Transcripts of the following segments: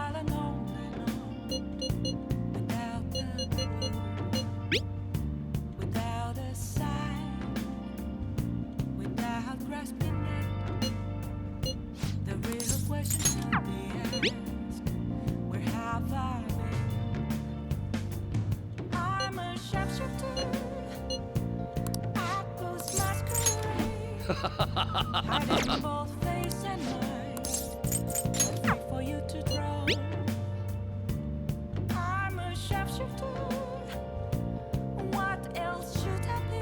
silent on and on, without a clue, without a sign, without grasping it. The real question should be asked: where have I been? I'm a sharpshooter at those masquerade, hiding both face and mind, free for you to draw. I'm a sharpshooter. What else should I be?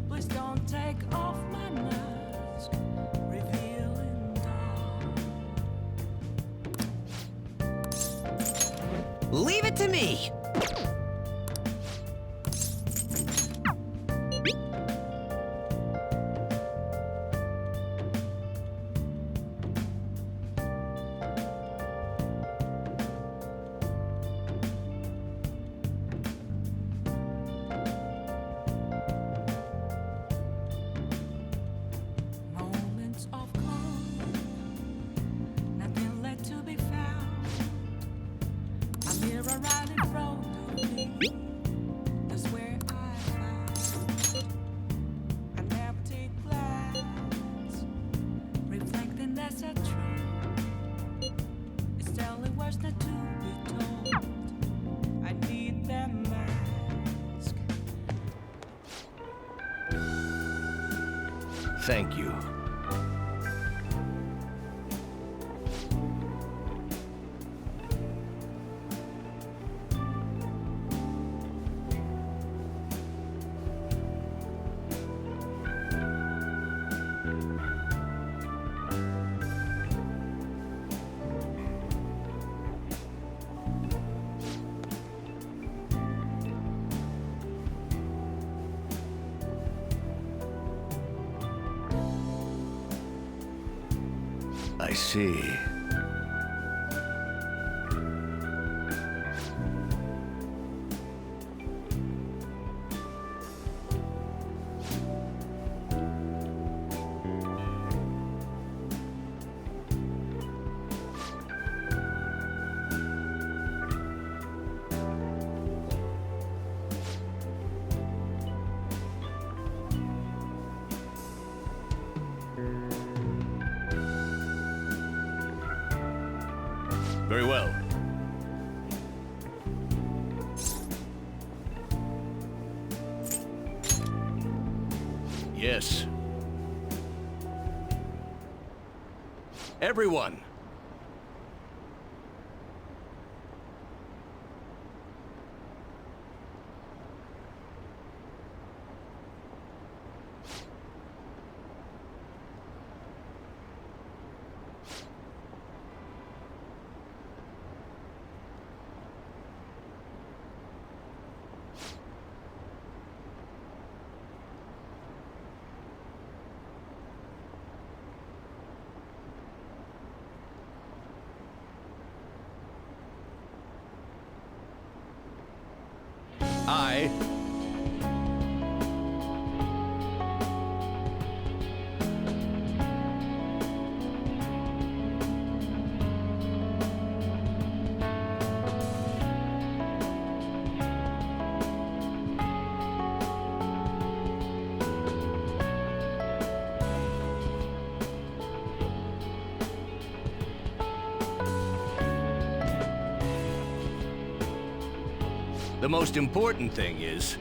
Please don't take off my mask, revealing dawn. Leave it to me! Moments of calm, nothing left to be found. A mirror right in front of me, that's where I found an empty glass, reflecting that's a truth. It's telling words not to be told. I need that mask. Thank you. I see. Very well. Yes. Everyone. I The most important thing is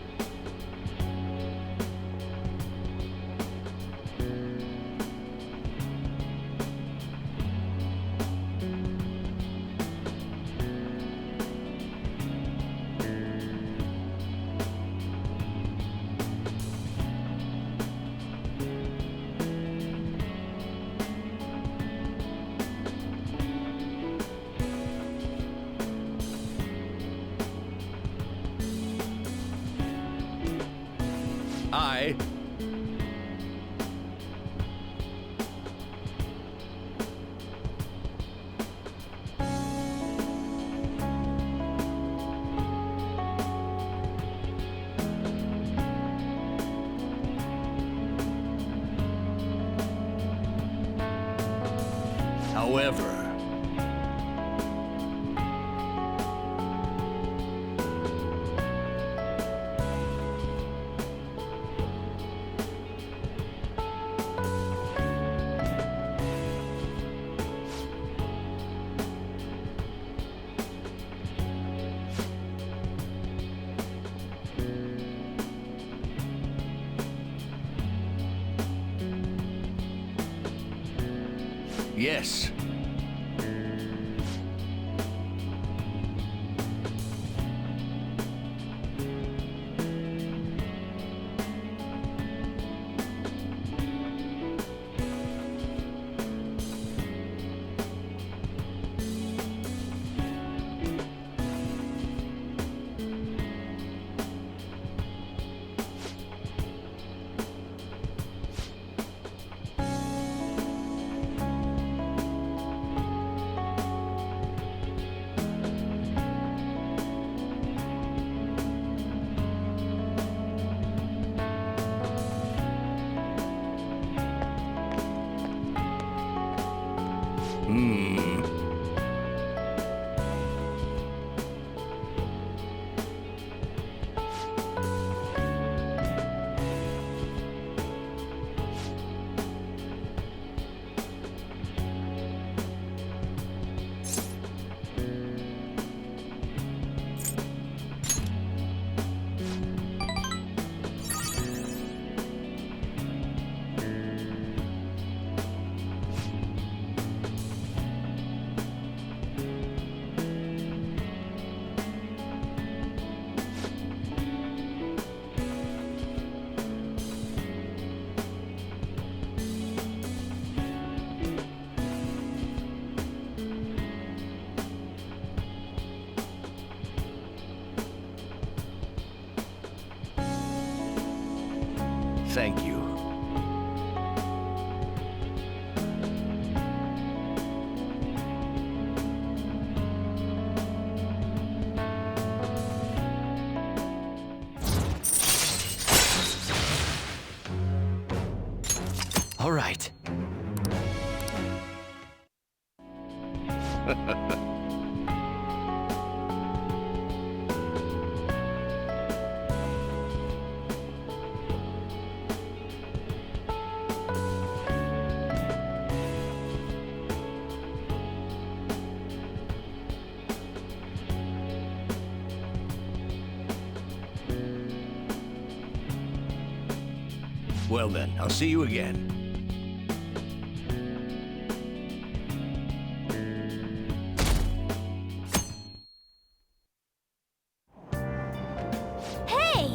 I However, Yes. Hmm. Thank you. All right. Well then, I'll see you again. Hey!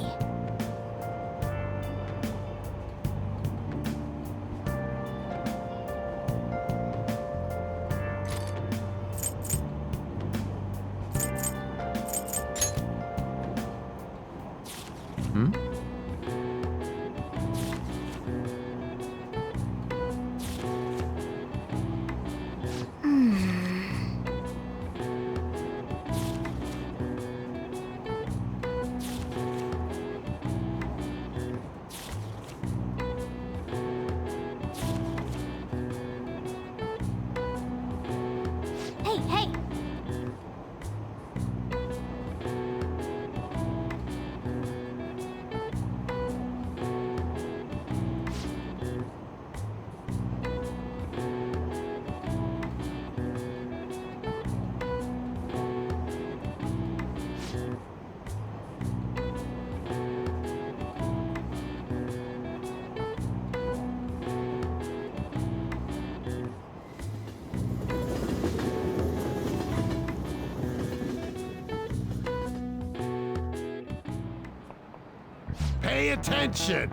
Hey, hey! Pay attention!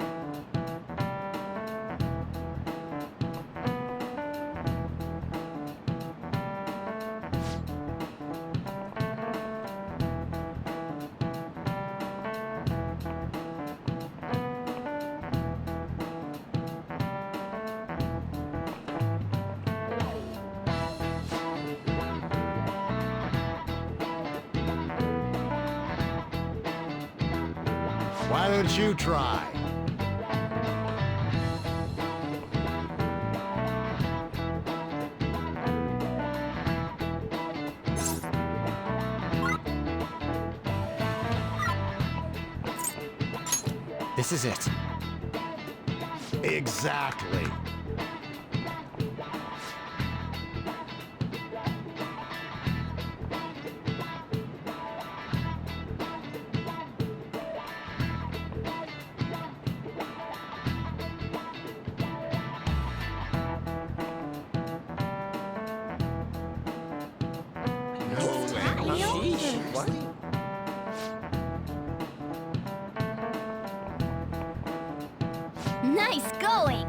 Why don't you try? This is it. Exactly. Seriously? Nice going!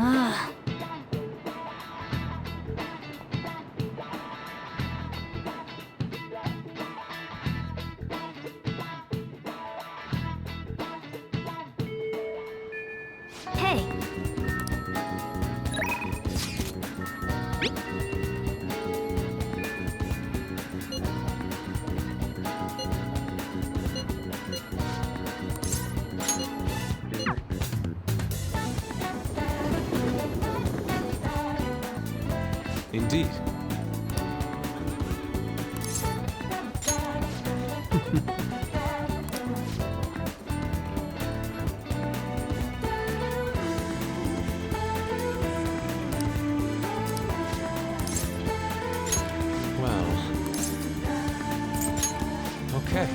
Ah. Hey! Indeed. Well. Okay.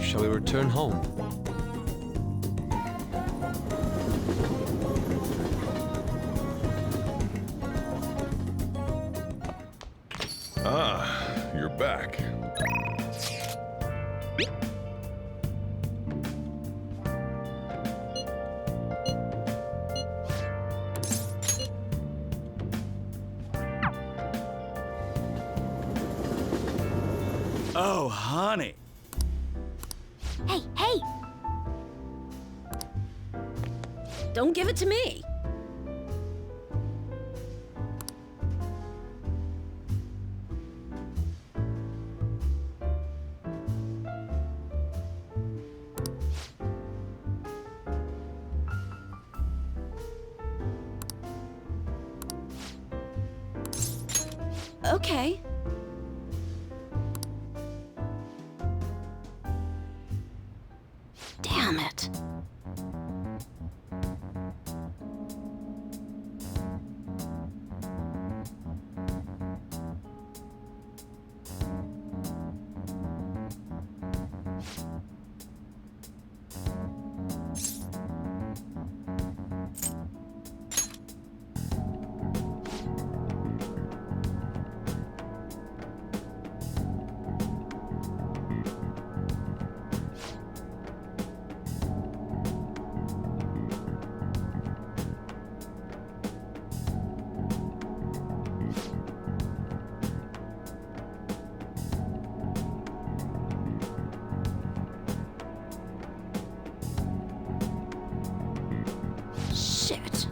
Shall we return home? Ah, you're back. Oh, honey. Hey, hey! Don't give it to me. Okay. Damn it. Shit.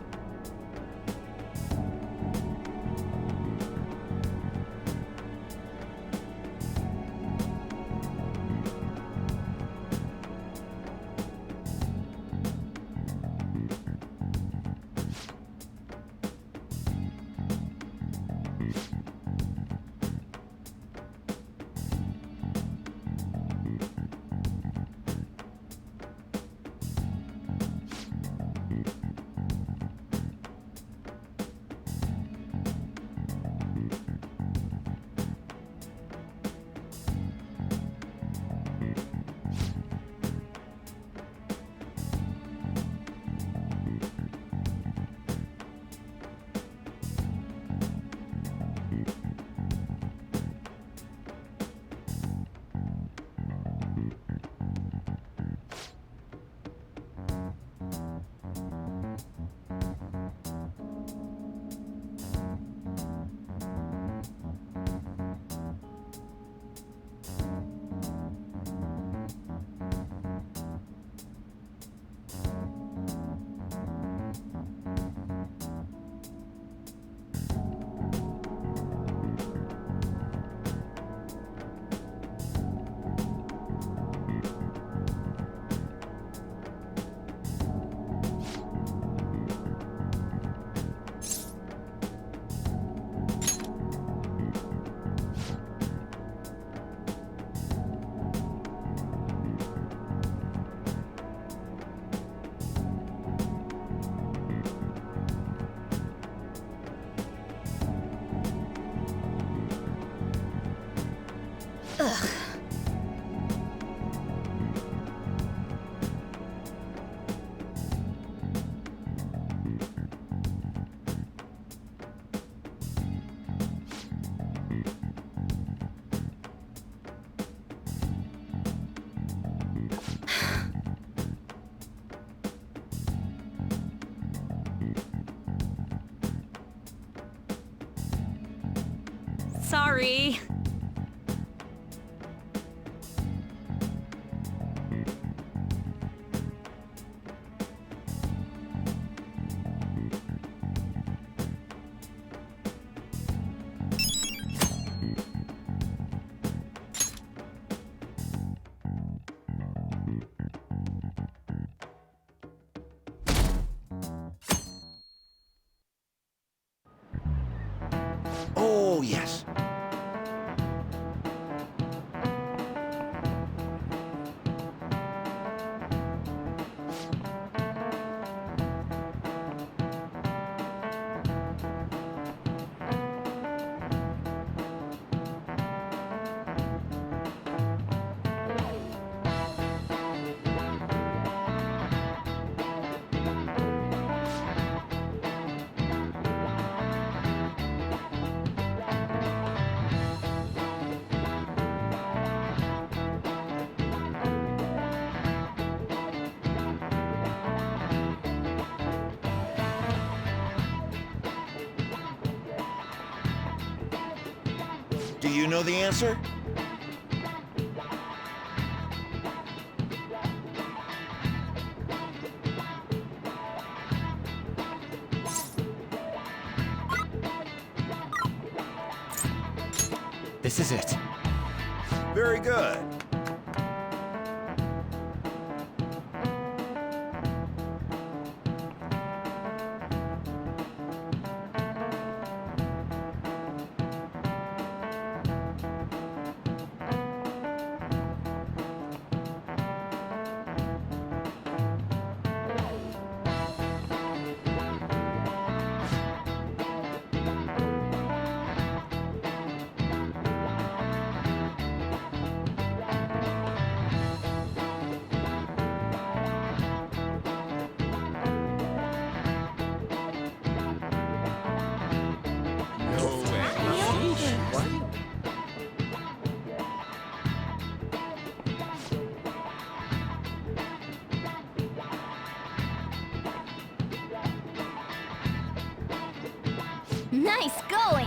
Sorry. Oh, yes. Do you know the answer? This is it. Very good. Nice going!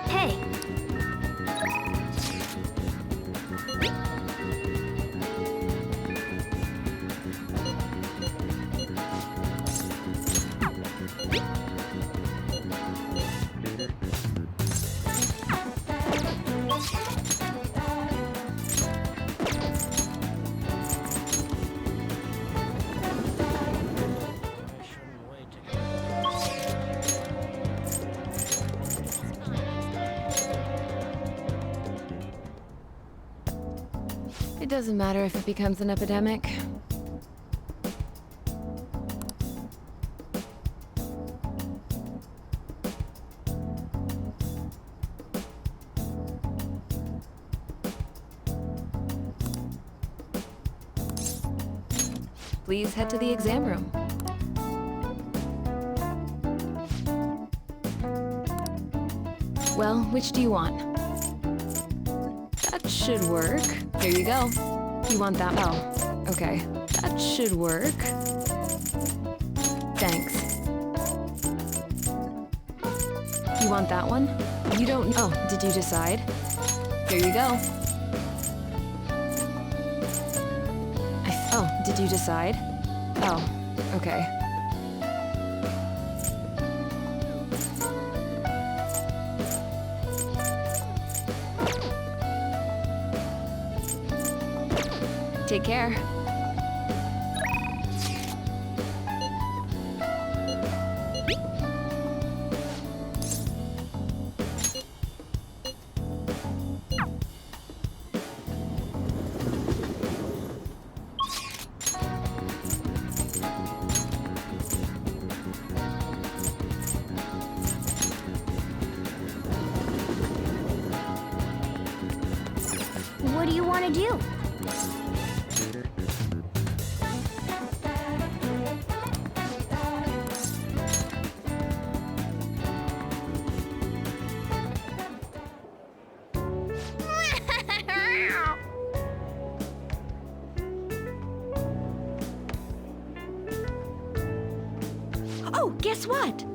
Hey! It doesn't matter if it becomes an epidemic. Please head to the exam room. Well, which do you want? That should work. Here you go. You want that? Oh, okay. That should work. Thanks. You want that one? You don't... Oh, did you decide? Here you go. Oh, did you decide? Oh, okay. Take care. want to do? Oh, guess what?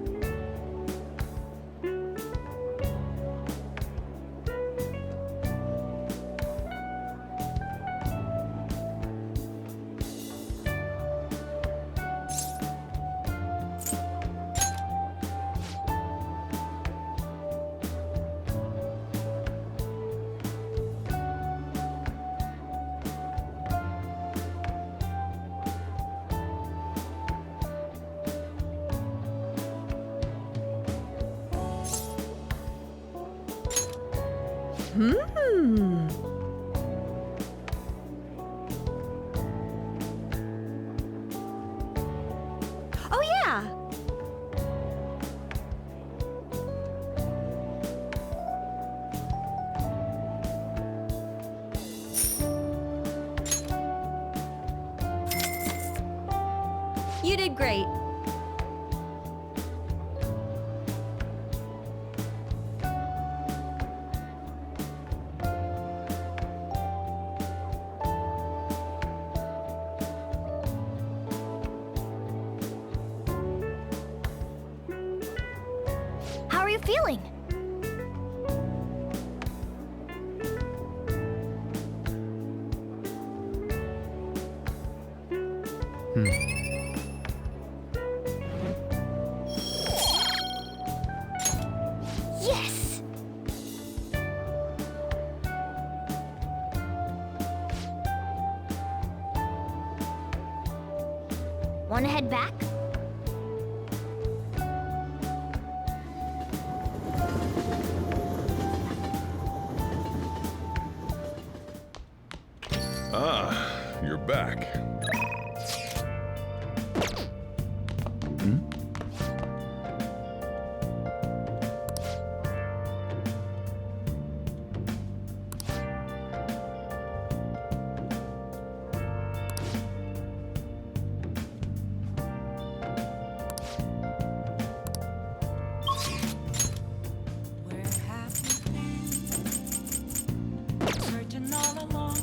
Oh, yeah. You did great. How are you feeling? Yes! Want to head back? Ah, you're back. Where have you been? Searching all along,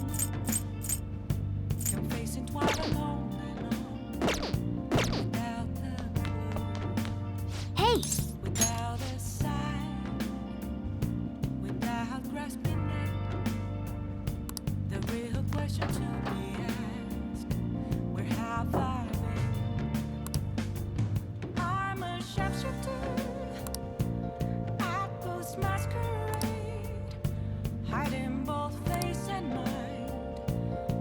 confessing quite alone and on, without a clue, Hey! without a sign, without grasping it. The real question to be asked: where have I been? I'm a sharpshooter. Outpost masquerade, hiding both face and mind,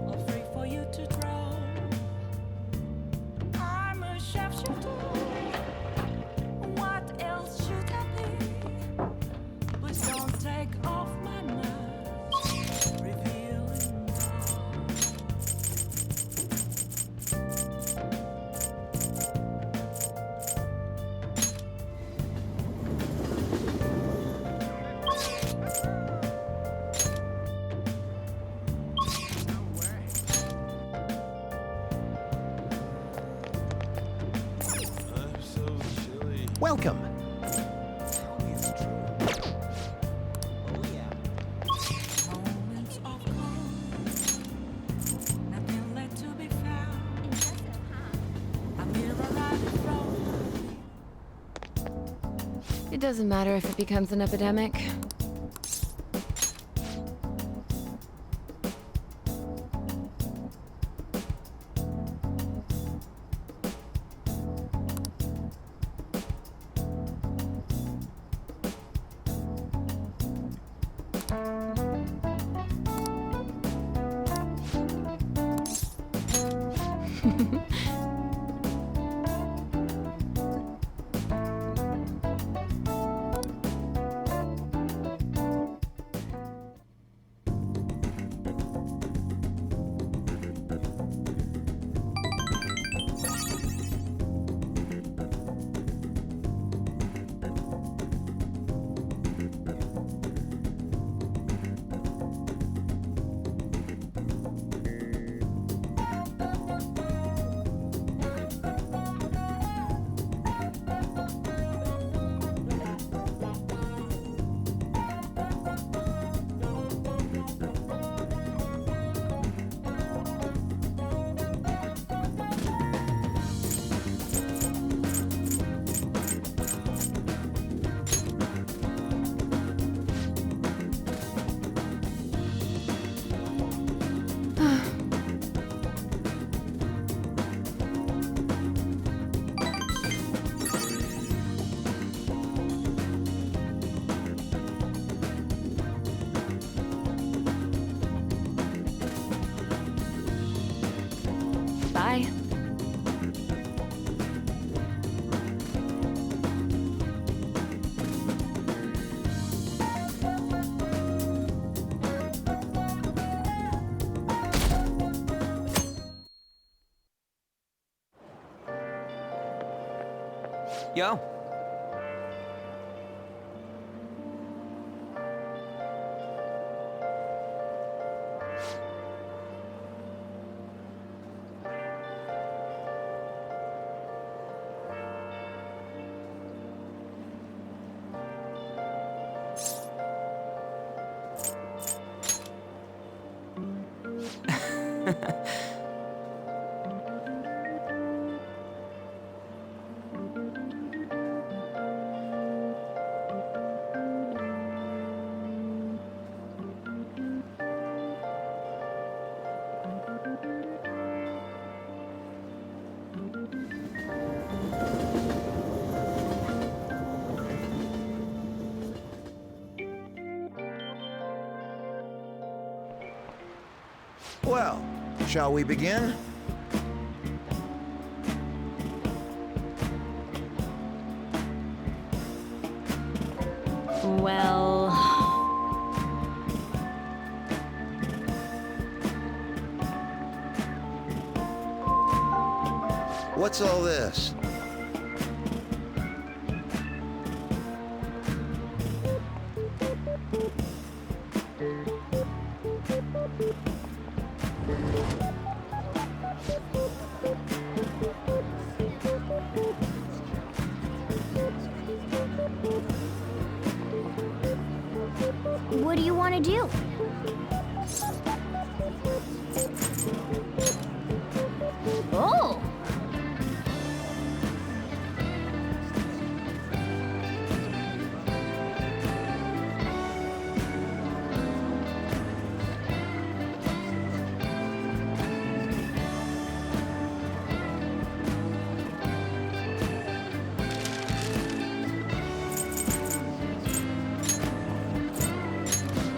all free for you to draw. I'm a sharpshooter. What else should I be? Please don't take off my mask, revealing all. Welcome. Moments of calm, nothing left to be found. I'm here arriving from. It doesn't matter if it becomes an epidemic. Yo. Well, shall we begin? Well... What's all this? What do you want to do? Oh!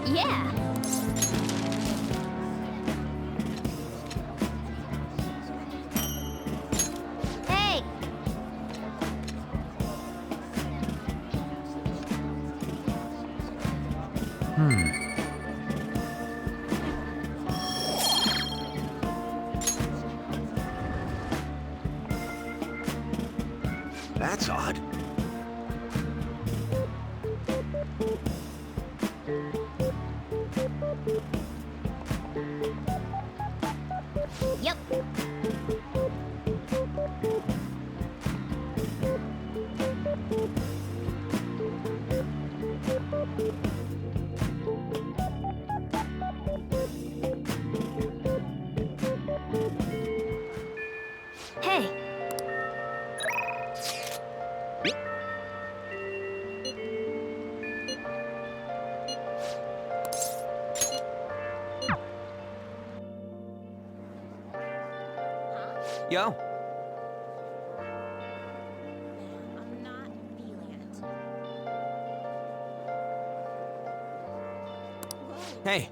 Yeah! Hey! That's odd. Yep. Hey. Yo. I'm not feeling it. Hey.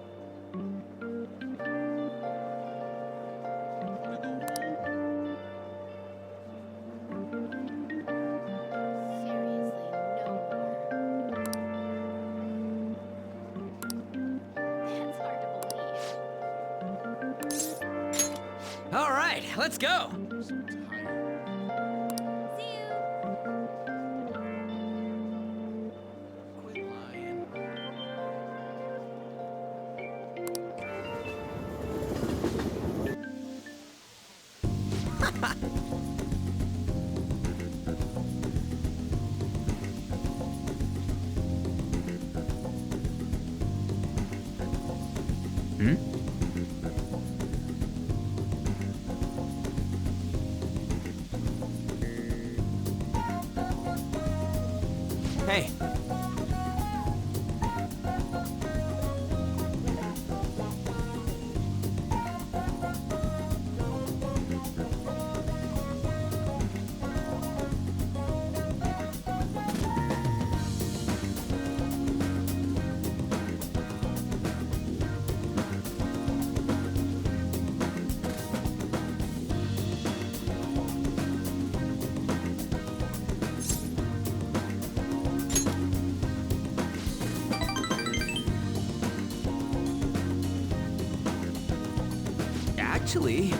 All right, let's go. Hey. Actually...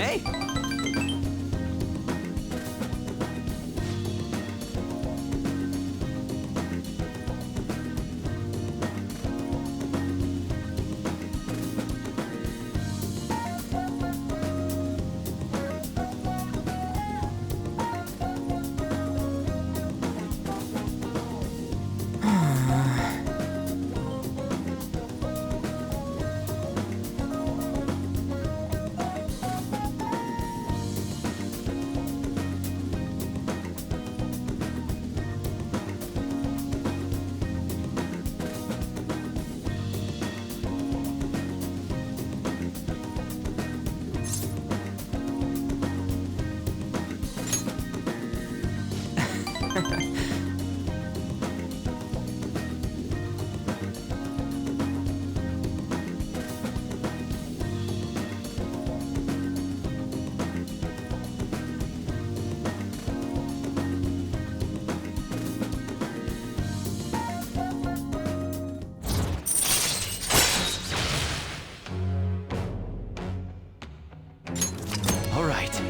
Hey! All right.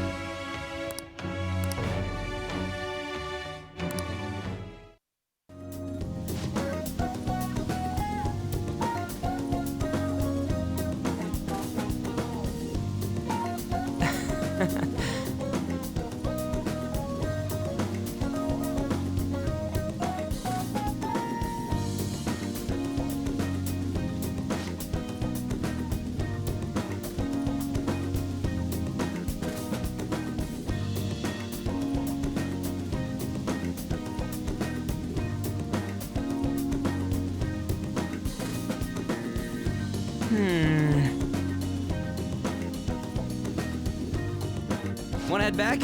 Wanna head back?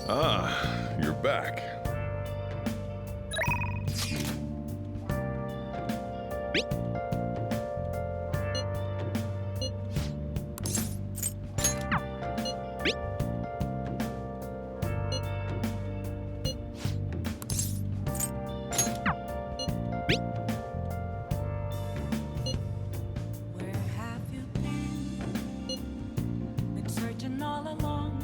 Ah, you're back. Where have you been? Been searching all along,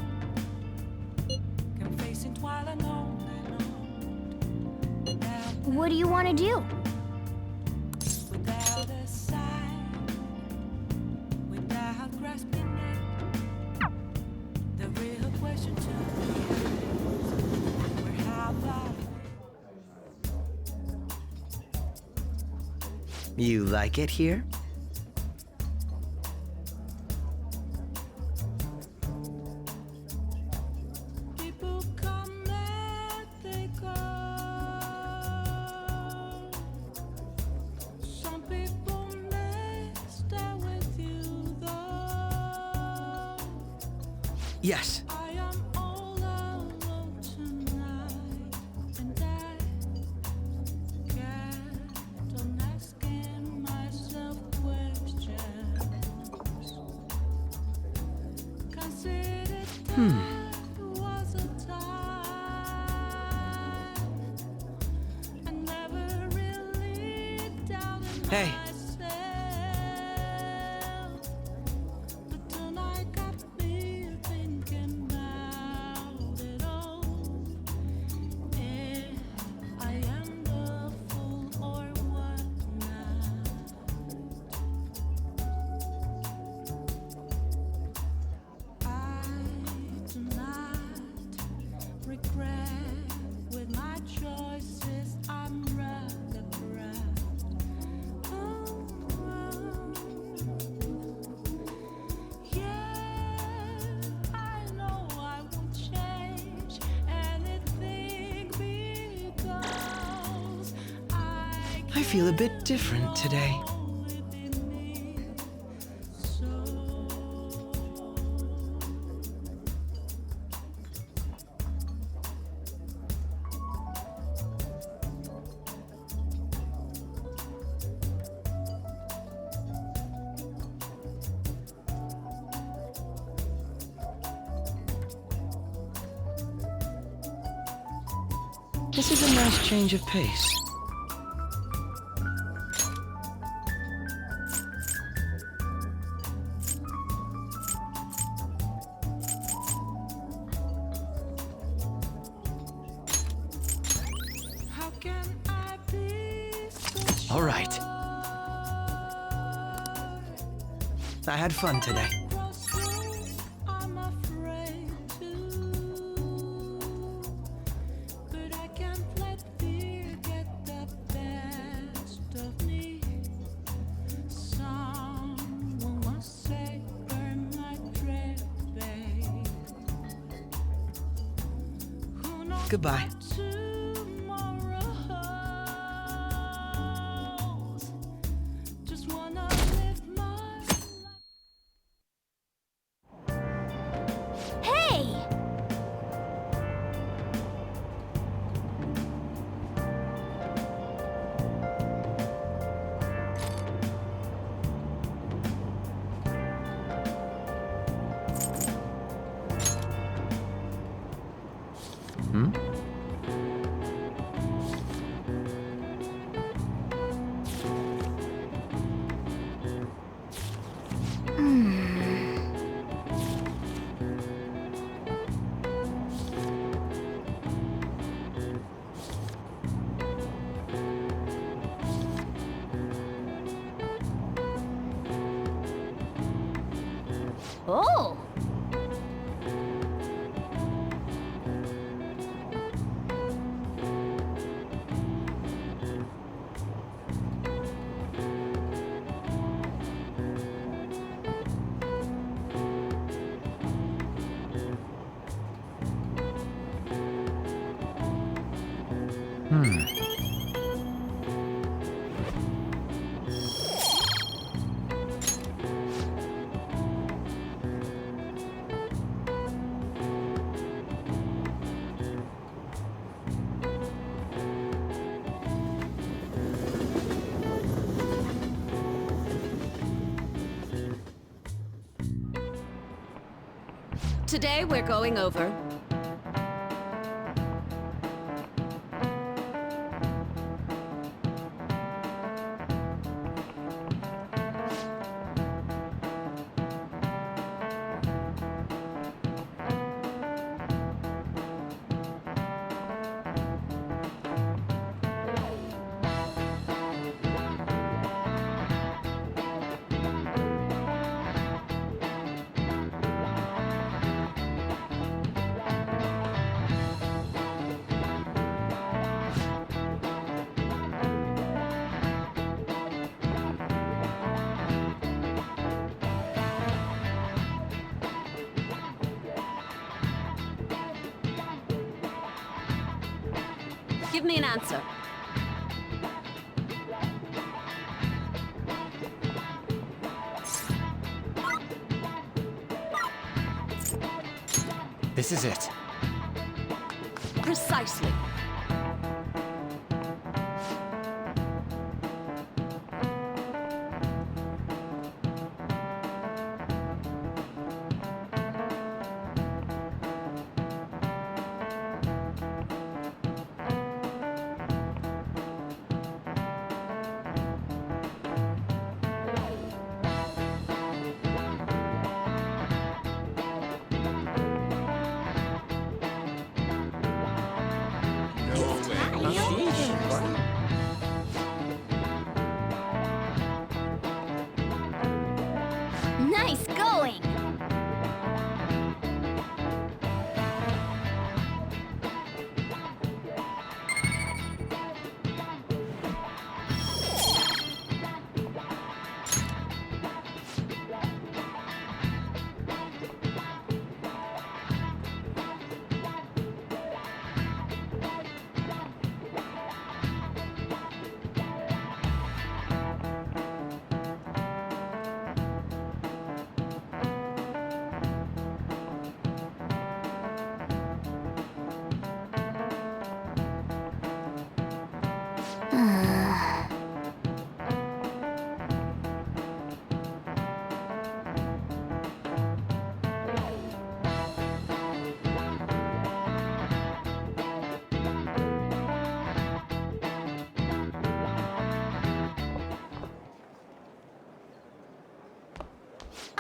confessing while alone and on. What do you want to do? Without a sign, without grasping it, the real question to me is, where have I? You like it here? Yes. I am all alone tonight, and I kept on asking myself questions. Considered that was a time, and never really doubted Hey. myself. But tonight got me thinking about it all. If I am the fool or what now? I do not regret with my choices. I'm rather proud. Yeah, I know I won't change anything because I feel a bit different today. within me. So This is a nice change of pace. how can I be so All right. I had fun today. crossroads? I'm afraid to, but I can't let fear get the best of me. Someone once said, "Burn my dread, babe." Who knows Goodbye. what tomorrow holds? Just wanna live my life. Hey! Oh! Today we're going over Give me an answer. This is it. Precisely. Nice going!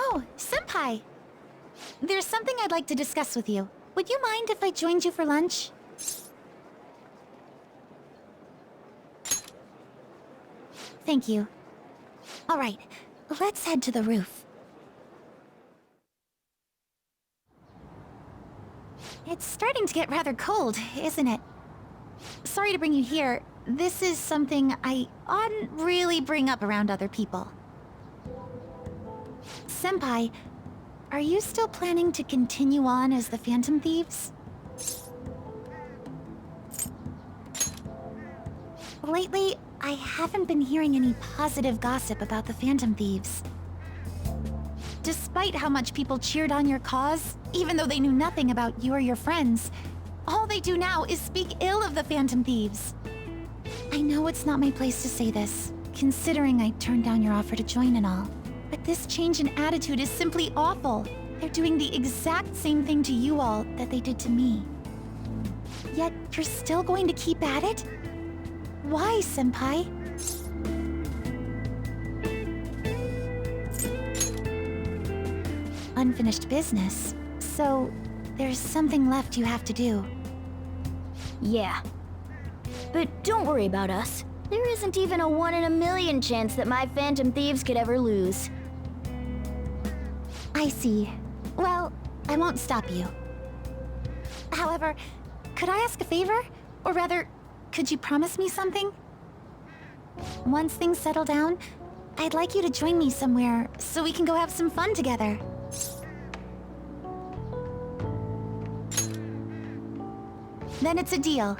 Oh, Senpai! There's something I'd like to discuss with you. Would you mind if I joined you for lunch? Thank you. All right, let's head to the roof. It's starting to get rather cold, isn't it? Sorry to bring you here. This is something I oughtn't really bring up around other people. Senpai, are you still planning to continue on as the Phantom Thieves? Lately, I haven't been hearing any positive gossip about the Phantom Thieves. Despite how much people cheered on your cause, even though they knew nothing about you or your friends, all they do now is speak ill of the Phantom Thieves. I know it's not my place to say this, considering I turned down your offer to join and all. But this change in attitude is simply awful. They're doing the exact same thing to you all that they did to me. Yet, you're still going to keep at it? Why, Senpai? Unfinished business. So, there's something left you have to do. Yeah. But don't worry about us. There isn't even a 1 in a million chance that my Phantom Thieves could ever lose. I see. Well, I won't stop you. However, could I ask a favor? Or rather, could you promise me something? Once things settle down, I'd like you to join me somewhere so we can go have some fun together. Then it's a deal.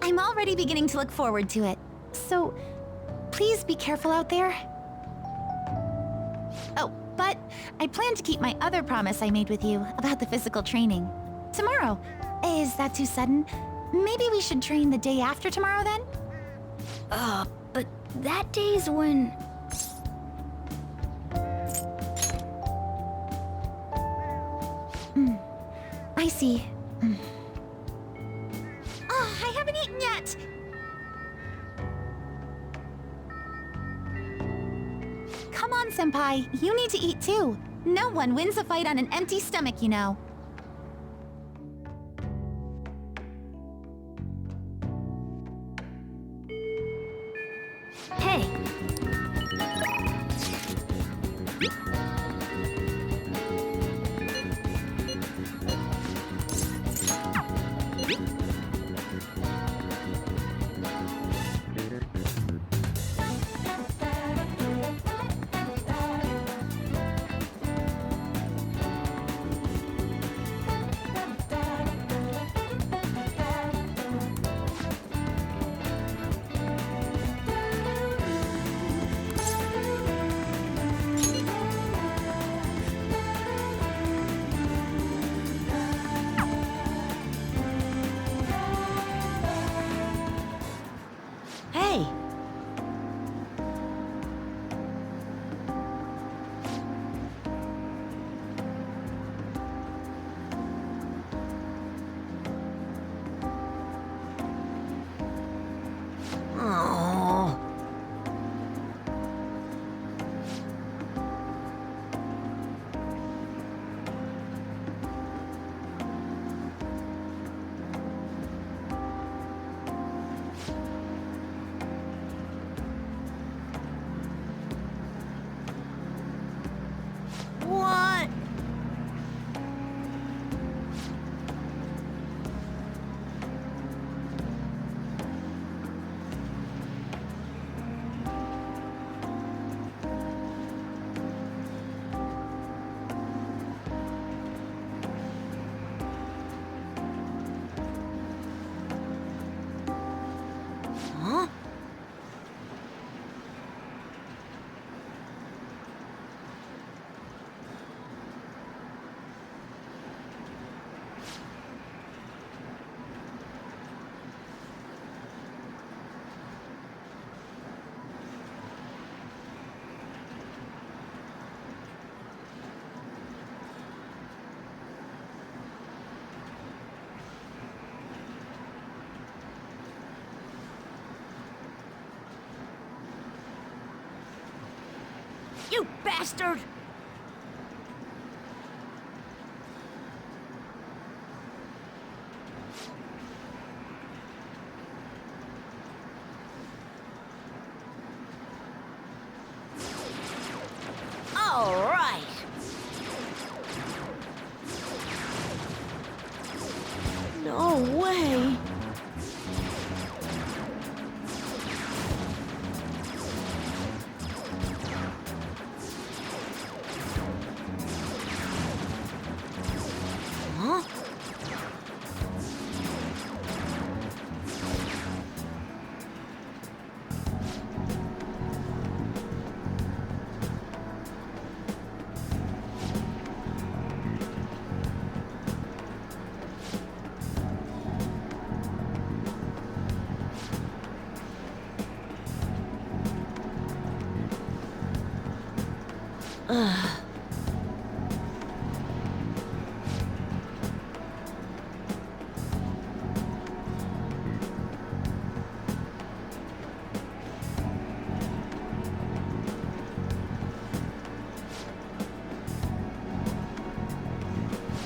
I'm already beginning to look forward to it. So, please be careful out there. Oh, but I plan to keep my other promise I made with you about the physical training. Tomorrow. Is that too sudden? Maybe we should train the day after tomorrow then? But that day's when... I see. Oh, I haven't eaten yet! Come on, Senpai. You need to eat too. No one wins a fight on an empty stomach, you know. Hey, You bastard! All right. No way. Huh?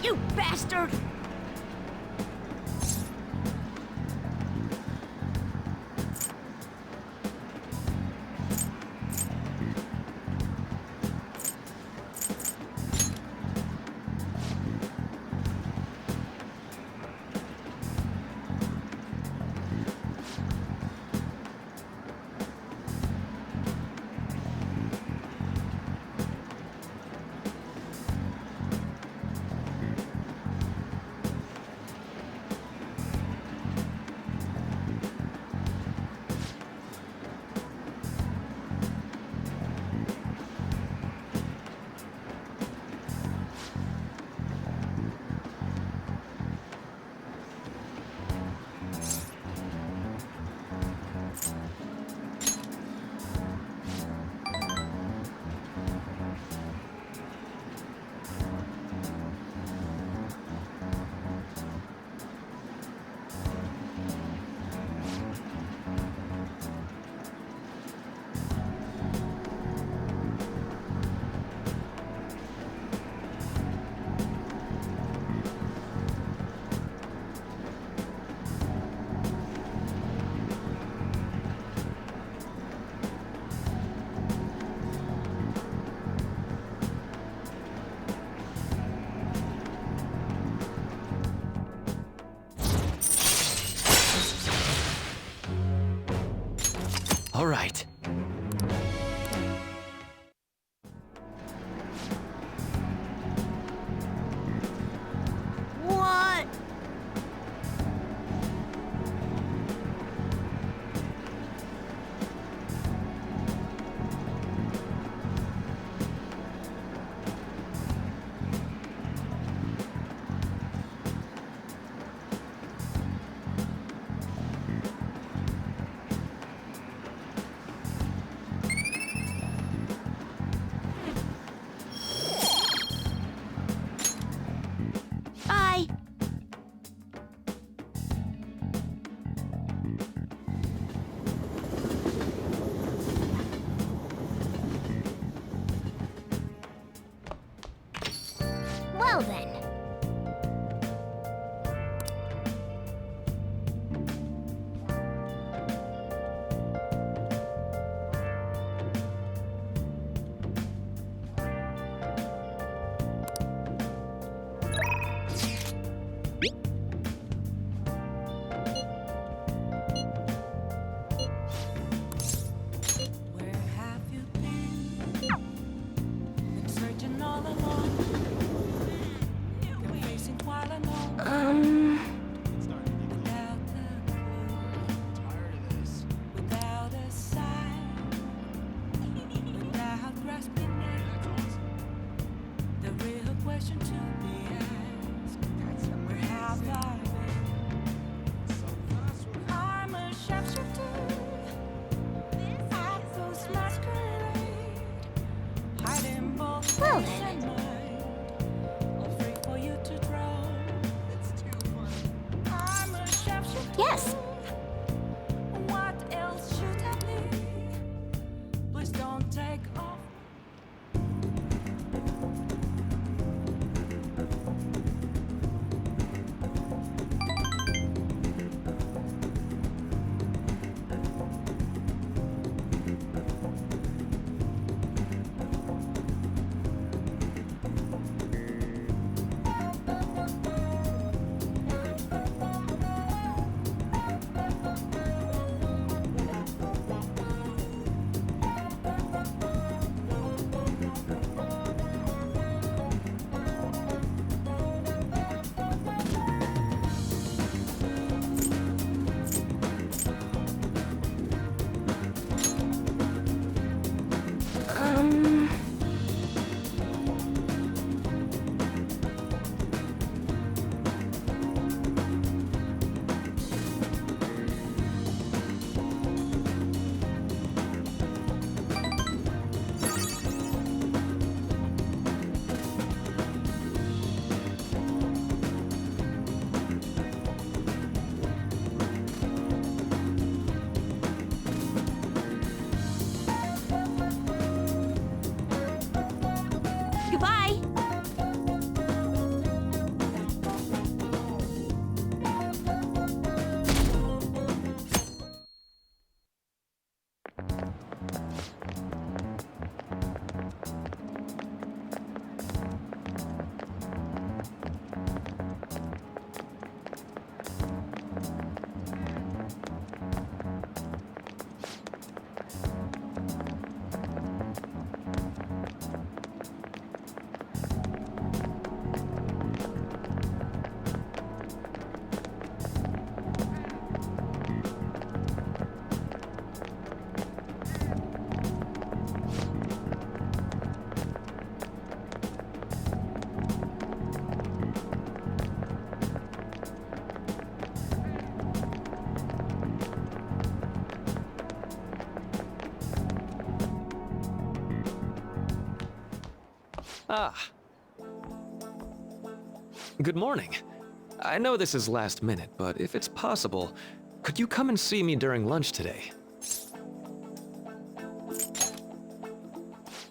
You bastard! All right. What? Bye. Well then. Where have you been? Been searching all along. Confessing while alone. Without a clue. Without a sign. Without grasping it. The real question to be asked. Where have I been? I'm a sharpshooter. Well then. Yes. What else should I be? Please don't take off. Goodbye! Ah. Good morning. I know this is last minute, but if it's possible, could you come and see me during lunch today?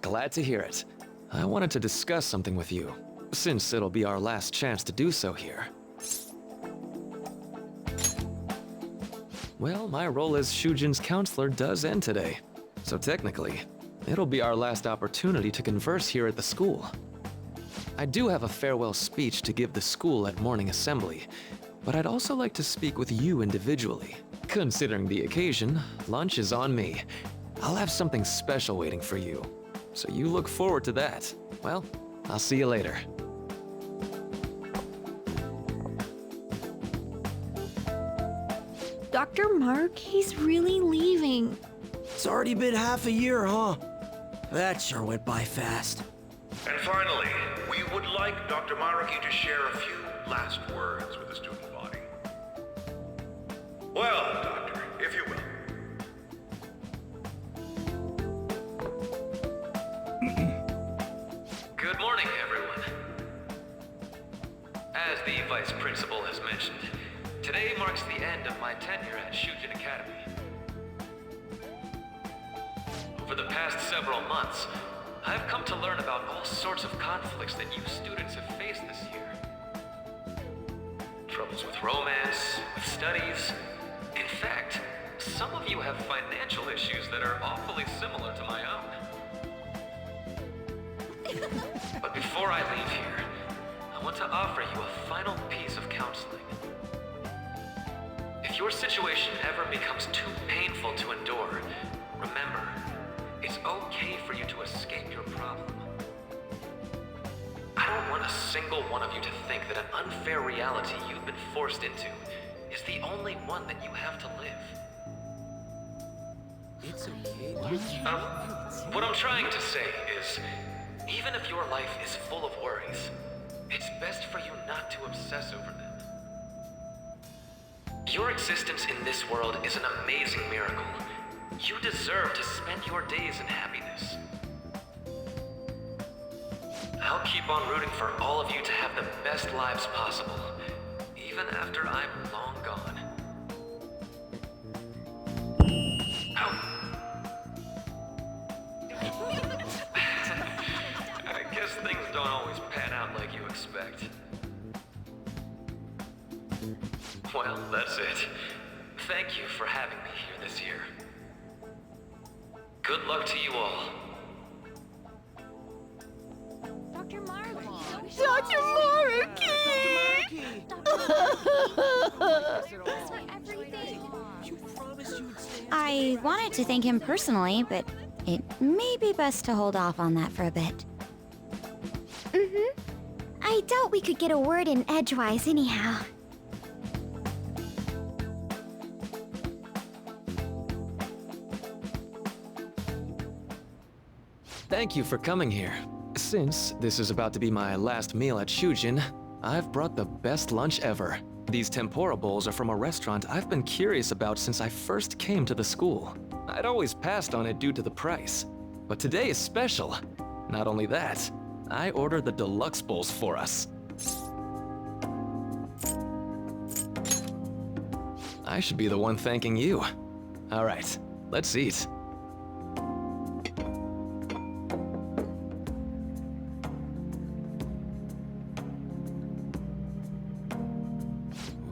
Glad to hear it. I wanted to discuss something with you, since it'll be our last chance to do so here. Well, my role as Shujin's counselor does end today, so technically, it'll be our last opportunity to converse here at the school. I do have a farewell speech to give the school at morning assembly, but I'd also like to speak with you individually. Considering the occasion, lunch is on me. I'll have something special waiting for you, so you look forward to that. Well, I'll see you later. Dr. Mark, he's really leaving. It's already been half a year, huh? That sure went by fast. And finally, we would like Dr. Maraki to share a few last words with the student body. Well, Doctor, if you will. Good morning, everyone. As the Vice Principal has mentioned, today marks the end of my tenure at Shujin Academy. Over the past several months, I've come to learn about all sorts of conflicts that you students have faced this year. Troubles with romance, with studies. In fact, some of you have financial issues that are awfully similar to my own. But before I leave here, I want to offer you a final piece of counseling. If your situation ever becomes too painful to endure, remember, it's okay for you to escape your problem. I don't want a single one of you to think that an unfair reality you've been forced into is the only one that you have to live. It's okay. What I'm trying to say is, even if your life is full of worries, it's best for you not to obsess over them. Your existence in this world is an amazing miracle. You deserve to spend your days in happiness. I'll keep on rooting for all of you to have the best lives possible, even after I'm long gone. I guess things don't always pan out like you expect. Well, that's it. Thank you for having me here this year. Good luck to you all. Dr. Mark! Dr. I wanted to thank him personally, but it may be best to hold off on that for a bit. I doubt we could get a word in edgewise anyhow. Thank you for coming here. Since this is about to be my last meal at Shujin, I've brought the best lunch ever. These tempura bowls are from a restaurant I've been curious about since I first came to the school. I'd always passed on it due to the price. But today is special. Not only that, I ordered the deluxe bowls for us. I should be the one thanking you. All right, let's eat.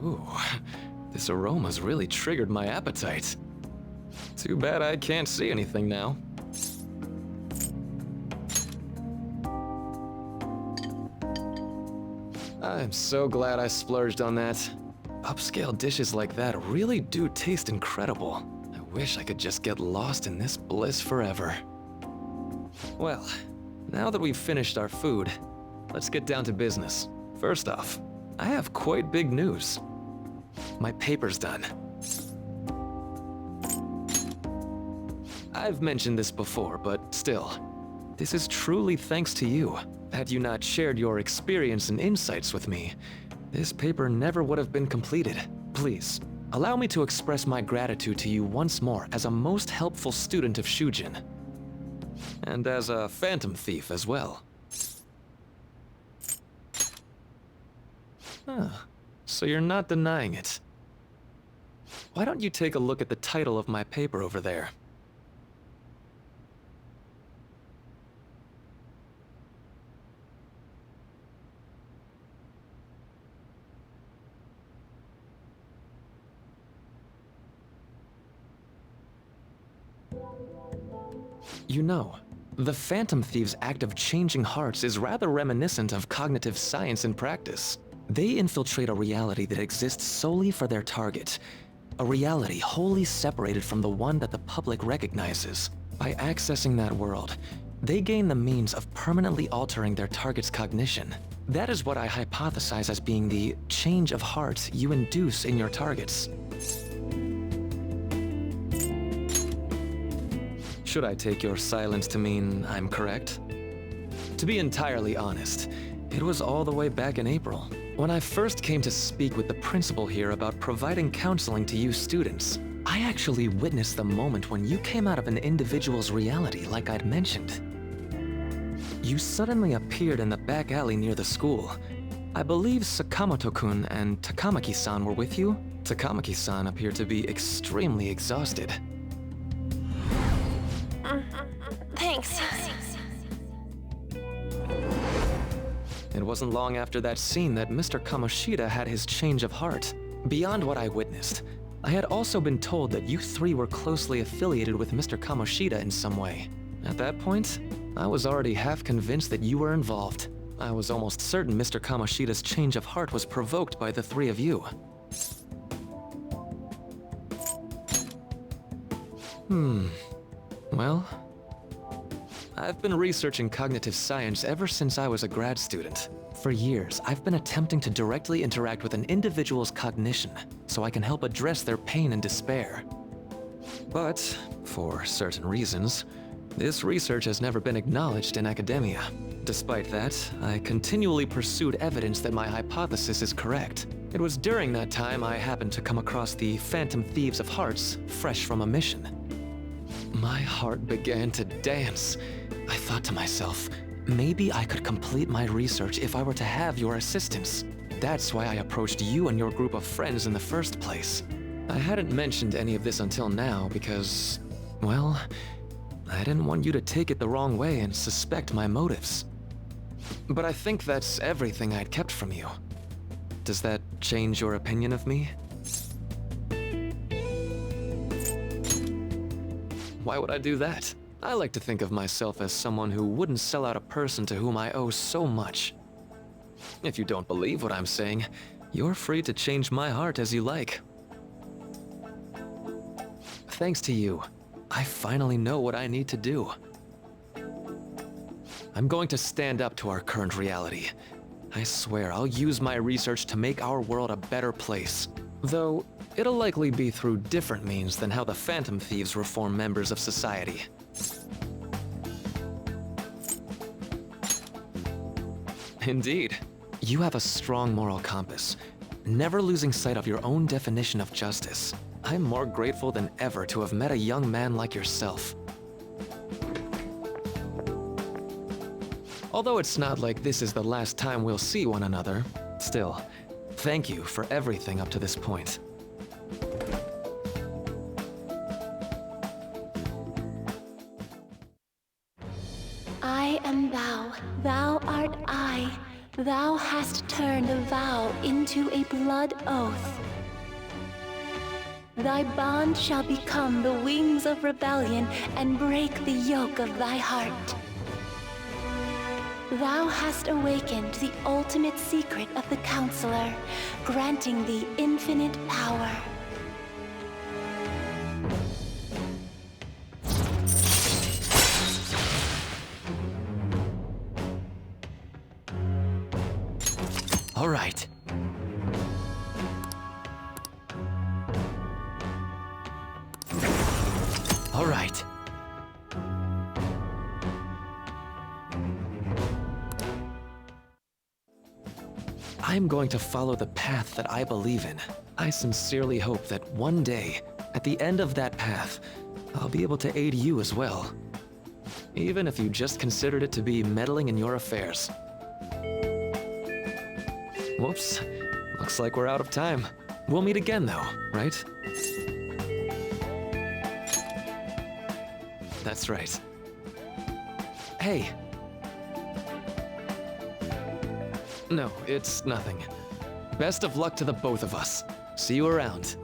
Ooh, this aroma's really triggered my appetite. Too bad I can't see anything now. I'm so glad I splurged on that. Upscale dishes like that really do taste incredible. I wish I could just get lost in this bliss forever. Well, now that we've finished our food, let's get down to business. First off, I have quite big news. My paper's done. I've mentioned this before, but still, this is truly thanks to you. Had you not shared your experience and insights with me, this paper never would have been completed. Please, allow me to express my gratitude to you once more as a most helpful student of Shujin. And as a phantom thief as well. Huh. So you're not denying it. Why don't you take a look at the title of my paper over there? You know, the Phantom Thieves' act of changing hearts is rather reminiscent of cognitive science in practice. They infiltrate a reality that exists solely for their target, a reality wholly separated from the one that the public recognizes. By accessing that world, they gain the means of permanently altering their target's cognition. That is what I hypothesize as being the change of heart you induce in your targets. Should I take your silence to mean I'm correct? To be entirely honest, it was all the way back in April, when I first came to speak with the principal here about providing counseling to you students. I actually witnessed the moment when you came out of an individual's reality like I'd mentioned. You suddenly appeared in the back alley near the school. I believe Sakamoto-kun and Takamaki-san were with you? Takamaki-san appeared to be extremely exhausted. Thanks. It wasn't long after that scene that Mr. Kamoshida had his change of heart. Beyond what I witnessed, I had also been told that you three were closely affiliated with Mr. Kamoshida in some way. At that point, I was already half convinced that you were involved. I was almost certain Mr. Kamoshida's change of heart was provoked by the three of you. Well, I've been researching cognitive science ever since I was a grad student. For years, I've been attempting to directly interact with an individual's cognition so I can help address their pain and despair. But, for certain reasons, this research has never been acknowledged in academia. Despite that, I continually pursued evidence that my hypothesis is correct. It was during that time I happened to come across the Phantom Thieves of Hearts, fresh from a mission. My heart began to dance. I thought to myself, maybe I could complete my research if I were to have your assistance. That's why I approached you and your group of friends in the first place. I hadn't mentioned any of this until now because, well, I didn't want you to take it the wrong way and suspect my motives. But I think that's everything I'd kept from you. Does that change your opinion of me? Why would I do that? I like to think of myself as someone who wouldn't sell out a person to whom I owe so much. If you don't believe what I'm saying, you're free to change my heart as you like. Thanks to you, I finally know what I need to do. I'm going to stand up to our current reality. I swear I'll use my research to make our world a better place. Though, it'll likely be through different means than how the Phantom Thieves reform members of society. Indeed. You have a strong moral compass, never losing sight of your own definition of justice. I'm more grateful than ever to have met a young man like yourself. Although it's not like this is the last time we'll see one another, still, thank you for everything up to this point. I am thou, thou art I. Thou hast turned a vow into a blood oath. Thy bond shall become the wings of rebellion and break the yoke of thy heart. Thou hast awakened the ultimate secret of the Counselor, granting thee infinite power. All right. All right. I'm going to follow the path that I believe in. I sincerely hope that one day, at the end of that path, I'll be able to aid you as well. Even if you just considered it to be meddling in your affairs. Whoops. Looks like we're out of time. We'll meet again though, right? That's right. Hey. No, it's nothing. Best of luck to the both of us. See you around.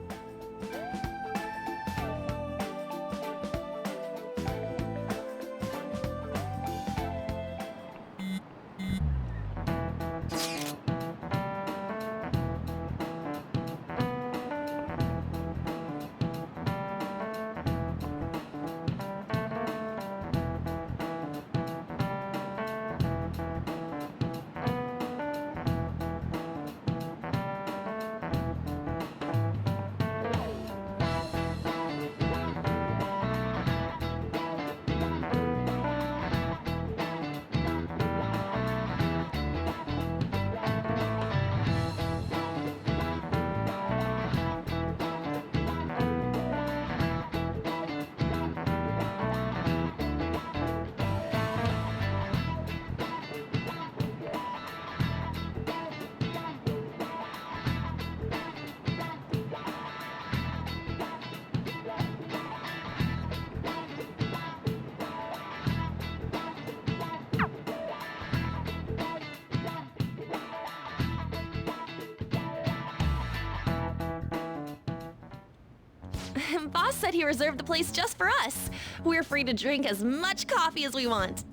Boss said he reserved the place just for us. We're free to drink as much coffee as we want.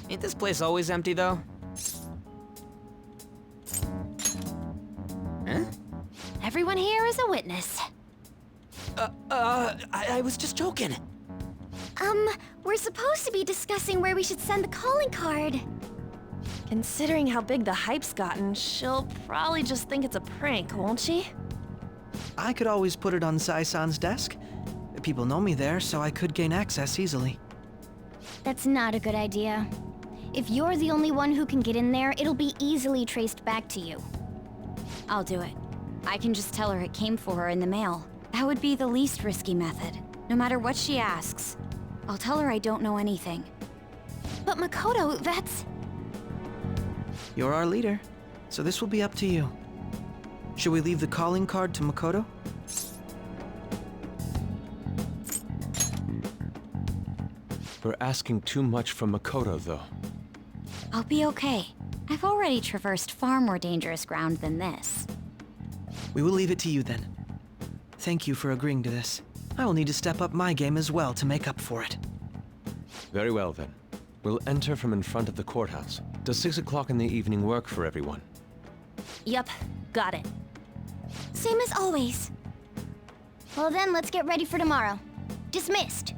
Ain't this place always empty, though? Huh? Everyone here is a witness. I was just joking. We're supposed to be discussing where we should send the calling card. Considering how big the hype's gotten, she'll probably just think it's a prank, won't she? I could always put it on Sai-san's desk. People know me there, so I could gain access easily. That's not a good idea. If you're the only one who can get in there, it'll be easily traced back to you. I'll do it. I can just tell her it came for her in the mail. That would be the least risky method. No matter what she asks, I'll tell her I don't know anything. But Makoto, that's... You're our leader, so this will be up to you. Should we leave the calling card to Makoto? We're asking too much from Makoto, though. I'll be okay. I've already traversed far more dangerous ground than this. We will leave it to you then. Thank you for agreeing to this. I will need to step up my game as well to make up for it. Very well, then. We'll enter from in front of the courthouse. Does 6 o'clock in the evening work for everyone? Yup, got it. Same as always. Well then, let's get ready for tomorrow. Dismissed.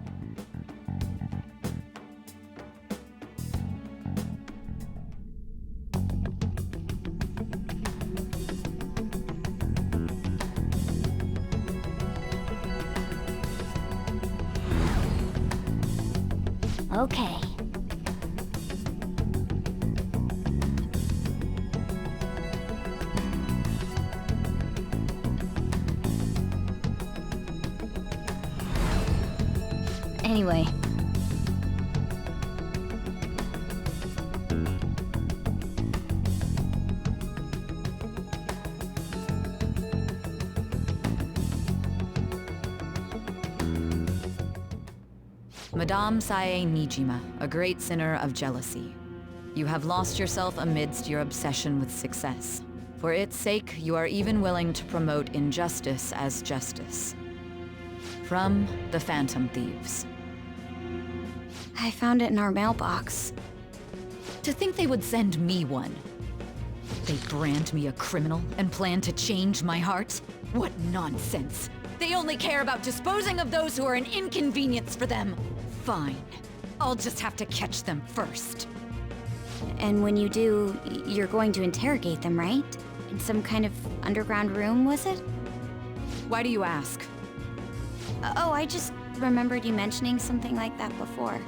Okay. Anyway. Madame Sae Nijima, a great sinner of jealousy. You have lost yourself amidst your obsession with success. For its sake, you are even willing to promote injustice as justice. From the Phantom Thieves. I found it in our mailbox. To think they would send me one. They brand me a criminal and plan to change my heart? What nonsense! They only care about disposing of those who are an inconvenience for them. Fine. I'll just have to catch them first. And when you do, you're going to interrogate them, right? In some kind of underground room, was it? Why do you ask? Oh, I just remembered you mentioning something like that before.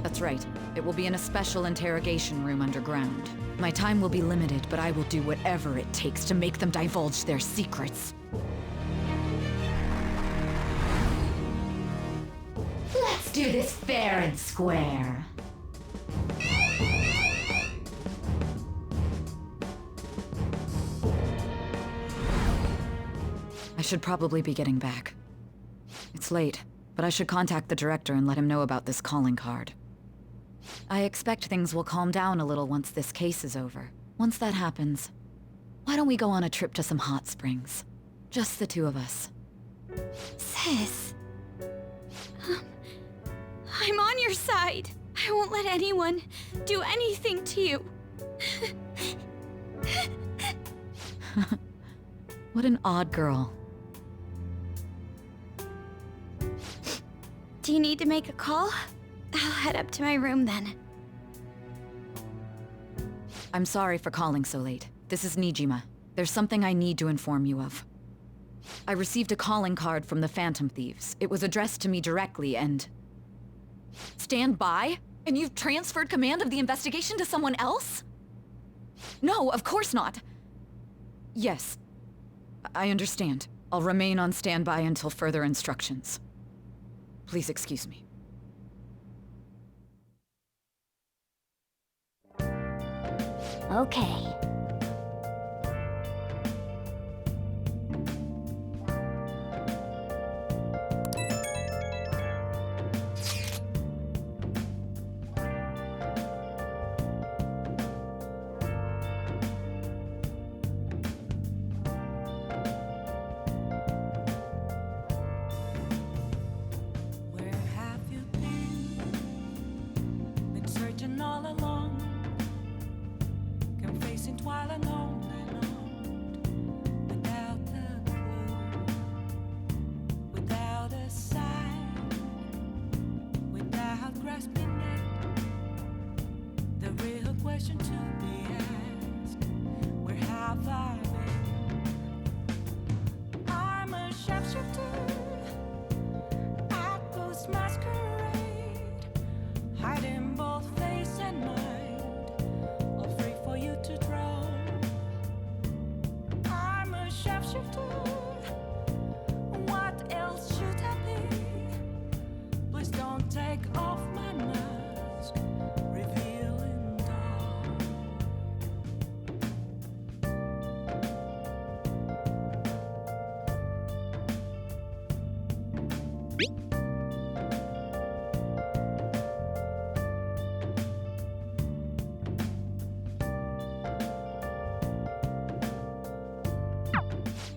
That's right. It will be in a special interrogation room underground. My time will be limited, but I will do whatever it takes to make them divulge their secrets. Let's do this fair and square. I should probably be getting back. It's late, but I should contact the director and let him know about this calling card. I expect things will calm down a little once this case is over. Once that happens, why don't we go on a trip to some hot springs? Just the two of us. Sis. I'm on your side. I won't let anyone do anything to you. What an odd girl. Do you need to make a call? I'll head up to my room then. I'm sorry for calling so late. This is Nijima. There's something I need to inform you of. I received a calling card from the Phantom Thieves. It was addressed to me directly and... Stand by? And you've transferred command of the investigation to someone else? No, of course not. Yes. I understand. I'll remain on standby until further instructions. Please excuse me. Okay. Where have you been? Been searching all along, confessing while alone and on, without a clue, without a sign, without grasping it. The real question to be asked: where have I been? I'm a sharpshooter. Masquerade, hiding both face and mind, all free for you to draw. I'm a sharpshooter. What else should I be? Please don't take off my mask, revealing dark.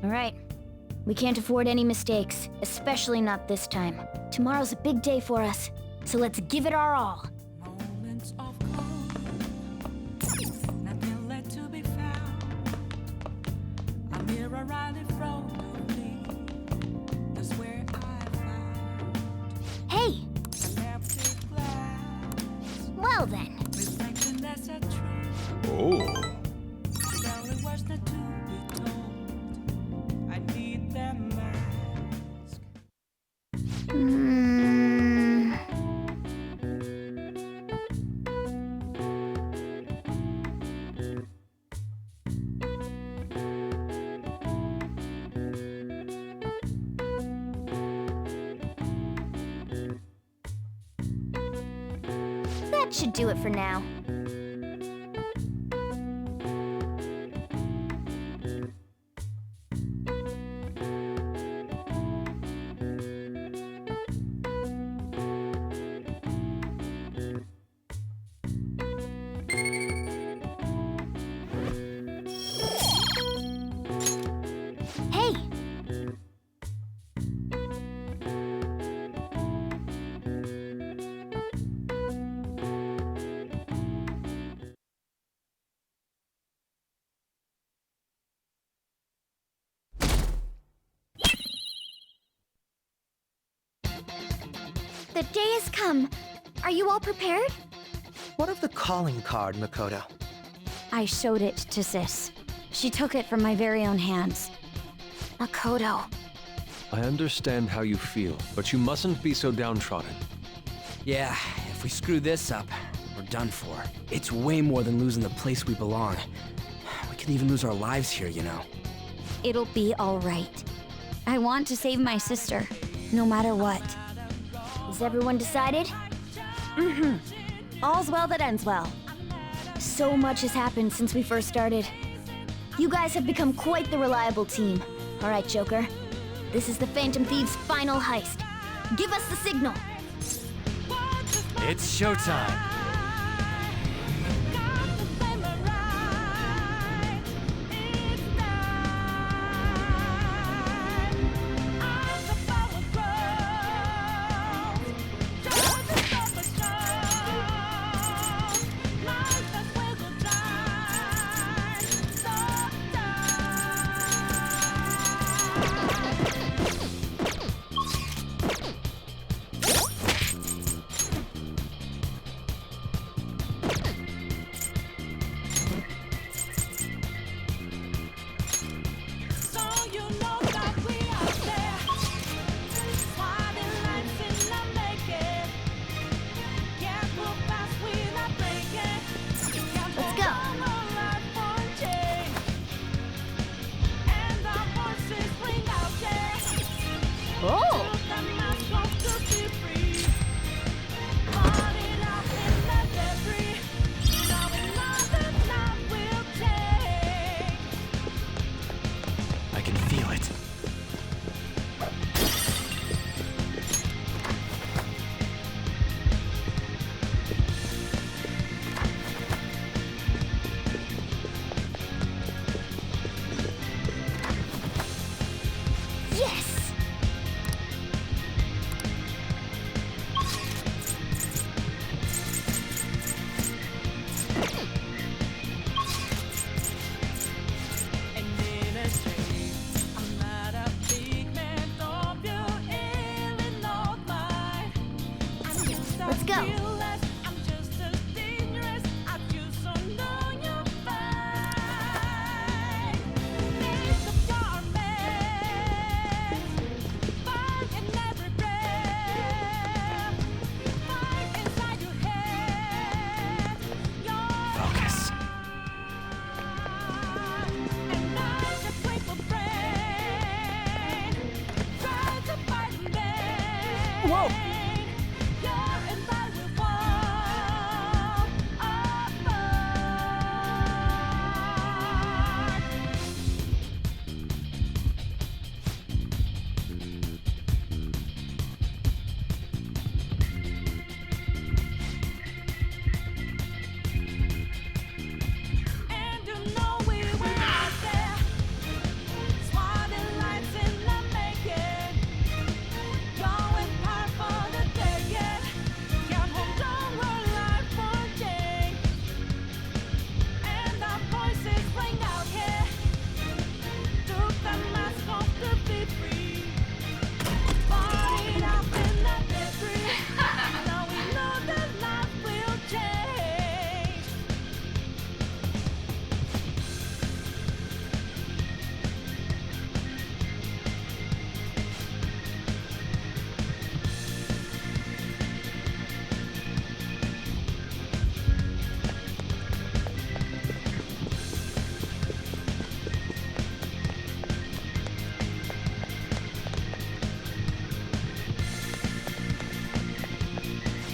All right. We can't afford any mistakes, especially not this time. Tomorrow's a big day for us, so let's give it our all. Moments of calm, nothing left to be found. A mirror right in front of me, that's where I found Hey! an empty glass. Well then. Reflection that's a truth. Oh. Telling words not to be told. I need them mask. That should do it for now. the day has come. Are you all prepared? What of the calling card, Makoto? I showed it to Sis. She took it from my very own hands. Makoto. I understand how you feel, but you mustn't be so downtrodden. Yeah, if we screw this up, we're done for. It's way more than losing the place we belong. We could even lose our lives here, you know. It'll be all right. I want to save my sister, no matter what. Is everyone decided? Mm-hmm. All's well that ends well. So much has happened since we first started. You guys have become quite the reliable team. All right, Joker. This is the Phantom Thieves' final heist. Give us the signal. It's showtime.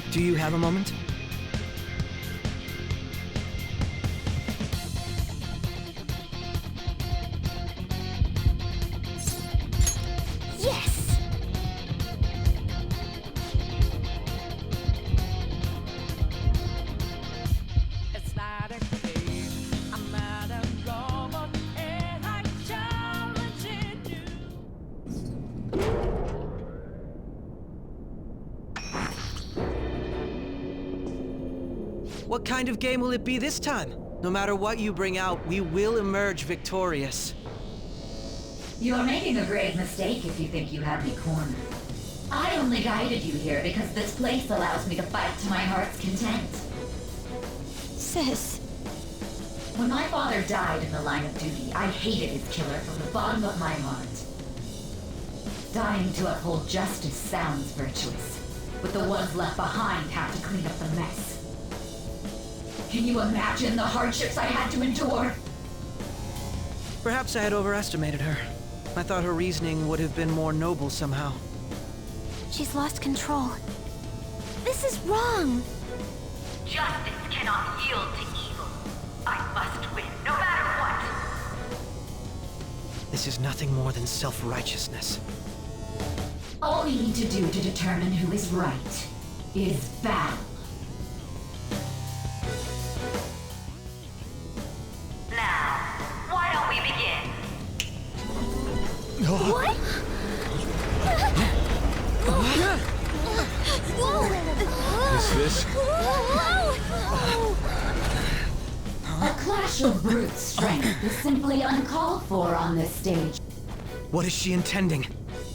Do you have a moment? Yes! It's not a game. I'm not a robot, and I'm challenging you. What kind of game will it be this time? No matter what you bring out, we will emerge victorious. You're making a grave mistake if you think you have me cornered. I only guided you here because this place allows me to fight to my heart's content. Sis. When my father died in the line of duty, I hated his killer from the bottom of my heart. Dying to uphold justice sounds virtuous, but the ones left behind have to clean up the mess. Can you imagine the hardships I had to endure? Perhaps I had overestimated her. I thought her reasoning would have been more noble somehow. She's lost control. This is wrong. Justice cannot yield to evil. I must win, no matter what. This is nothing more than self-righteousness. All we need to do to determine who is right is battle. Now, why don't we begin? What? Is this? A clash of brute strength is simply uncalled for on this stage. What is she intending?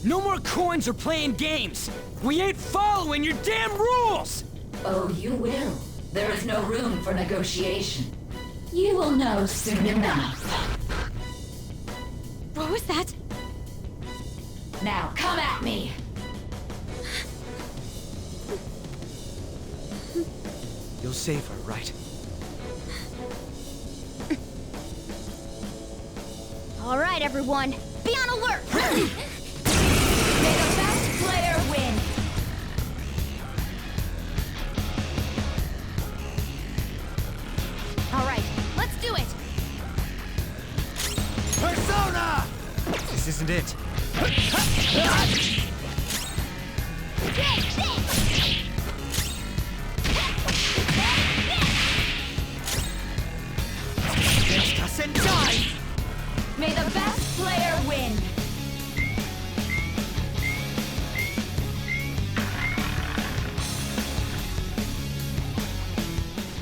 No more coins or playing games! We ain't following your damn rules! Oh, you will. There is no room for negotiation. You will know soon enough. What was that? Now, come at me! You'll save her, right? All right, everyone. Be on alert! May the best player win! All right, let's do it! Persona! This isn't it. Against us and die! May the best player win!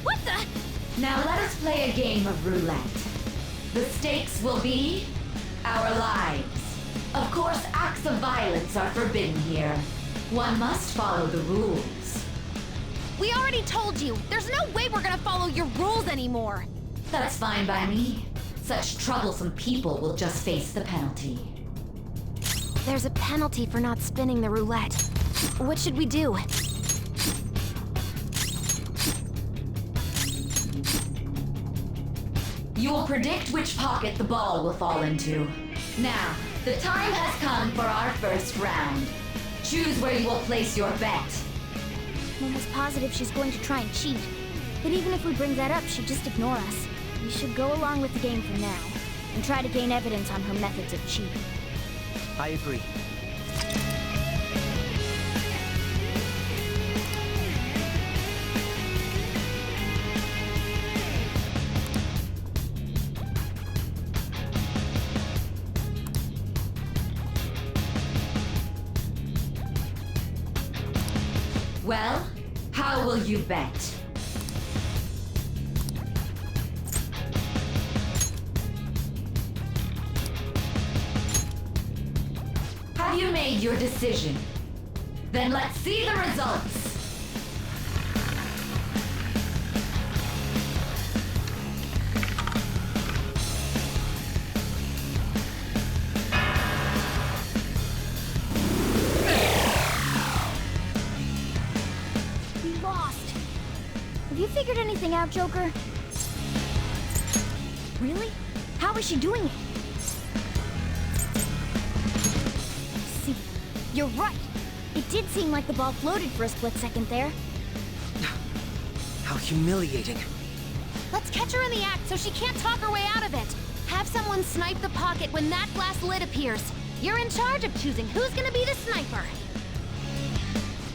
What the? Now let us play a game of roulette. The stakes will be our lives. Of course, acts of violence are forbidden here. One must follow the rules. We already told you. There's no way we're gonna follow your rules anymore. That's fine by me. Such troublesome people will just face the penalty. There's a penalty for not spinning the roulette. What should we do? You will predict which pocket the ball will fall into. Now, the time has come for our first round. Choose where you will place your bet. Momo's positive she's going to try and cheat. But even if we bring that up, she'd just ignore us. We should go along with the game for now, and try to gain evidence on her methods of cheating. I agree. Well, how will you bet? Have you made your decision? Then let's see the results! We lost. Have you figured anything out, Joker? Really? How is she doing it? See, you're right. It did seem like the ball floated for a split second there. How humiliating. Let's catch her in the act so she can't talk her way out of it. Have someone snipe the pocket when that glass lid appears. You're in charge of choosing who's gonna be the sniper.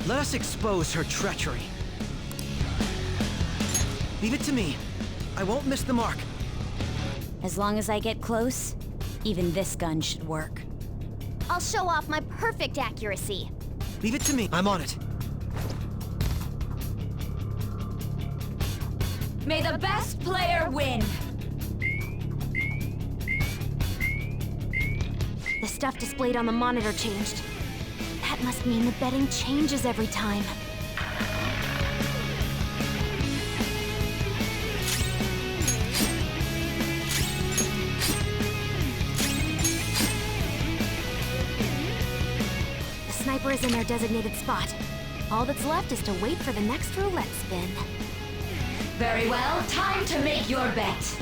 Let us expose her treachery. Leave it to me. I won't miss the mark. As long as I get close, even this gun should work. I'll show off my perfect accuracy. Leave it to me. I'm on it. May the best player win! The stuff displayed on the monitor changed. That That must mean the betting changes every time. The sniper is in their designated spot. All that's left is to wait for the next roulette spin. Very well, time to make your bet.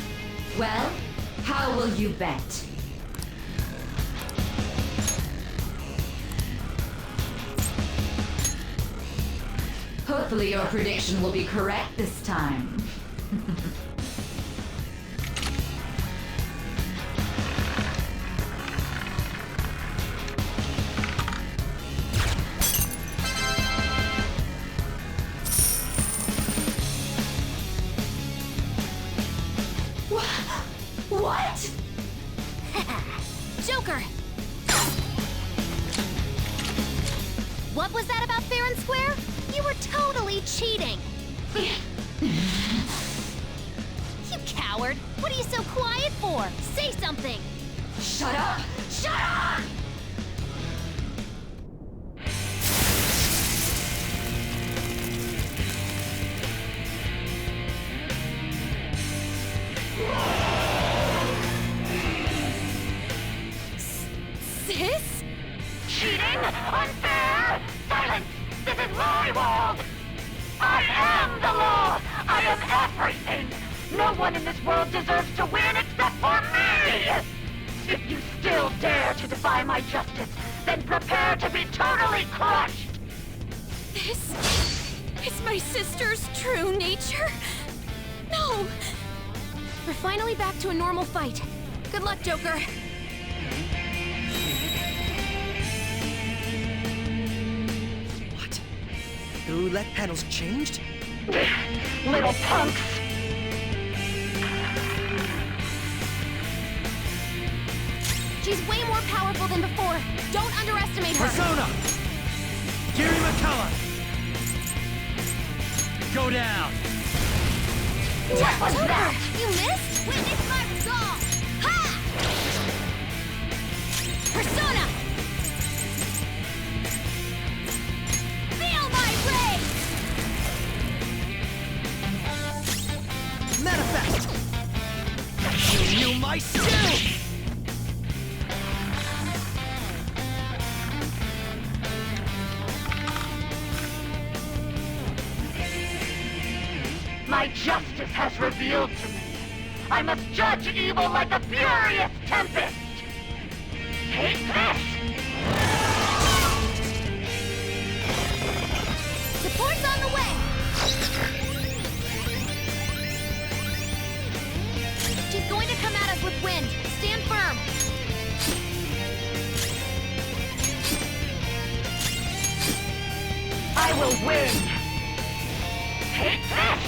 Well, how will you bet? Hopefully your prediction will be correct this time. What? Joker! What was that about fair and square? You were totally cheating! You coward! What are you so quiet for? Say something! Shut up! Shut up! Sis? Cheating? Unfair? Silence! This is my world! I am the law! I am everything! No one in this world deserves to win except for me! If you still dare to defy my justice, then prepare to be totally crushed! This is my sister's true nature? No! We're finally back to a normal fight. Good luck, Joker. What? The roulette panel's changed? Little punks! She's way more powerful than before. Don't underestimate her. Persona! Gary McCullough! Go down! What was that? You missed? Witness my resolve! Ha! Persona! Feel my rage! Manifest! You knew my skill! My justice has revealed to me. I must judge evil like a furious tempest. Take this! Support's on the way! She's going to come at us with wind. Stand firm. I will win! Take this!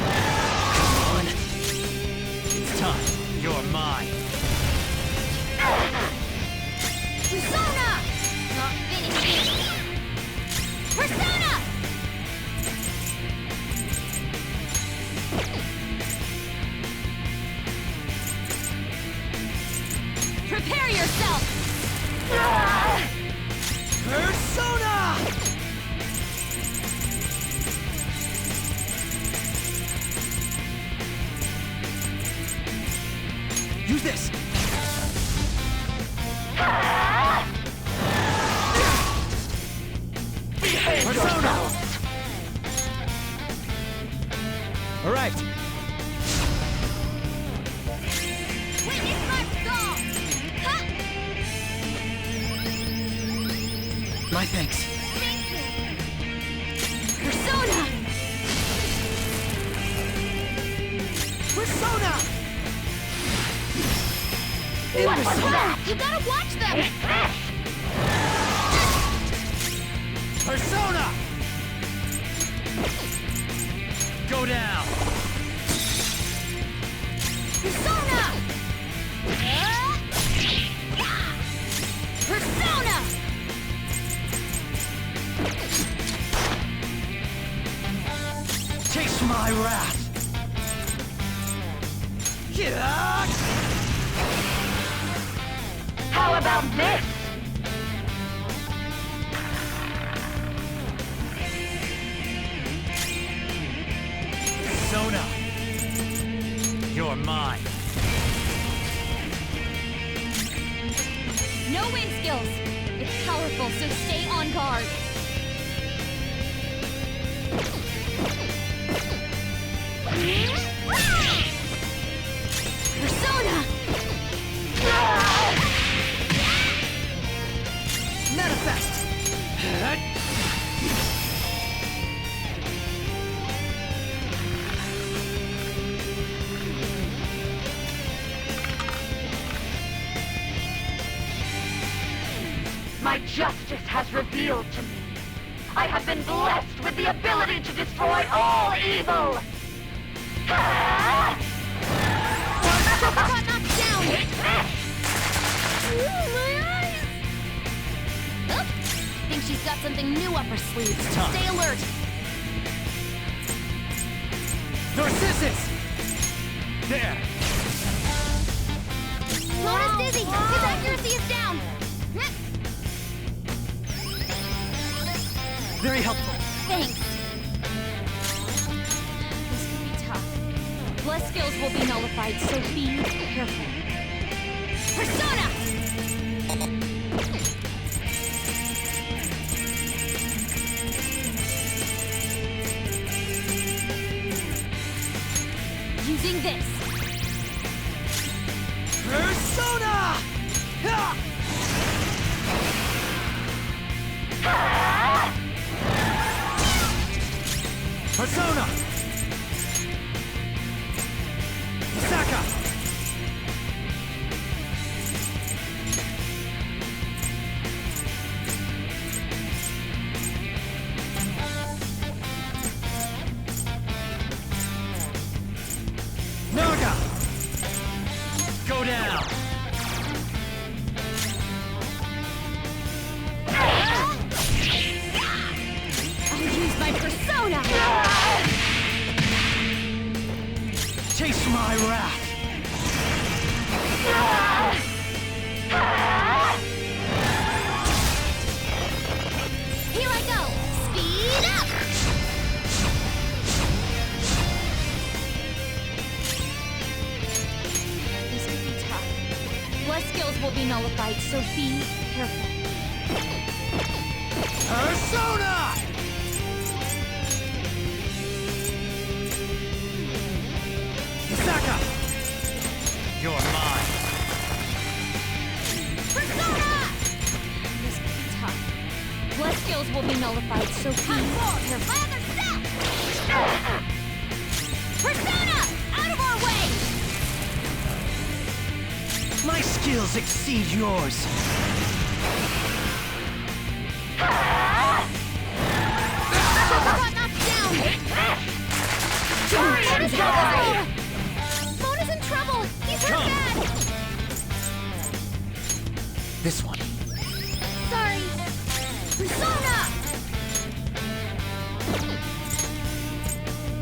Come on. It's time. You're mine. Persona! Not finished yet. Persona! Prepare yourself! Persona! Use this! Behave Persona! yourselves! All right. Witness my resolve! Ha! My thanks. Persona! Persona! What was that? You gotta watch them! Persona! Go down! Persona! Persona! Taste my wrath! Yeah! How about this? No wind skills! It's powerful, so stay on guard. Persona! Manifest! My justice has revealed to me. I have been blessed with the ability to destroy all evil. Got knocked down! Ooh, my eyes! Oh, think she's got something new up her sleeve. Stay alert. Narcissus! There! Mona's dizzy! His accuracy is down! Very helpful. Thanks. This could be tough. Bless skills will be nullified, so be careful. Persona! Using this. Persona! Persona! Saka! Naga! Go down! I'll use my persona! Chase my wrath! Here I go! Speed up! This could be tough. Bless skills will be nullified, so be careful. Persona! Saka! You're mine! Persona! This could be tough. Bless skills will be nullified, so be careful. Persona! Out of our way! My skills exceed yours. Got knocked down! Mona's in trouble! He's hurt bad! This one. Sorry! Persona!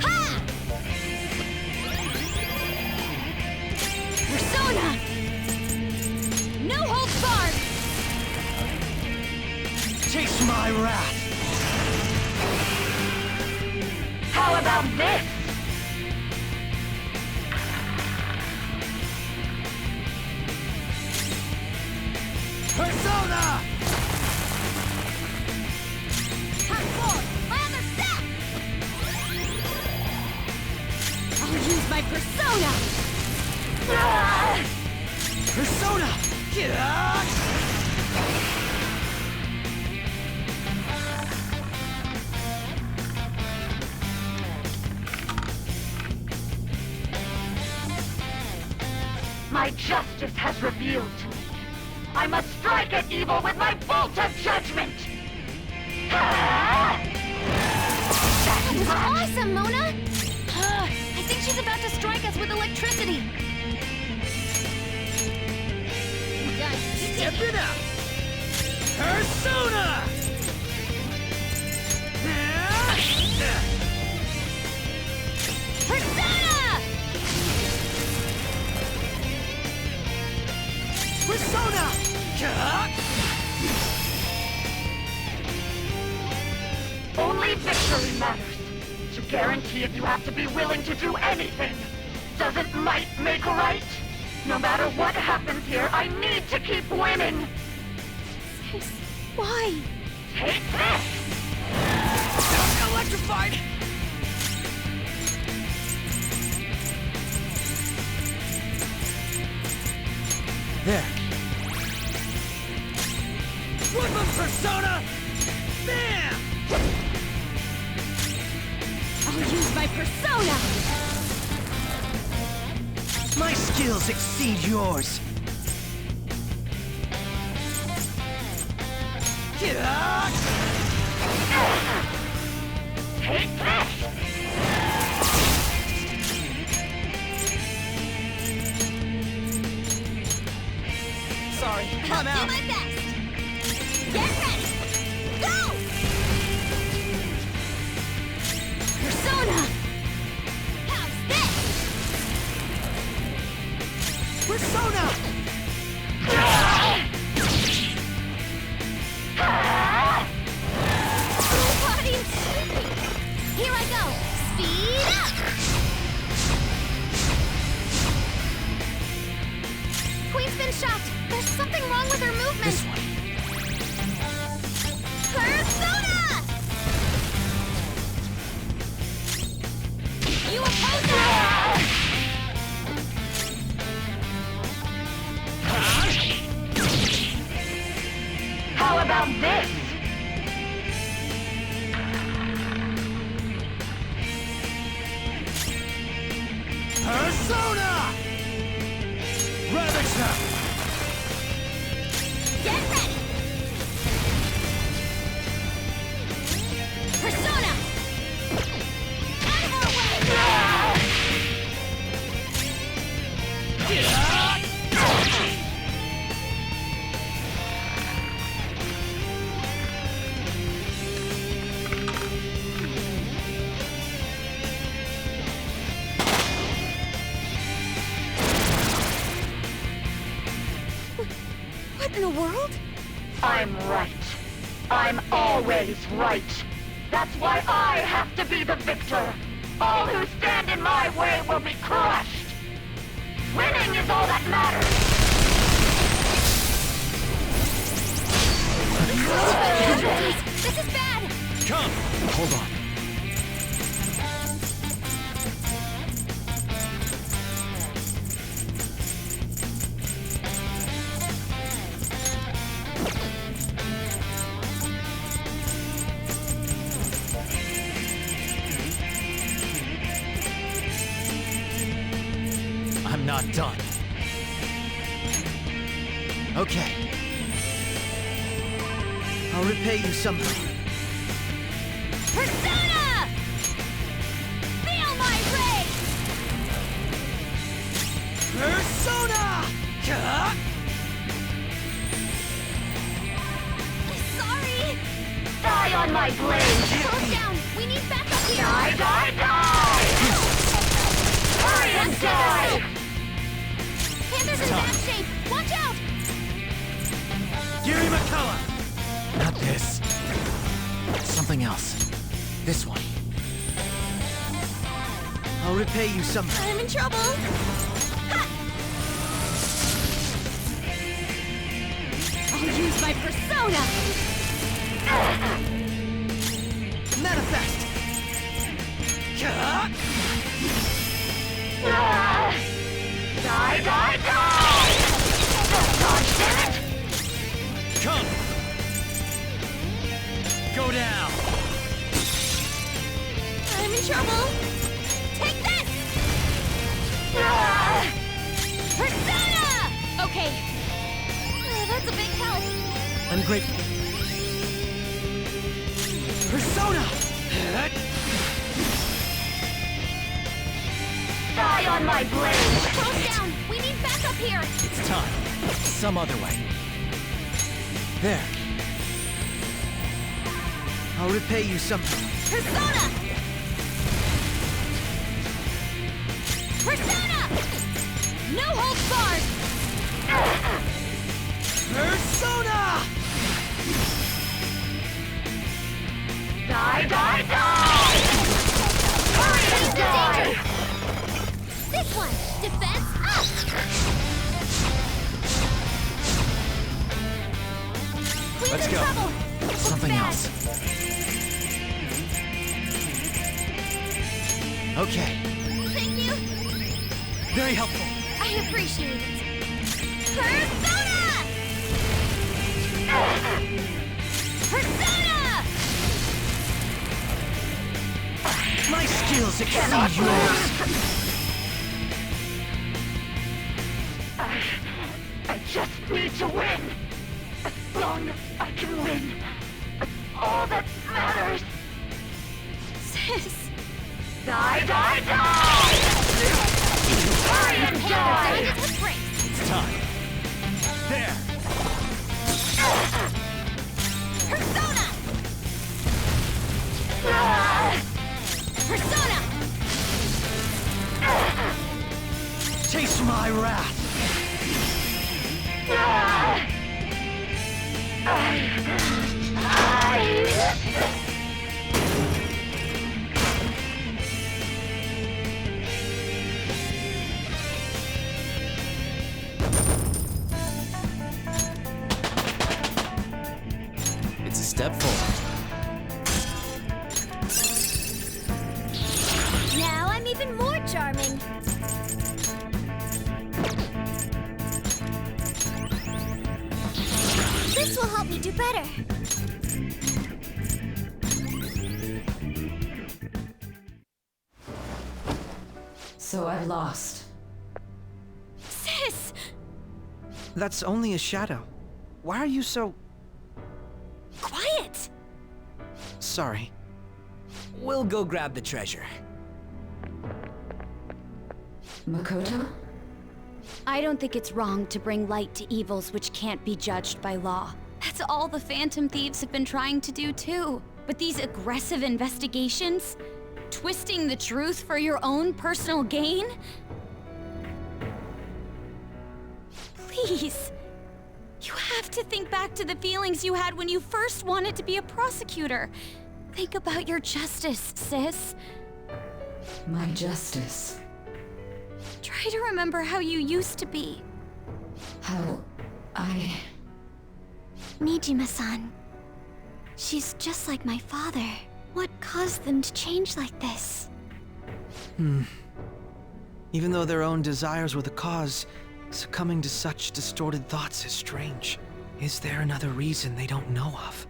Ha! Persona! No holds barred! Chase my wrath! How about this? Persona! Half forward! My other step! I'll use my persona! Persona! My justice has revealed to me. I must strike at evil with my bolt of judgment! That was awesome, Mona! I think she's about to strike us with electricity. Step it up! Persona! Persona! Persona! Only victory matters. To guarantee it, you have to be willing to do anything. Doesn't might make right? No matter what happens here, I need to keep winning. Thanks. Why? Take this! Electrified! There. Woodland Persona! Bam! I'll use my persona! My skills exceed yours. Take this! Sorry, I'm I'll out. do my best. Get ready. Go! Persona! How's this? Persona! Body and sleeping. Here I go. Speed up! Queen's been shocked. There's something wrong with her movement. This one. Persona! You oppose her! How about this? Persona! Ravage them! Get ready! Persona! Out of our way! What in the world? I'm right. I'm always right. That's why I have to be the victor. All who stand in my way will be crushed. Winning is all that matters. This is bad! Come! Hold on. I'm not done. Okay. I'll repay you somehow. Persona! Feel my rage! Persona! Sorry! Die on my blade! Close down! We need backup here! Die, die, die! Hurry and die! Panther's in bad shape! Watch out! Giri McCullough! Not this. Something else. This one. I'll repay you somehow. I'm in trouble! Ha! I'll use my persona! Manifest! Die, die, die! Dodge it! Come! Go down! I'm in trouble! Take this! Persona! Okay. That's a big help. I'm grateful. Persona! Die on my blade! Close down! We need backup here! It's time. Some other way. There. I'll repay you somehow. Persona! Persona! No holds barred! Persona! Die, die, die! Hurry and die! This one! Defense up! Let's go. Something else. Okay. Thank you. Very helpful. I appreciate it. Persona! Persona! My skills exceed yours. I just need to win. As long as I can win. That's all that matters. Sis. Die, die, die! Hurry and die! It's time. There. Persona! Persona! Taste my wrath. It's a step forward. Now I'm even more charming. This will help me do better. So I've lost. Sis! That's only a shadow. Why are you so... Quiet! Sorry. We'll go grab the treasure. Makoto? I don't think it's wrong to bring light to evils which can't be judged by law. That's all the Phantom Thieves have been trying to do too. But these aggressive investigations? Twisting the truth for your own personal gain? Please. You have to think back to the feelings you had when you first wanted to be a prosecutor. Think about your justice, sis. My justice. Try to remember how you used to be. How I... Nijima-san. She's just like my father. What caused them to change like this? Even though their own desires were the cause, succumbing to such distorted thoughts is strange. Is there another reason they don't know of?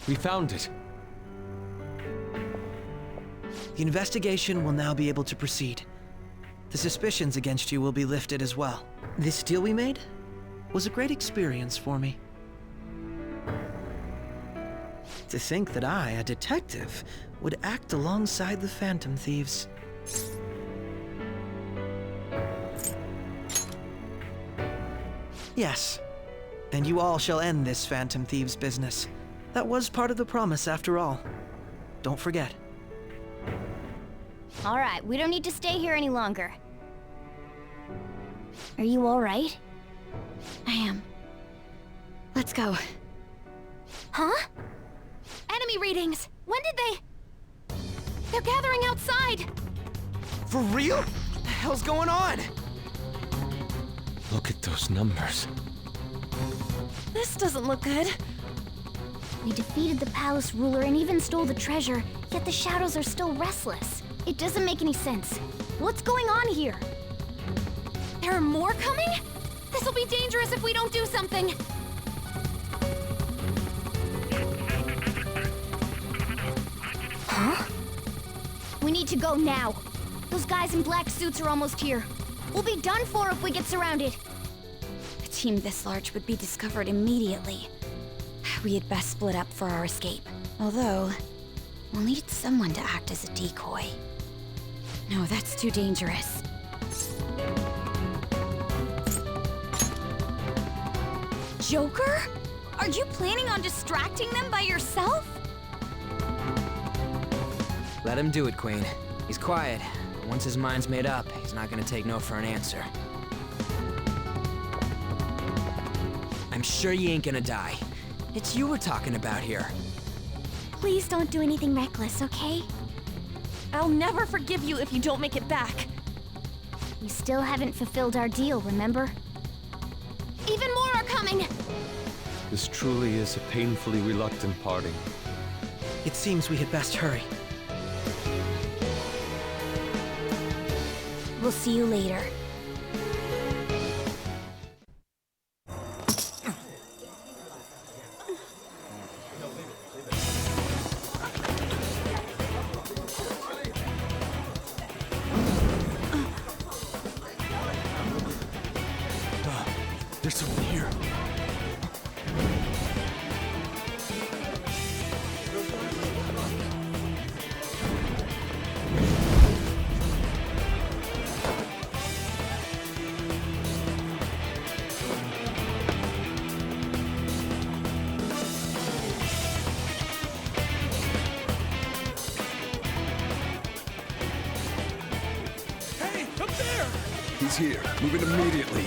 We found it. The investigation will now be able to proceed. The suspicions against you will be lifted as well. This deal we made was a great experience for me. To think that I, a detective, would act alongside the Phantom Thieves. Yes, and you all shall end this Phantom Thieves business. That was part of the promise after all. Don't forget. All right, we don't need to stay here any longer. Are you all right? I am. Let's go. Huh? Enemy readings! When did they... They're gathering outside! For real? What the hell's going on? Look at those numbers. This doesn't look good. We defeated the palace ruler and even stole the treasure, yet the shadows are still restless. It doesn't make any sense. What's going on here? There are more coming? This'll be dangerous if we don't do something! Huh? We need to go now. Those guys in black suits are almost here. We'll be done for if we get surrounded. A team this large would be discovered immediately. We had best split up for our escape. Although, we'll need someone to act as a decoy. No, that's too dangerous. Joker? Are you planning on distracting them by yourself? Let him do it, Queen. He's quiet. Once his mind's made up, he's not gonna take no for an answer. I'm sure you ain't gonna die. It's you we're talking about here. Please don't do anything reckless, okay? I'll never forgive you if you don't make it back. We still haven't fulfilled our deal, remember? Even more are coming! This truly is a painfully reluctant parting. It seems we had best hurry. We'll see you later. There's something here. Hey, up there! He's here. Move it immediately.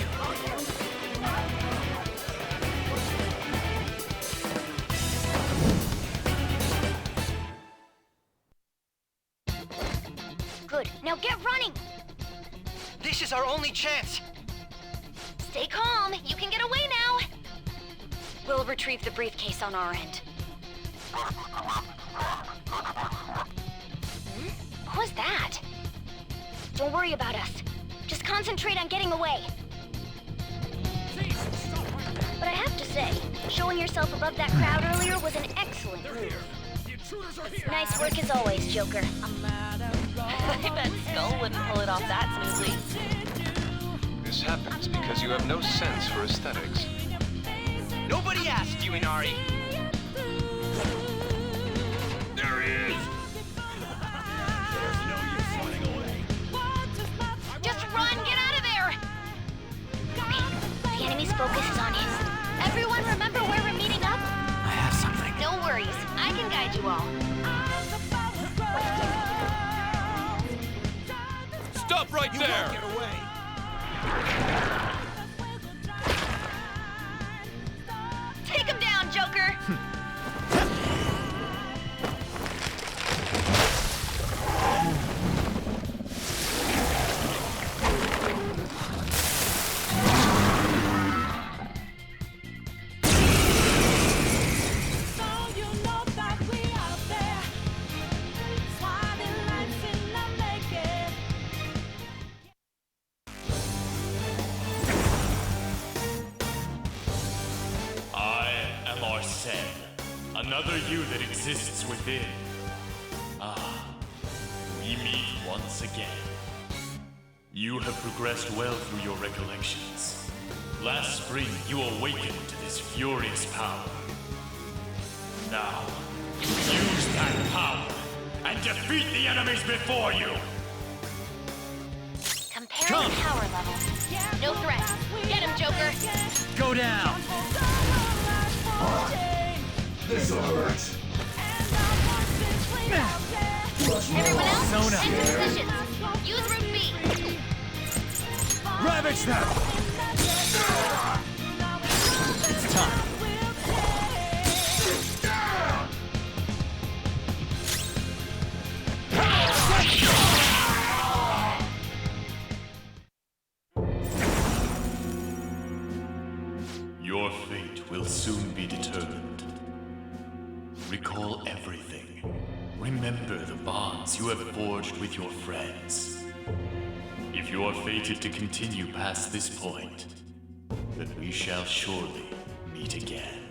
Good. Now get running! This is our only chance! Stay calm. You can get away now. We'll retrieve the briefcase on our end. What was that? Don't worry about us. Just concentrate on getting away. But I have to say, showing yourself above that crowd earlier was an excellent move. Nice work as always, Joker. I bet Skull wouldn't pull it off that smoothly. This happens because you have no sense for aesthetics. Nobody asked you, Inari! There he is! Just run! Get out of there! Okay, the enemy's focus is on him. Everyone remember where we're meeting up? I have something. No worries. I can guide you all. Stop right there! Get away! Take him down, Joker! Another you that exists within. Ah, we meet once again. You have progressed well through your recollections. Last spring, you awakened to this furious power. Now, use that power and defeat the enemies before you! Comparing power levels. No threat. Get him, Joker! Go down! This'll hurt. Everyone else, Sona. enter positions. Use route B. Ravage them! It's time. Your fate will soon be determined. Recall everything. Remember the bonds you have forged with your friends. If you are fated to continue past this point, then we shall surely meet again.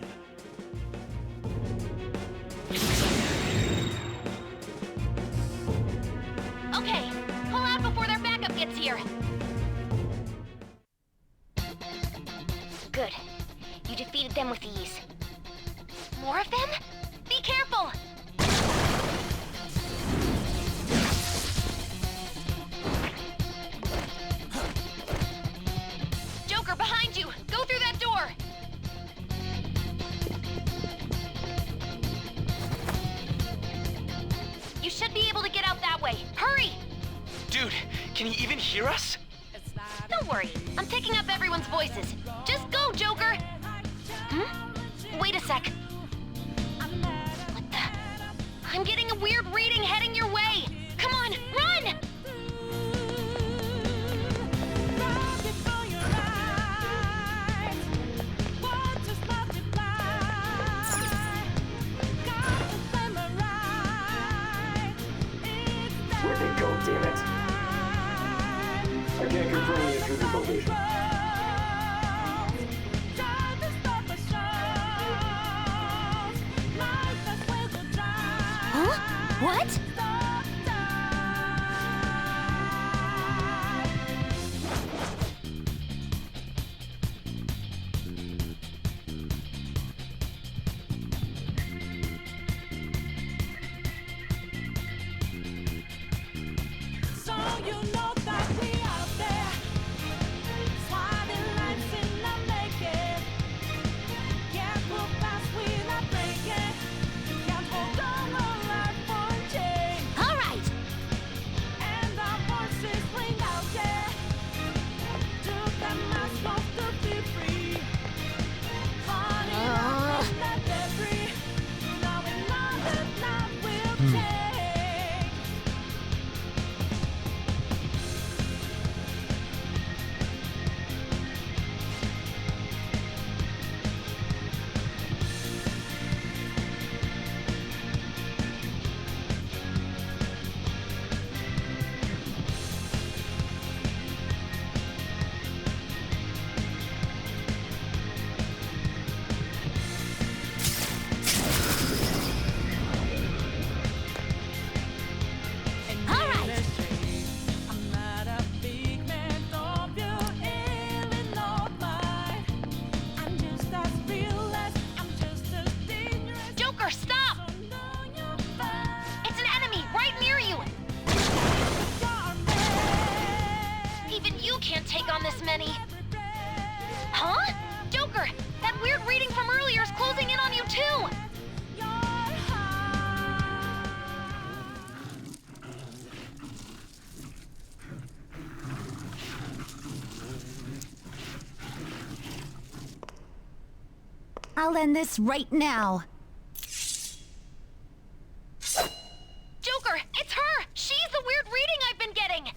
Okay, pull out before their backup gets here. Good. You defeated them with ease. More of them? Be careful! Joker, behind you! Go through that door! You should be able to get out that way. Hurry! Dude, can you even hear us? Don't worry, I'm picking up everyone's voices. Just go, Joker! Wait a sec. What the? I'm getting a weird reading heading your way! Come on, run! What? So you know that we out there, swatting lights in the making. Can't move fast, we're not breaking. Can't hold on our life for a change. All right. And our voices ring out there. Took the mask off to be free. Falling out in the debris. Now we know that love will take. All right. I'm not a figment of your Illinois mind. I'm just as real as I'm just as dangerous. Joker, stop! It's an enemy right near you! Even you can't take on this many. Huh? Joker, that weird reading from earlier is closing in on you too! I'll end this right now. Joker, it's her! She's the weird reading I've been getting!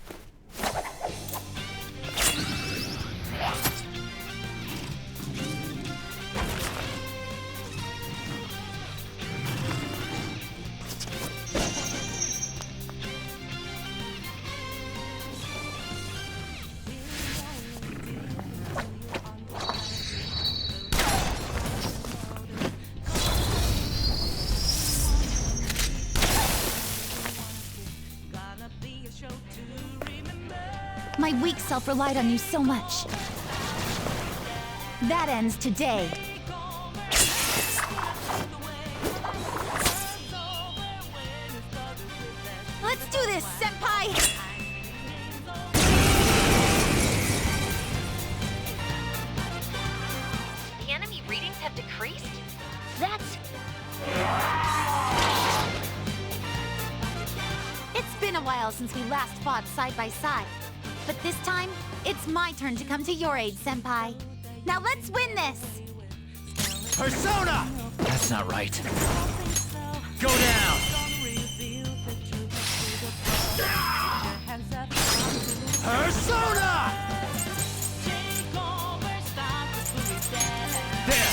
My weak self relied on you so much. That ends today. Let's do this, Senpai! The enemy readings have decreased? That's... It's been a while since we last fought side by side. But this time, it's my turn to come to your aid, Senpai. Now let's win this! Persona! That's not right. Go down! Persona! There!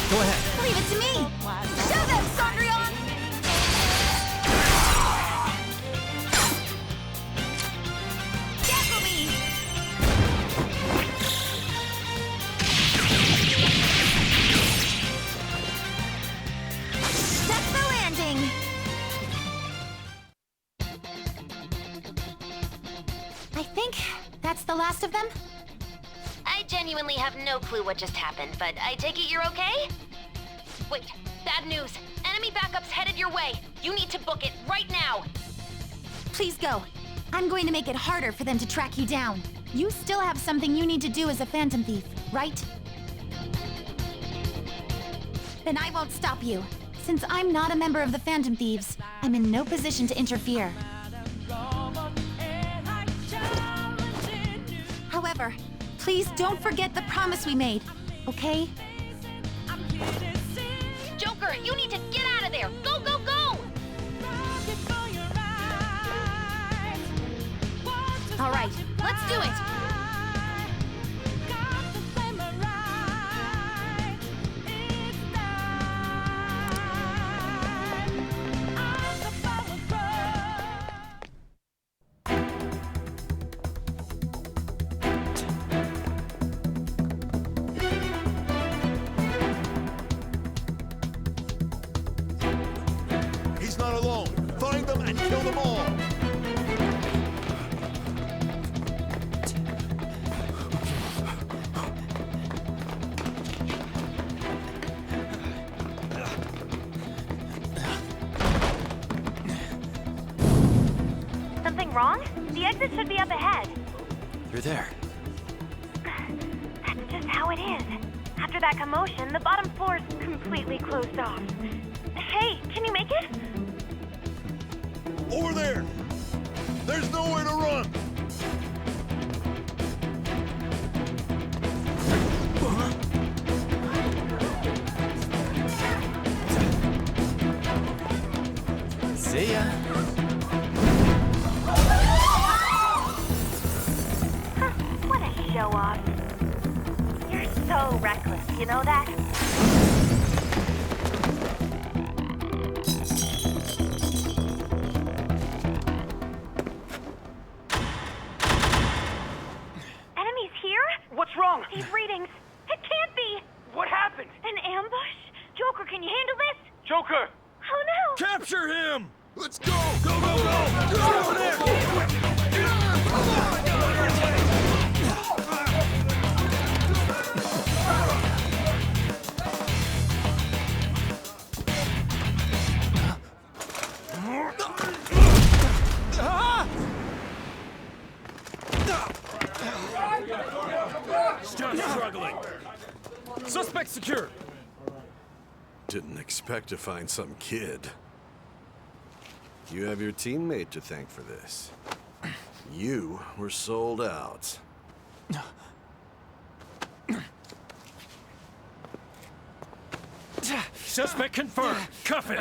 Go ahead. Leave it to me! Show them, Cendrillon! Get me! That's the landing! I think that's the last of them. I genuinely have no clue what just happened, but I take it you're okay? Wait, bad news. Enemy backup's headed your way. You need to book it right now. Please go. I'm going to make it harder for them to track you down. You still have something you need to do as a Phantom Thief, right? Then I won't stop you. Since I'm not a member of the Phantom Thieves, I'm in no position to interfere. However, please don't forget the promise we made, okay? Joker, you need to get out of there! Go, go, go! All right, let's do it! Kill them all! Something wrong? The exit should be up ahead. You're there. That's just how it is. After that commotion, the bottom floor's completely closed off. Hey, can you make it? Over there! There's nowhere to run! See ya. What a show off. You're so reckless, you know that? Enemies here? What's wrong? These readings. It can't be. What happened? An ambush? Joker, can you handle this? Joker! Oh no! Capture him! Let's go! Go, go, go! Get over there! Still struggling. Suspect secure! Didn't expect to find some kid. You have your teammate to thank for this. You were sold out. Suspect confirmed. Cuff it.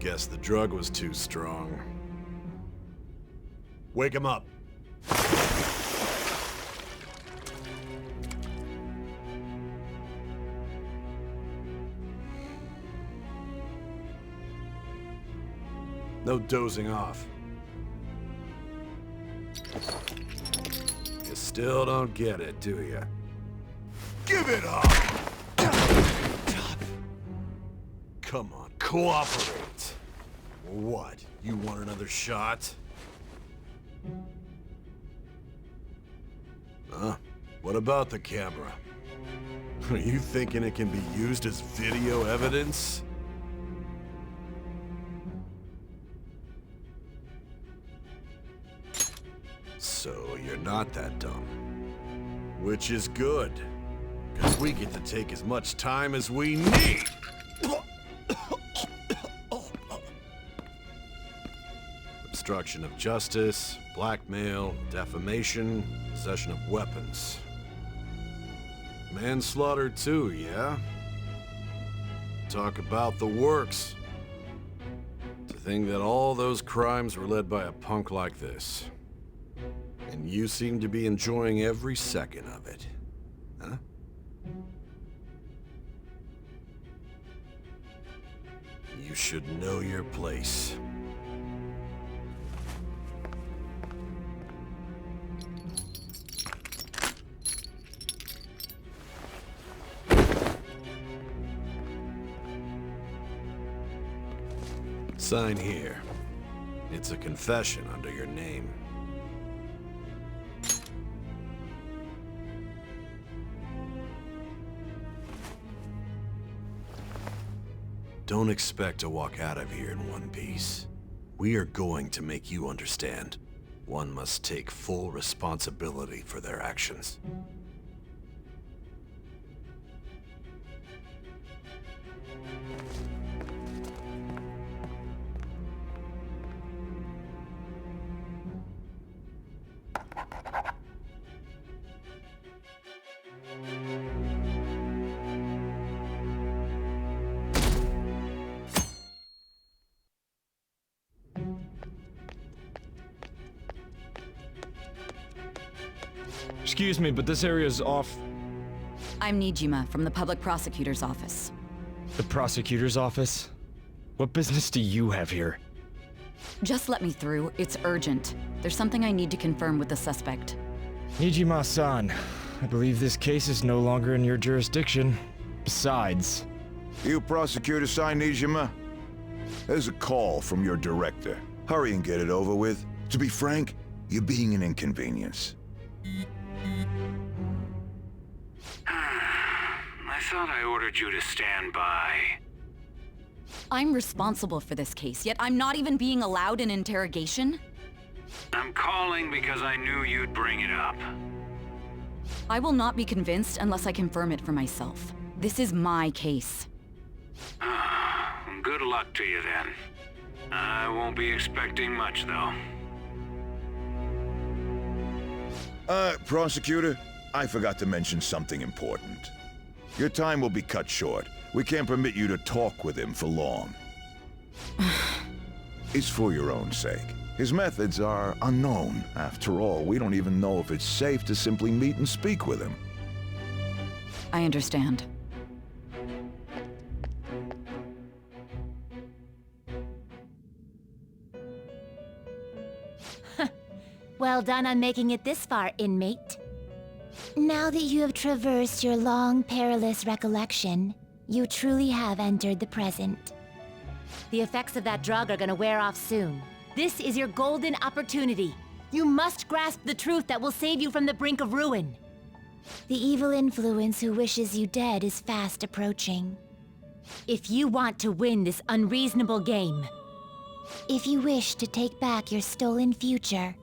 Guess the drug was too strong. Wake him up. No dozing off. You still don't get it, do you? Give it up! Come on, cooperate. What? You want another shot? Huh? What about the camera? Are you thinking it can be used as video evidence? So you're not that dumb. Which is good. Because we get to take as much time as we need. Obstruction of justice, blackmail, defamation, possession of weapons. Manslaughter too, yeah? Talk about the works. To think that all those crimes were led by a punk like this. And you seem to be enjoying every second of it. Huh? You should know your place. Sign here. It's a confession under your name. Don't expect to walk out of here in one piece. We are going to make you understand. One must take full responsibility for their actions. Excuse me, but this area's off... I'm Nijima from the Public Prosecutor's Office. The prosecutor's office? What business do you have here? Just let me through. It's urgent. There's something I need to confirm with the suspect. Nijima-san, I believe this case is no longer in your jurisdiction. Besides... You prosecutor, Sai Nijima? There's a call from your director. Hurry and get it over with. To be frank, you're being an inconvenience. I thought I ordered you to stand by. I'm responsible for this case, yet I'm not even being allowed an interrogation? I'm calling because I knew you'd bring it up. I will not be convinced unless I confirm it for myself. This is my case. Good luck to you then. I won't be expecting much, though. Prosecutor, I forgot to mention something important. Your time will be cut short. We can't permit you to talk with him for long. It's for your own sake. His methods are unknown. After all, we don't even know if it's safe to simply meet and speak with him. I understand. Well done on making it this far, inmate. Now that you have traversed your long, perilous recollection, you truly have entered the present. The effects of that drug are gonna wear off soon. This is your golden opportunity. You must grasp the truth that will save you from the brink of ruin. The evil influence who wishes you dead is fast approaching. If you want to win this unreasonable game, if you wish to take back your stolen future,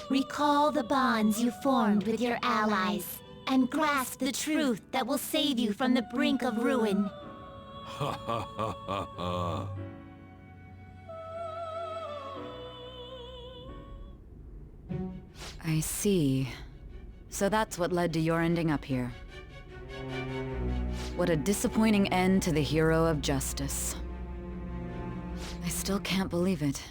recall the bonds you formed with your allies, and grasp the truth that will save you from the brink of ruin. Ha ha ha ha ha. I see. So that's what led to your ending up here. What a disappointing end to the hero of justice. I still can't believe it.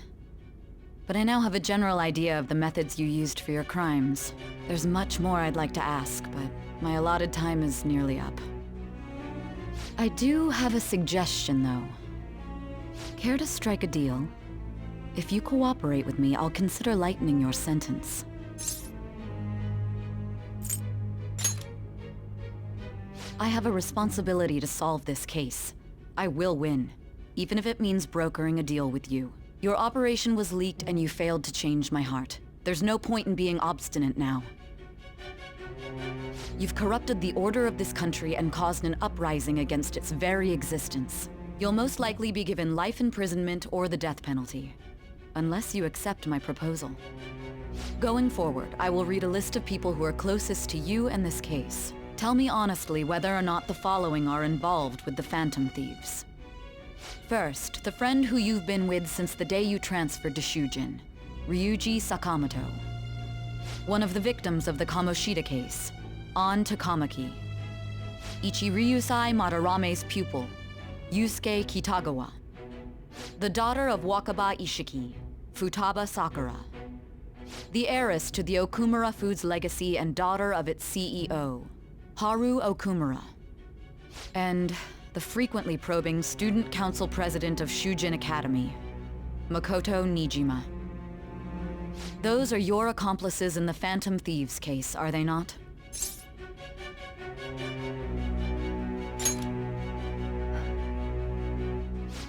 But I now have a general idea of the methods you used for your crimes. There's much more I'd like to ask, but my allotted time is nearly up. I do have a suggestion, though. Care to strike a deal? If you cooperate with me, I'll consider lightening your sentence. I have a responsibility to solve this case. I will win, even if it means brokering a deal with you. Your operation was leaked and you failed to change my heart. There's no point in being obstinate now. You've corrupted the order of this country and caused an uprising against its very existence. You'll most likely be given life imprisonment or the death penalty, unless you accept my proposal. Going forward, I will read a list of people who are closest to you and this case. Tell me honestly whether or not the following are involved with the Phantom Thieves. First, the friend who you've been with since the day you transferred to Shujin, Ryuji Sakamoto. One of the victims of the Kamoshida case, An Takamaki. Ichiryusai Madarame's pupil, Yusuke Kitagawa. The daughter of Wakaba Ishiki, Futaba Sakura. The heiress to the Okumura Foods legacy and daughter of its CEO, Haru Okumura. And the frequently probing student council president of Shujin Academy, Makoto Nijima. Those are your accomplices in the Phantom Thieves case, are they not?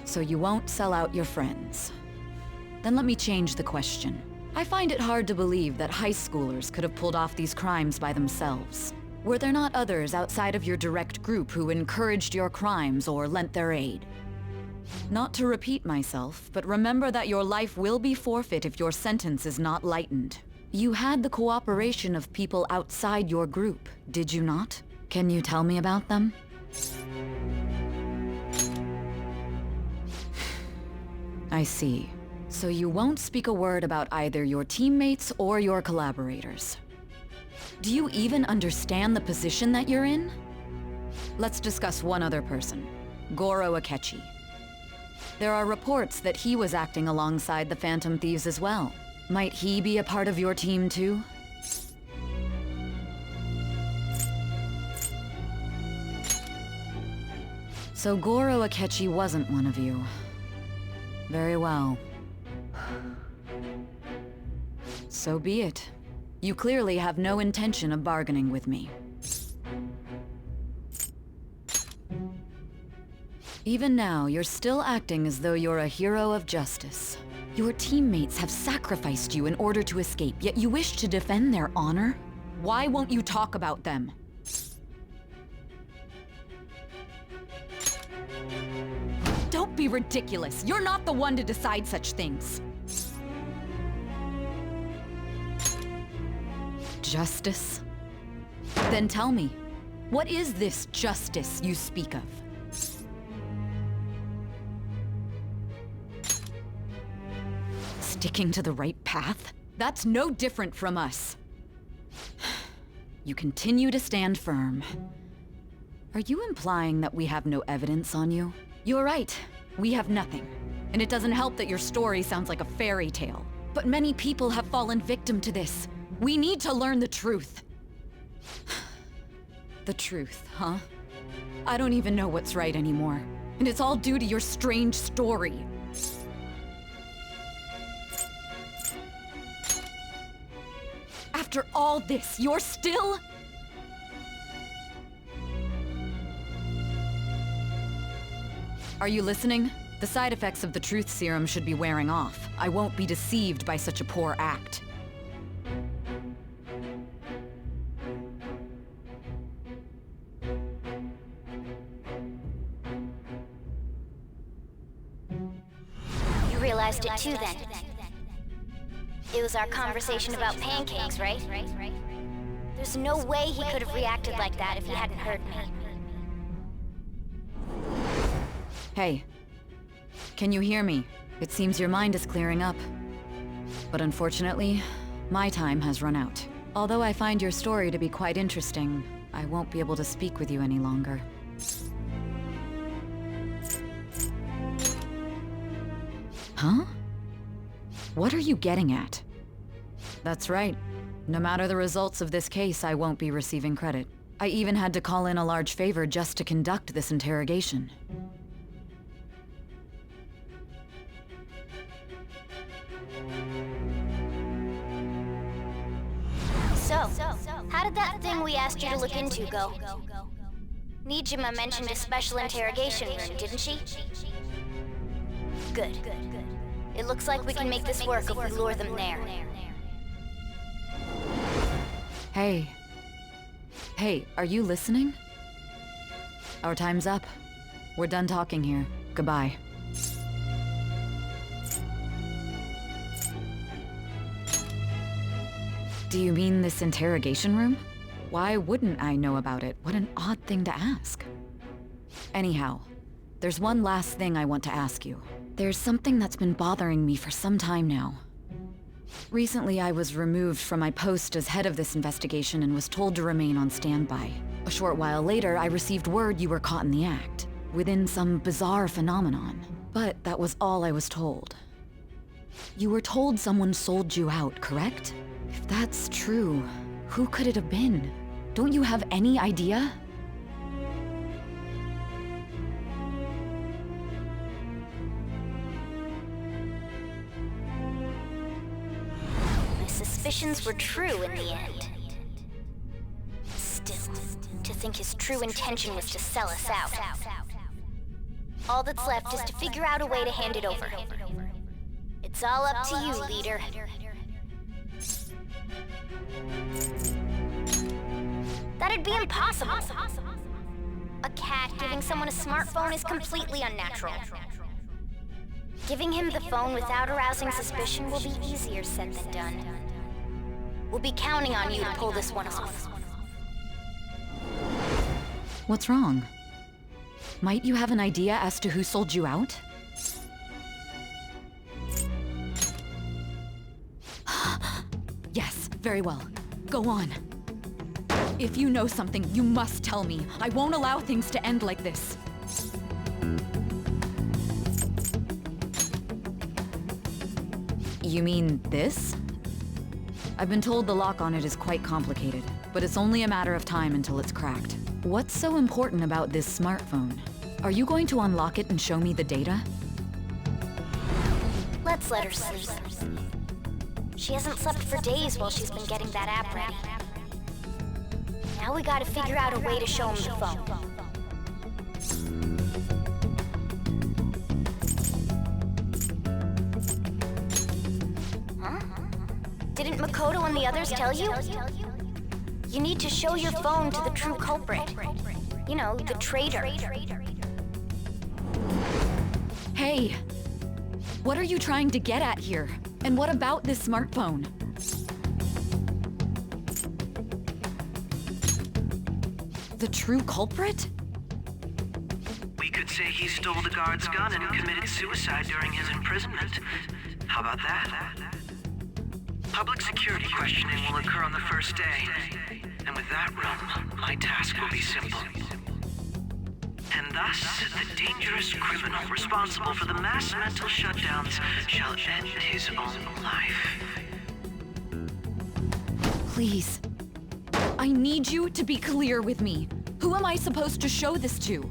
So you won't sell out your friends. Then let me change the question. I find it hard to believe that high schoolers could have pulled off these crimes by themselves. Were there not others outside of your direct group who encouraged your crimes or lent their aid? Not to repeat myself, but remember that your life will be forfeit if your sentence is not lightened. You had the cooperation of people outside your group, did you not? Can you tell me about them? I see. So you won't speak a word about either your teammates or your collaborators. Do you even understand the position that you're in? Let's discuss one other person, Goro Akechi. There are reports that he was acting alongside the Phantom Thieves as well. Might he be a part of your team too? So Goro Akechi wasn't one of you. Very well. So be it. You clearly have no intention of bargaining with me. Even now, you're still acting as though you're a hero of justice. Your teammates have sacrificed you in order to escape, yet you wish to defend their honor? Why won't you talk about them? Don't be ridiculous. You're not the one to decide such things. Justice? Then tell me, what is this justice you speak of? Sticking to the right path? That's no different from us. You continue to stand firm. Are you implying that we have no evidence on you? You're right. We have nothing. And it doesn't help that your story sounds like a fairy tale. But many people have fallen victim to this. We need to learn the truth. The truth, huh? I don't even know what's right anymore. And it's all due to your strange story. After all this, you're still... Are you listening? The side effects of the truth serum should be wearing off. I won't be deceived by such a poor act. You realized it too then. It was our conversation about pancakes, right? There's no way he could have reacted like that if he hadn't heard me. Hey. Can you hear me? It seems your mind is clearing up. But unfortunately, my time has run out. Although I find your story to be quite interesting, I won't be able to speak with you any longer. Huh? What are you getting at? That's right. No matter the results of this case, I won't be receiving credit. I even had to call in a large favor just to conduct this interrogation. So, how did that thing we asked you to look into go? Nijima mentioned a special interrogation room, didn't she? Good. It looks like we can make this work if we lure them there. Hey. Hey, are you listening? Our time's up. We're done talking here. Goodbye. Do you mean this interrogation room? Why wouldn't I know about it? What an odd thing to ask. Anyhow, there's one last thing I want to ask you. There's something that's been bothering me for some time now. Recently, I was removed from my post as head of this investigation and was told to remain on standby. A short while later, I received word you were caught in the act, within some bizarre phenomenon. But that was all I was told. You were told someone sold you out, correct? If that's true, who could it have been? Don't you have any idea? My suspicions were true in the end. Still, to think his true intention was to sell us out. All that's left is to figure out a way to hand it over. It's all up to you, leader. That'd be impossible. A cat giving someone a smartphone is completely unnatural. Giving him the phone without arousing suspicion will be easier said than done. We'll be counting on you to pull this one off. What's wrong? Might you have an idea as to who sold you out? Yes, very well. Go on. If you know something, you must tell me. I won't allow things to end like this. You mean this? I've been told the lock on it is quite complicated, but it's only a matter of time until it's cracked. What's so important about this smartphone? Are you going to unlock it and show me the data? Let's let her sleep. She hasn't slept for days while she's been getting that app ready. Now we gotta figure out a way to show him the phone. Huh? Didn't Makoto and the others tell you? You need to show your phone to the true culprit. You know, the traitor. Hey! What are you trying to get at here? And what about this smartphone? The true culprit? We could say he stole the guard's gun and committed suicide during his imprisonment. How about that? Public security questioning will occur on the first day. And with that realm, my task will be simple. And thus, the dangerous criminal responsible for the mass mental shutdowns shall end his own life. Please. I need you to be clear with me. Who am I supposed to show this to?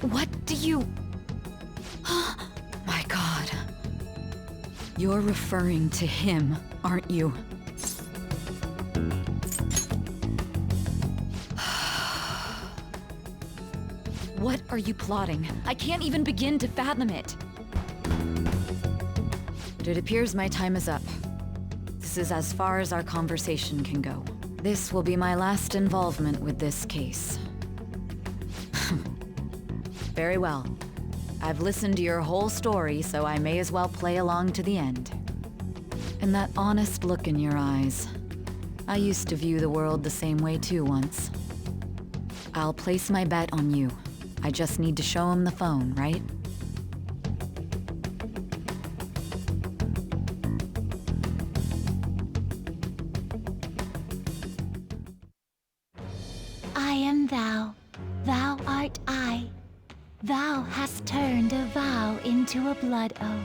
What do you... My God. You're referring to him, aren't you? What are you plotting? I can't even begin to fathom it. But it appears my time is up. This is as far as our conversation can go. This will be my last involvement with this case. Very well. I've listened to your whole story, so I may as well play along to the end. And that honest look in your eyes. I used to view the world the same way too once. I'll place my bet on you. I just need to show him the phone, right? I am thou, thou art I. Thou hast turned a vow into a blood oath.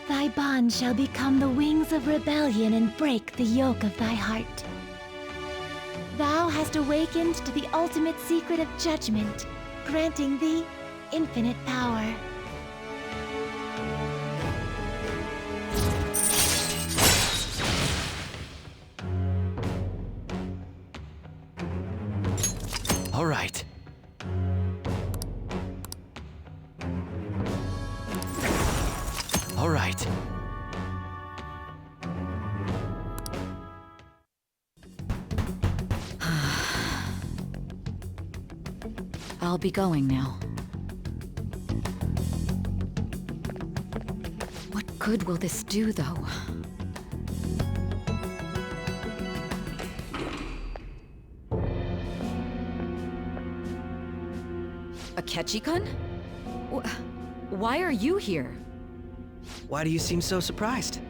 Thy bond shall become the wings of rebellion and break the yoke of thy heart. Thou hast awakened to the ultimate secret of judgment, granting thee infinite power. All right. All right. I'll be going now. What good will this do, though? Akechi-kun? Why are you here? Why do you seem so surprised?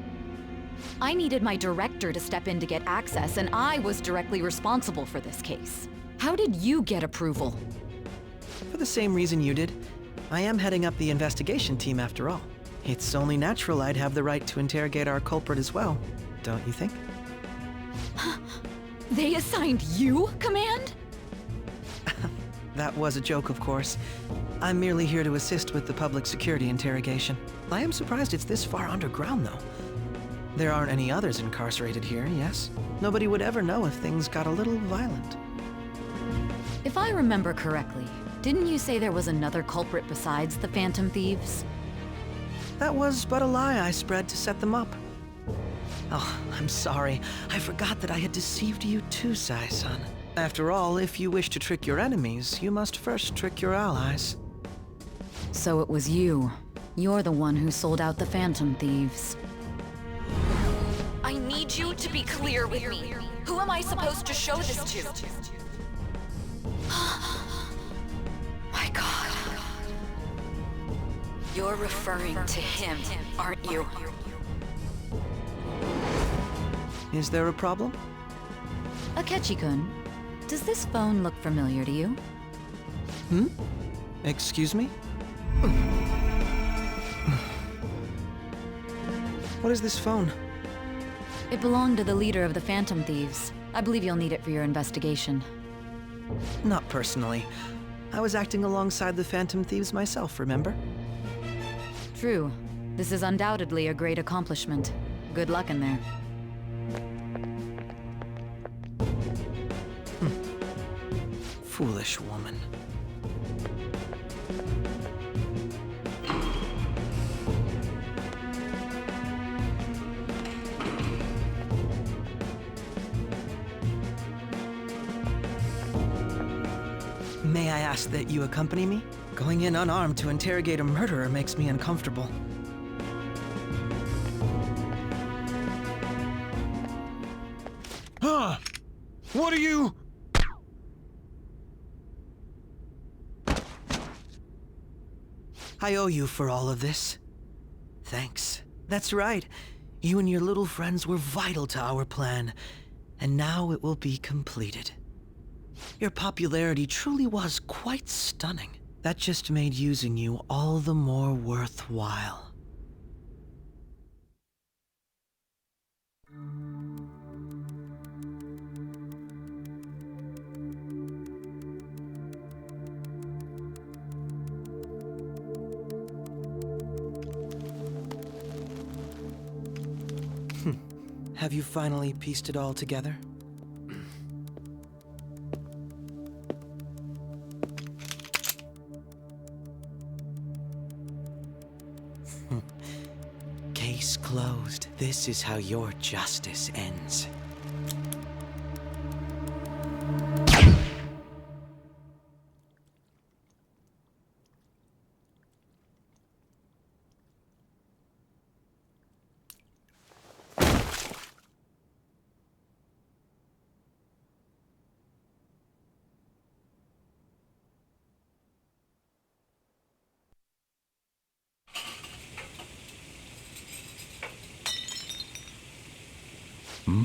I needed my director to step in to get access, and I was directly responsible for this case. How did you get approval? For the same reason you did. I am heading up the investigation team after all. It's only natural I'd have the right to interrogate our culprit as well, don't you think? They assigned you command? That was a joke, of course. I'm merely here to assist with the public security interrogation. I am surprised it's this far underground, though. There aren't any others incarcerated here, yes? Nobody would ever know if things got a little violent. If I remember correctly, didn't you say there was another culprit besides the Phantom Thieves? That was but a lie I spread to set them up. Oh, I'm sorry. I forgot that I had deceived you too, Sai-san. After all, if you wish to trick your enemies, you must first trick your allies. So it was you. You're the one who sold out the Phantom Thieves. I need you to be clear with me. Who am I supposed to show this to? My God. You're referring to him, aren't you? Is there a problem? Akechi-kun, does this phone look familiar to you? Excuse me? What is this phone? It belonged to the leader of the Phantom Thieves. I believe you'll need it for your investigation. Not personally. I was acting alongside the Phantom Thieves myself, remember? True. This is undoubtedly a great accomplishment. Good luck in there. Foolish woman. May I ask that you accompany me? Going in unarmed to interrogate a murderer makes me uncomfortable. Huh? What are you... I owe you for all of this. Thanks. That's right. You and your little friends were vital to our plan, and now it will be completed. Your popularity truly was quite stunning. That just made using you all the more worthwhile. Have you finally pieced it all together? Case closed. This is how your justice ends. Hmm?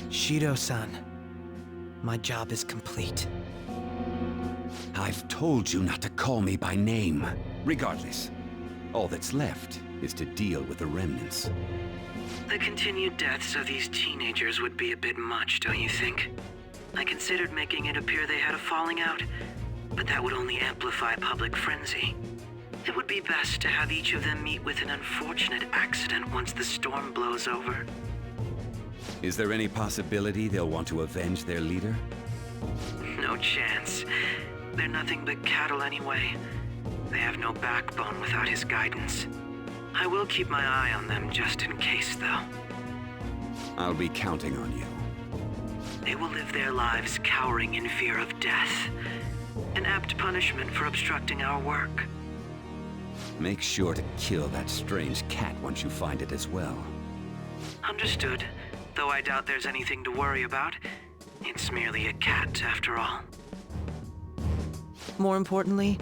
Shido-san, my job is complete. I've told you not to call me by name. Regardless, all that's left is to deal with the remnants. The continued deaths of these teenagers would be a bit much, don't you think? I considered making it appear they had a falling out, but that would only amplify public frenzy. It would be best to have each of them meet with an unfortunate accident once the storm blows over. Is there any possibility they'll want to avenge their leader? No chance. They're nothing but cattle anyway. They have no backbone without his guidance. I will keep my eye on them just in case, though. I'll be counting on you. They will live their lives cowering in fear of death. An apt punishment for obstructing our work. Make sure to kill that strange cat once you find it as well. Understood. Though I doubt there's anything to worry about. It's merely a cat, after all. More importantly,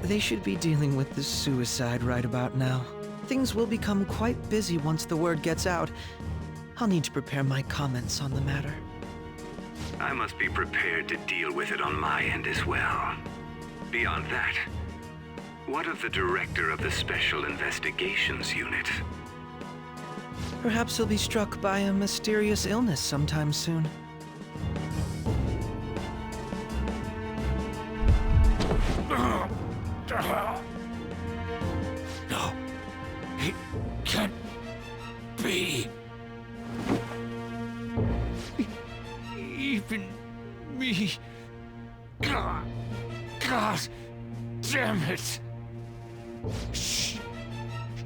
they should be dealing with the suicide right about now. Things will become quite busy once the word gets out. I'll need to prepare my comments on the matter. I must be prepared to deal with it on my end as well. Beyond that, what of the director of the Special Investigations Unit? Perhaps he'll be struck by a mysterious illness sometime soon. No, it can't be. Even me. God damn it.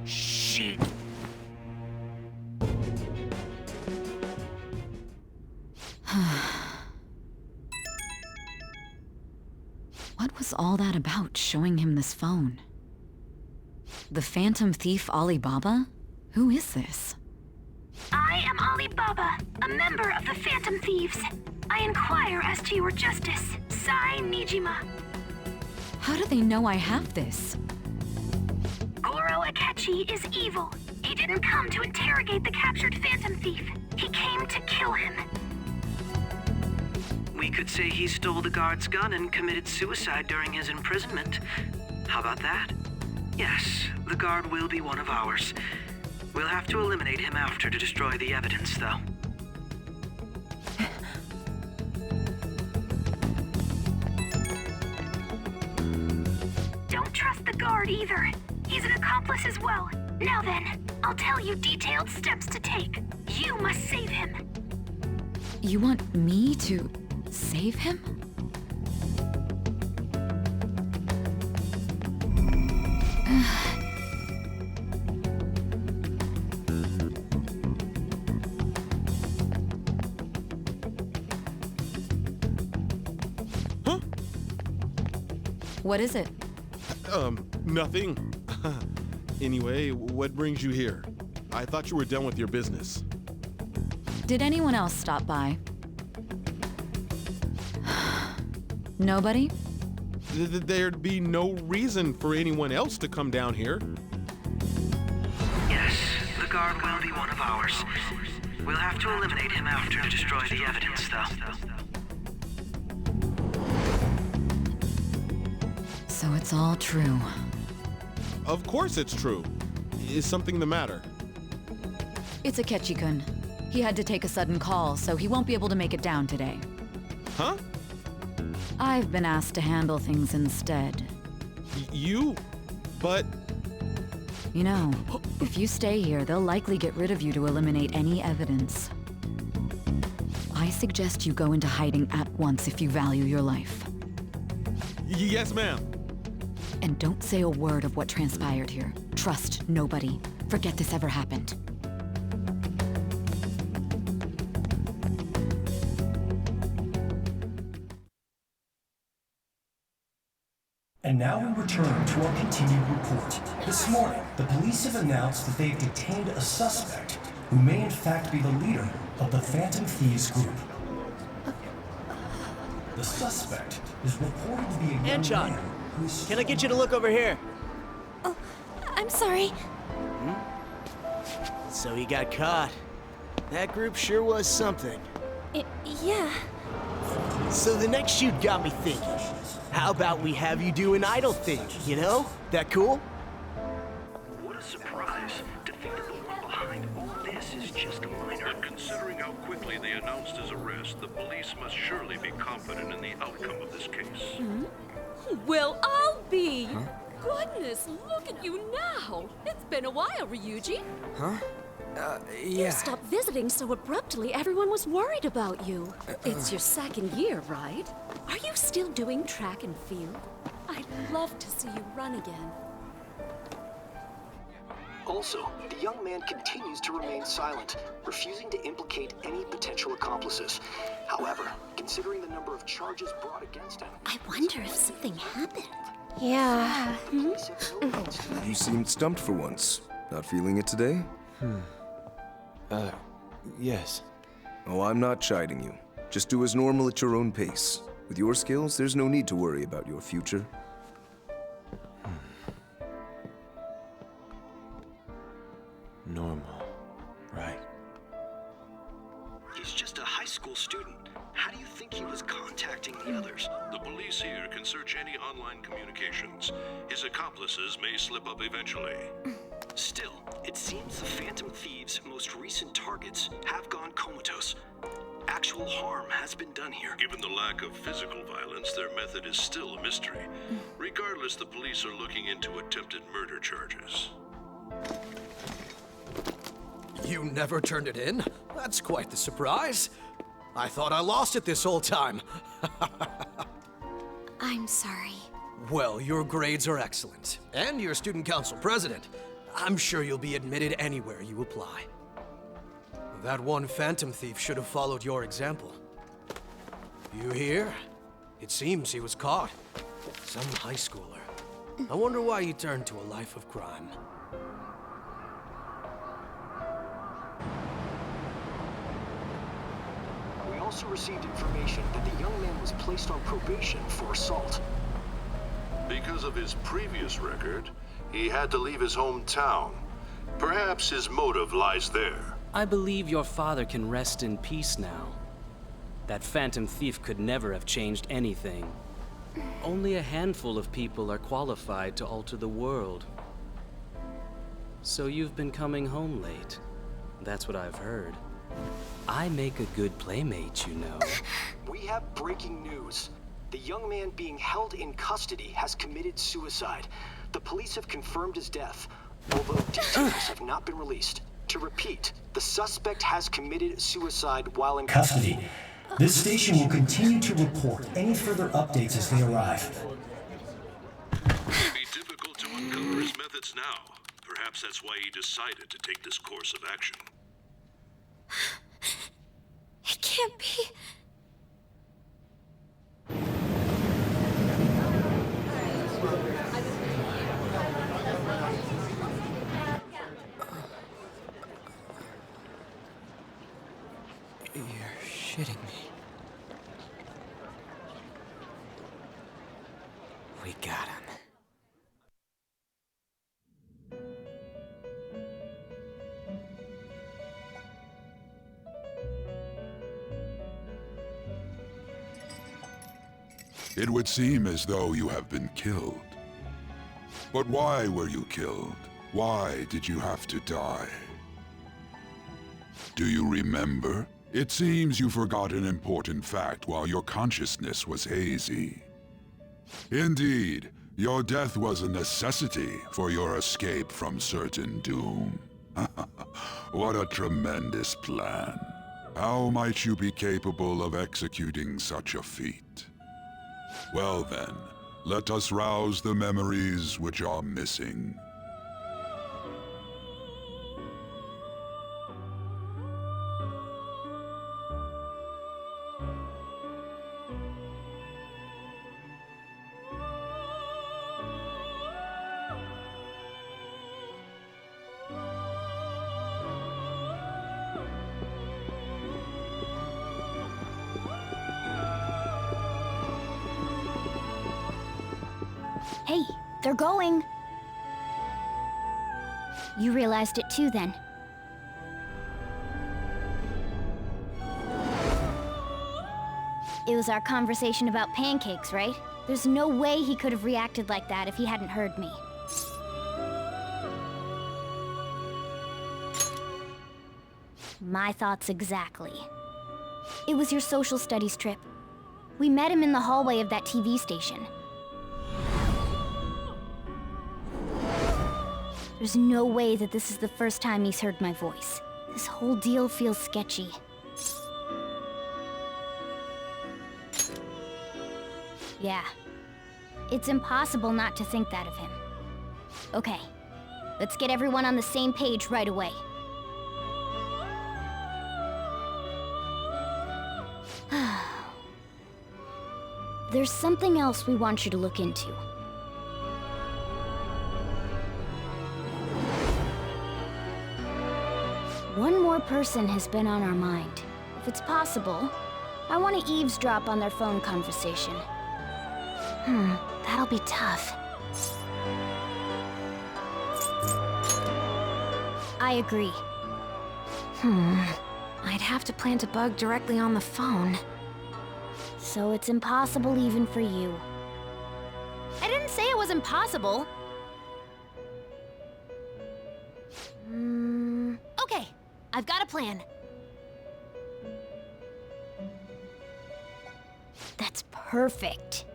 Shit. What was all that about, showing him this phone? The Phantom Thief Alibaba? Who is this? I am Alibaba, a member of the Phantom Thieves. I inquire as to your justice, Sai Nijima. How do they know I have this? Goro Akechi is evil. He didn't come to interrogate the captured Phantom Thief. He came to kill him. We could say he stole the guard's gun and committed suicide during his imprisonment. How about that? Yes, the guard will be one of ours. We'll have to eliminate him after to destroy the evidence, though. Don't trust the guard either. He's an accomplice as well. Now then, I'll tell you detailed steps to take. You must save him. You want me to save him? What is it? Nothing. Anyway, what brings you here? I thought you were done with your business. Did anyone else stop by? Nobody? There'd be no reason for anyone else to come down here. Yes, the guard will be one of ours. We'll have to eliminate him after to destroy the evidence, though. So it's all true. Of course it's true. Is something the matter? It's Akechi-kun. He had to take a sudden call, so he won't be able to make it down today. Huh? I've been asked to handle things instead. You? But... You know, if you stay here, they'll likely get rid of you to eliminate any evidence. I suggest you go into hiding at once if you value your life. Yes, ma'am. And don't say a word of what transpired here. Trust nobody. Forget this ever happened. And now we return to our continued report. This morning, the police have announced that they've detained a suspect who may in fact be the leader of the Phantom Thieves group. The suspect is reported to be a young Anchon, man who's... can I get you to look over here? Oh, I'm sorry. So he got caught. That group sure was something. Yeah. So the next shoot got me thinking. How about we have you do an idol thing, you know? That cool? What a surprise. To think that the one behind all this is just a minor. But considering how quickly they announced his arrest, the police must surely be confident in the outcome of this case. Well, I'll be. Goodness, look at you now. It's been a while, Ryuji. Huh? You stopped visiting so abruptly, everyone was worried about you. It's your second year, right? Are you still doing track and field? I'd love to see you run again. Also, the young man continues to remain silent, refusing to implicate any potential accomplices. However, considering the number of charges brought against him... I wonder if something happened. Yeah. You seemed stumped for once. Not feeling it today? Yes. Oh, I'm not chiding you. Just do as normal at your own pace. With your skills, there's no need to worry about your future. Normal. Right. He's just a high school student. How do you think he was contacting the others? The police here can search any online communications. His accomplices may slip up eventually. Still, it seems the Phantom Thieves' most recent targets have gone comatose. Actual harm has been done here. Given the lack of physical violence, their method is still a mystery. Regardless, the police are looking into attempted murder charges. You never turned it in? That's quite the surprise. I thought I lost it this whole time. I'm sorry. Well, your grades are excellent, and you're student council president. I'm sure you'll be admitted anywhere you apply. That one Phantom Thief should have followed your example. You hear? It seems he was caught. Some high schooler. I wonder why you turned to a life of crime. We also received information that the young man was placed on probation for assault. Because of his previous record, he had to leave his hometown. Perhaps his motive lies there. I believe your father can rest in peace now. That Phantom Thief could never have changed anything. Only a handful of people are qualified to alter the world. So you've been coming home late. That's what I've heard. I make a good playmate, you know. We have breaking news. The young man being held in custody has committed suicide. The police have confirmed his death, although details have not been released. To repeat, the suspect has committed suicide while in Custody. This station will continue to report any further updates as they arrive. It would be difficult to uncover his methods now. Perhaps that's why he decided to take this course of action. It can't be. You're shitting me. We got him. It would seem as though you have been killed. But why were you killed? Why did you have to die? Do you remember? It seems you forgot an important fact while your consciousness was hazy. Indeed, your death was a necessity for your escape from certain doom. What a tremendous plan. How might you be capable of executing such a feat? Well then, let us rouse the memories which are missing. Hey, they're going. You realized it too, then. It was our conversation about pancakes, right? There's no way he could have reacted like that if he hadn't heard me. My thoughts exactly. It was your social studies trip. We met him in the hallway of that TV station. There's no way that this is the first time he's heard my voice. This whole deal feels sketchy. Yeah. It's impossible not to think that of him. Okay. Let's get everyone on the same page right away. There's something else we want you to look into. One more person has been on our mind. If it's possible, I want to eavesdrop on their phone conversation. That'll be tough. I agree. I'd have to plant a bug directly on the phone. So it's impossible even for you. I didn't say it was impossible. Okay, I've got a plan. That's perfect.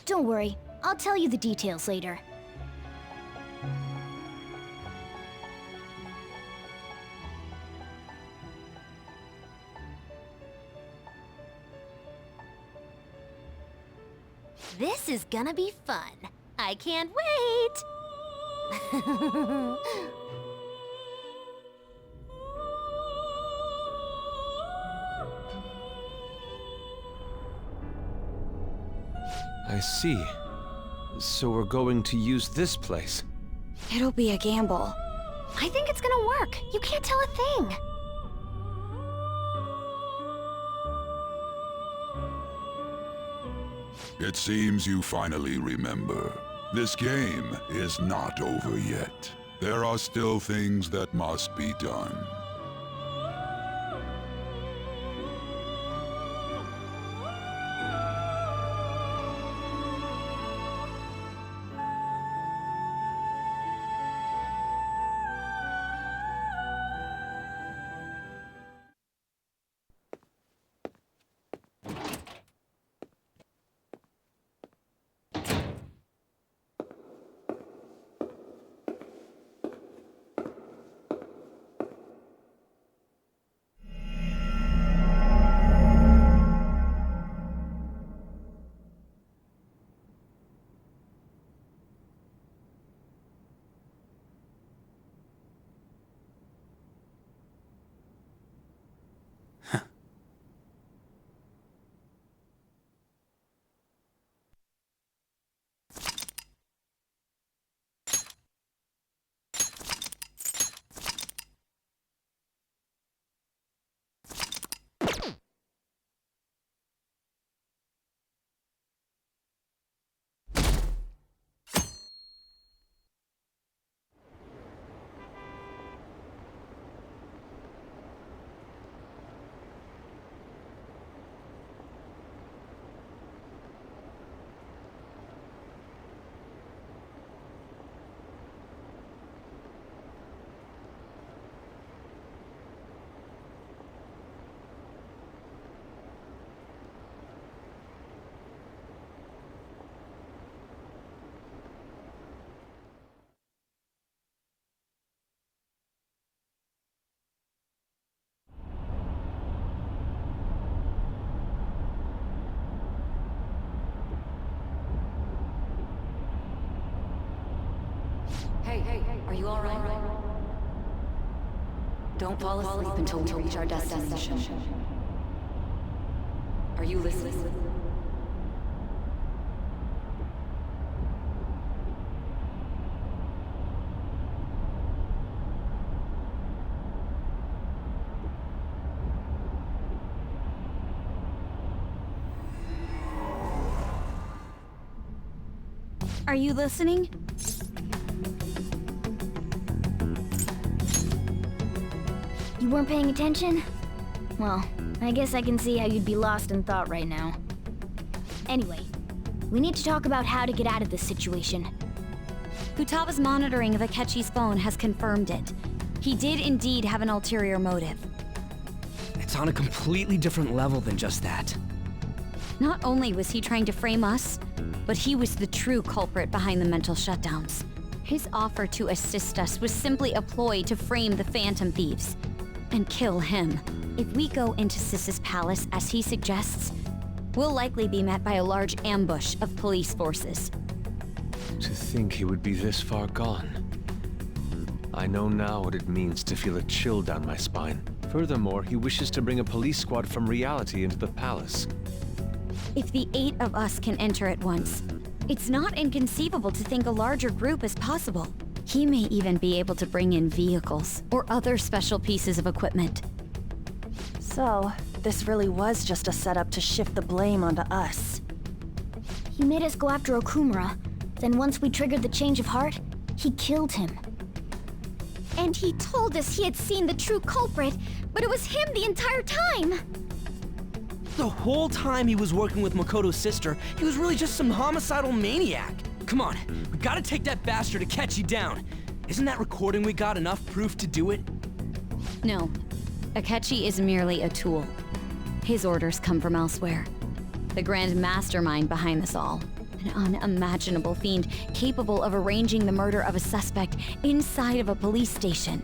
Don't worry, I'll tell you the details later. This is gonna be fun. I can't wait! I see. So we're going to use this place. It'll be a gamble. I think it's gonna work. You can't tell a thing. It seems you finally remember. This game is not over yet. There are still things that must be done. Hey, are you alright? Don't fall asleep until we reach our destination. Are you listening? Are you listening? You weren't paying attention? Well, I guess I can see how you'd be lost in thought right now. Anyway, we need to talk about how to get out of this situation. Futaba's monitoring of Akechi's phone has confirmed it. He did indeed have an ulterior motive. It's on a completely different level than just that. Not only was he trying to frame us, but he was the true culprit behind the mental shutdowns. His offer to assist us was simply a ploy to frame the Phantom Thieves and kill him. If we go into Sis's palace as he suggests, we'll likely be met by a large ambush of police forces. To think he would be this far gone. I know now what it means to feel a chill down my spine. Furthermore, he wishes to bring a police squad from reality into the palace. If the 8 of us can enter at once, it's not inconceivable to think a larger group is possible. He may even be able to bring in vehicles or other special pieces of equipment. So, this really was just a setup to shift the blame onto us. He made us go after Okumura, then once we triggered the change of heart, he killed him. And he told us he had seen the true culprit, but it was him the entire time! The whole time he was working with Makoto's sister, he was really just some homicidal maniac. Come on, we gotta take that bastard Akechi down. Isn't that recording we got enough proof to do it? No. Akechi is merely a tool. His orders come from elsewhere. The grand mastermind behind this all. An unimaginable fiend capable of arranging the murder of a suspect inside of a police station.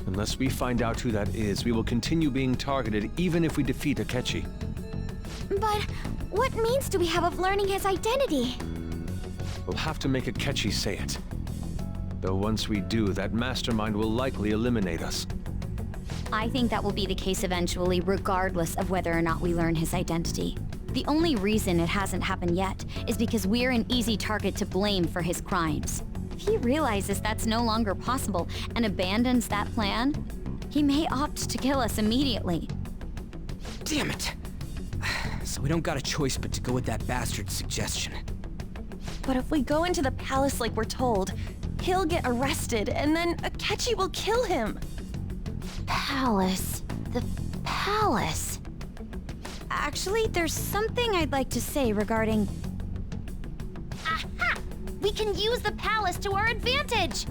Unless we find out who that is, we will continue being targeted even if we defeat Akechi. But what means do we have of learning his identity? We'll have to make Akechi say it. Though once we do, that mastermind will likely eliminate us. I think that will be the case eventually, regardless of whether or not we learn his identity. The only reason it hasn't happened yet is because we're an easy target to blame for his crimes. If he realizes that's no longer possible and abandons that plan, he may opt to kill us immediately. Damn it! So we don't got a choice but to go with that bastard's suggestion. But if we go into the palace like we're told, he'll get arrested, and then Akechi will kill him. Palace. The palace. Actually, there's something I'd like to say regarding... Aha! We can use the palace to our advantage!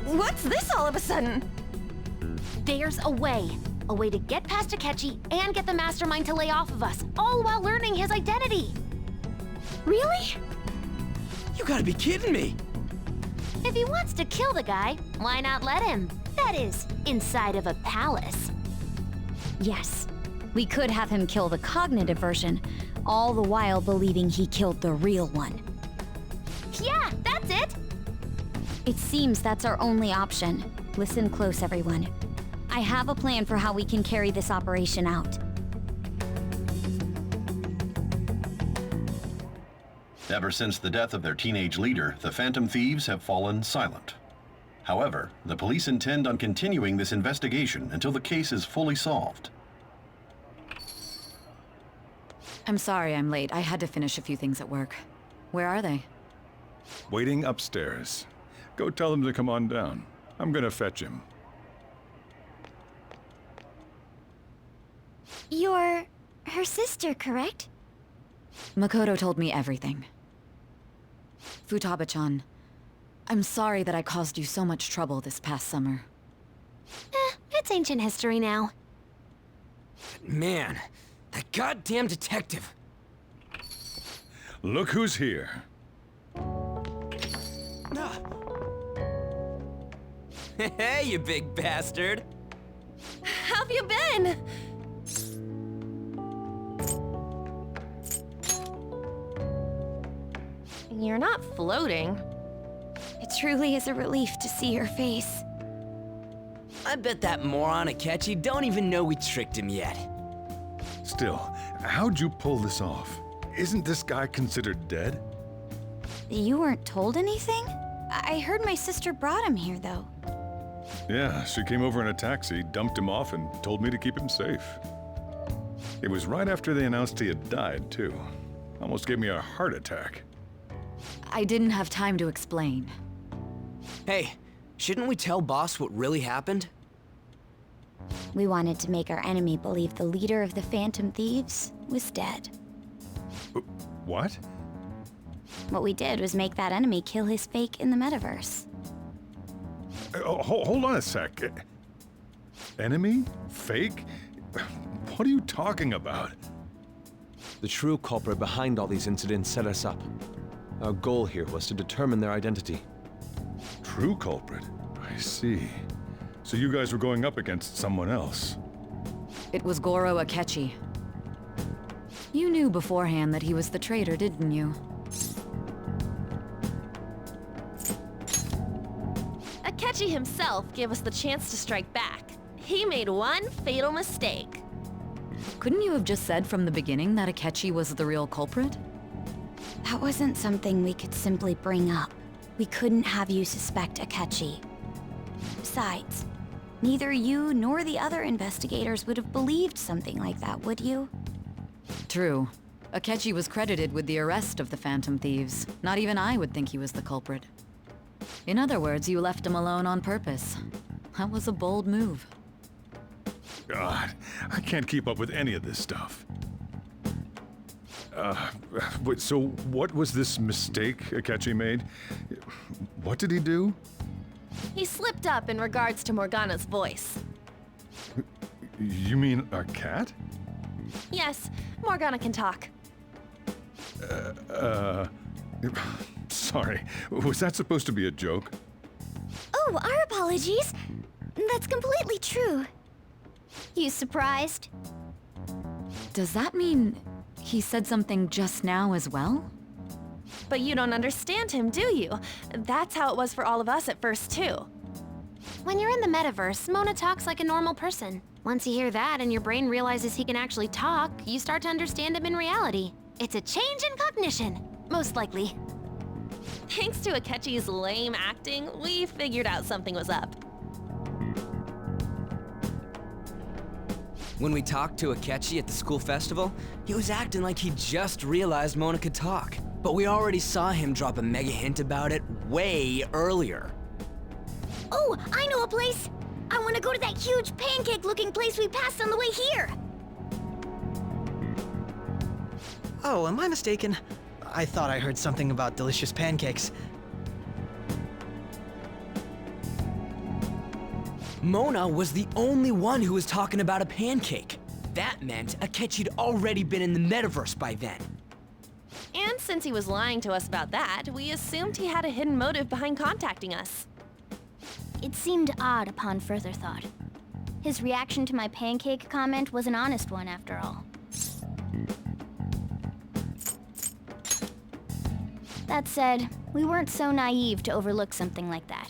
What's this all of a sudden? There's a way. A way to get past Akechi and get the mastermind to lay off of us, all while learning his identity. Really? You gotta be kidding me! If he wants to kill the guy, why not let him? That is, inside of a palace. Yes, we could have him kill the cognitive version, all the while believing he killed the real one. Yeah, that's it! It seems that's our only option. Listen close, everyone. I have a plan for how we can carry this operation out. Ever since the death of their teenage leader, the Phantom Thieves have fallen silent. However, the police intend on continuing this investigation until the case is fully solved. I'm sorry I'm late. I had to finish a few things at work. Where are they? Waiting upstairs. Go tell them to come on down. I'm gonna fetch him. You're her sister, correct? Makoto told me everything. Futaba-chan, I'm sorry that I caused you so much trouble this past summer. It's ancient history now. Man, that goddamn detective. Look who's here. Hey, you big bastard. How've you been? You're not floating. It truly is a relief to see your face. I bet that moron Akechi don't even know we tricked him yet. Still, how'd you pull this off? Isn't this guy considered dead? You weren't told anything? I heard my sister brought him here, though. Yeah, she came over in a taxi, dumped him off, and told me to keep him safe. It was right after they announced he had died, too. Almost gave me a heart attack. I didn't have time to explain. Hey, shouldn't we tell boss what really happened? We wanted to make our enemy believe the leader of the Phantom Thieves was dead. What? What we did was make that enemy kill his fake in the metaverse. Hold on a sec. Enemy? Fake? What are you talking about? The true culprit behind all these incidents set us up. Our goal here was to determine their identity. True culprit? I see. So you guys were going up against someone else? It was Goro Akechi. You knew beforehand that he was the traitor, didn't you? Akechi himself gave us the chance to strike back. He made one fatal mistake. Couldn't you have just said from the beginning that Akechi was the real culprit? That wasn't something we could simply bring up. We couldn't have you suspect Akechi. Besides, neither you nor the other investigators would have believed something like that, would you? True. Akechi was credited with the arrest of the Phantom Thieves. Not even I would think he was the culprit. In other words, you left him alone on purpose. That was a bold move. God, I can't keep up with any of this stuff. So what was this mistake Akechi made? What did he do? He slipped up in regards to Morgana's voice. You mean our cat? Yes, Morgana can talk. Sorry, was that supposed to be a joke? Oh, our apologies. That's completely true. You surprised? Does that mean he said something just now as well? But you don't understand him, do you? That's how it was for all of us at first, too. When you're in the metaverse, Mona talks like a normal person. Once you hear that and your brain realizes he can actually talk, you start to understand him in reality. It's a change in cognition, most likely. Thanks to Akechi's lame acting, we figured out something was up. When we talked to Akechi at the school festival, he was acting like he just realized Mona could talk. But we already saw him drop a mega hint about it way earlier. Oh, I know a place! I want to go to that huge pancake-looking place we passed on the way here! Oh, am I mistaken? I thought I heard something about delicious pancakes. Mona was the only one who was talking about a pancake. That meant Akechi'd already been in the metaverse by then. And since he was lying to us about that, we assumed he had a hidden motive behind contacting us. It seemed odd upon further thought. His reaction to my pancake comment was an honest one, after all. That said, we weren't so naive to overlook something like that.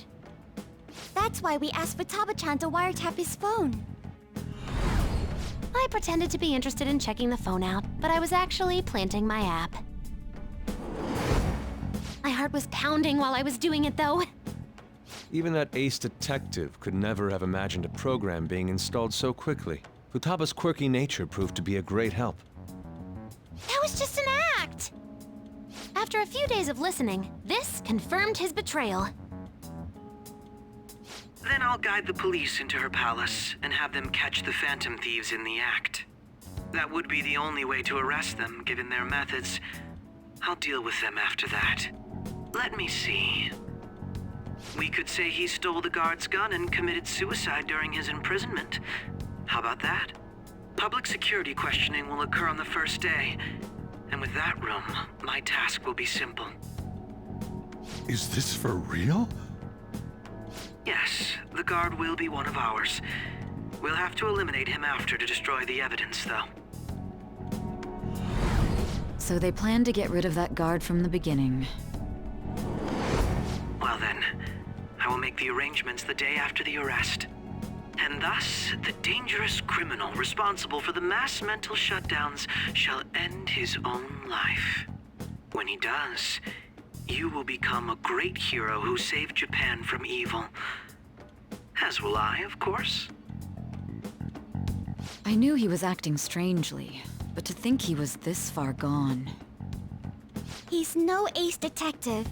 That's why we asked Futaba-chan to wiretap his phone. I pretended to be interested in checking the phone out, but I was actually planting my app. My heart was pounding while I was doing it, though. Even that ace detective could never have imagined a program being installed so quickly. Futaba's quirky nature proved to be a great help. That was just an act! After a few days of listening, this confirmed his betrayal. Then I'll guide the police into her palace and have them catch the Phantom Thieves in the act. That would be the only way to arrest them, given their methods. I'll deal with them after that. Let me see. We could say he stole the guard's gun and committed suicide during his imprisonment. How about that? Public security questioning will occur on the first day. And with that room, my task will be simple. Is this for real? Yes, the guard will be one of ours. We'll have to eliminate him after to destroy the evidence, though. So they planned to get rid of that guard from the beginning. Well then, I will make the arrangements the day after the arrest. And thus, the dangerous criminal responsible for the mass mental shutdowns shall end his own life. When he does, you will become a great hero who saved Japan from evil. As will I, of course. I knew he was acting strangely, but to think he was this far gone. He's no ace detective.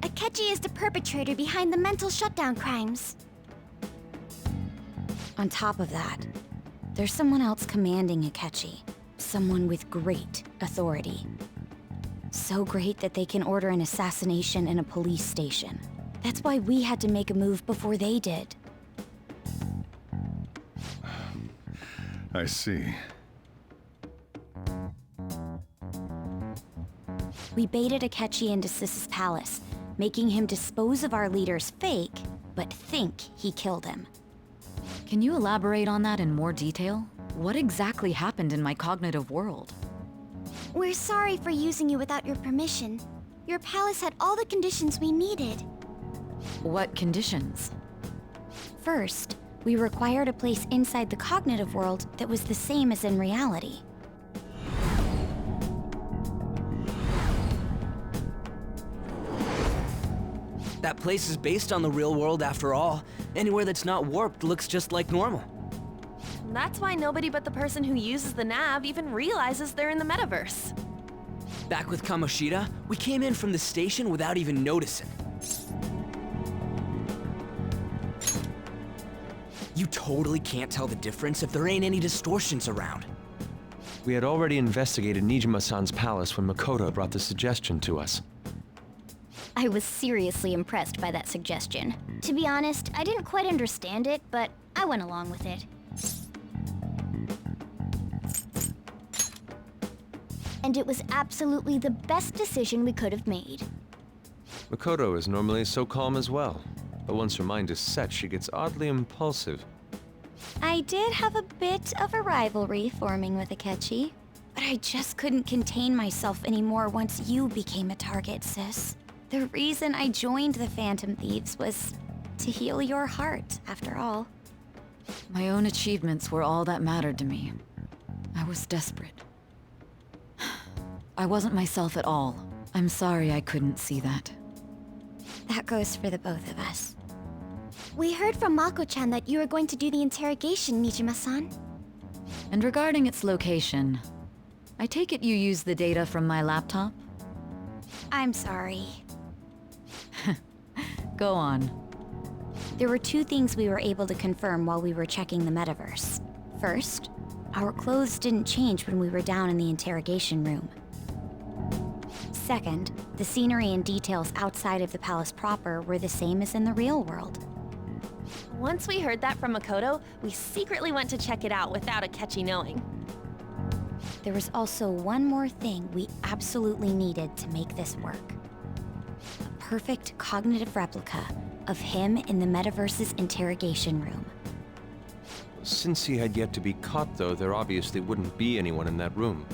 Akechi is the perpetrator behind the mental shutdown crimes. On top of that, there's someone else commanding Akechi. Someone with great authority. So great that they can order an assassination in a police station. That's why we had to make a move before they did. I see. We baited Akechi into Sis's palace, making him dispose of our leader's fake, but think he killed him. Can you elaborate on that in more detail? What exactly happened in my cognitive world? We're sorry for using you without your permission. Your palace had all the conditions we needed. What conditions? First, we required a place inside the cognitive world that was the same as in reality. That place is based on the real world after all. Anywhere that's not warped looks just like normal. That's why nobody but the person who uses the nav even realizes they're in the metaverse. Back with Kamoshida, we came in from the station without even noticing. You totally can't tell the difference if there ain't any distortions around. We had already investigated Nijima-san's palace when Makoto brought the suggestion to us. I was seriously impressed by that suggestion. To be honest, I didn't quite understand it, but I went along with it. And it was absolutely the best decision we could have made. Makoto is normally so calm as well, but once her mind is set, she gets oddly impulsive. I did have a bit of a rivalry forming with Akechi, but I just couldn't contain myself anymore once you became a target, Sis. The reason I joined the Phantom Thieves was To heal your heart, after all. My own achievements were all that mattered to me. I was desperate. I wasn't myself at all. I'm sorry I couldn't see that. That goes for the both of us. We heard from Mako-chan that you were going to do the interrogation, Nijima-san. And regarding its location, I take it you used the data from my laptop? I'm sorry. Go on. There were two things we were able to confirm while we were checking the metaverse. First, our clothes didn't change when we were down in the interrogation room. Second, the scenery and details outside of the palace proper were the same as in the real world. Once we heard that from Makoto, we secretly went to check it out without Akechi knowing. There was also one more thing we absolutely needed to make this work. A perfect cognitive replica of him in the metaverse's interrogation room. Since he had yet to be caught, though, there obviously wouldn't be anyone in that room.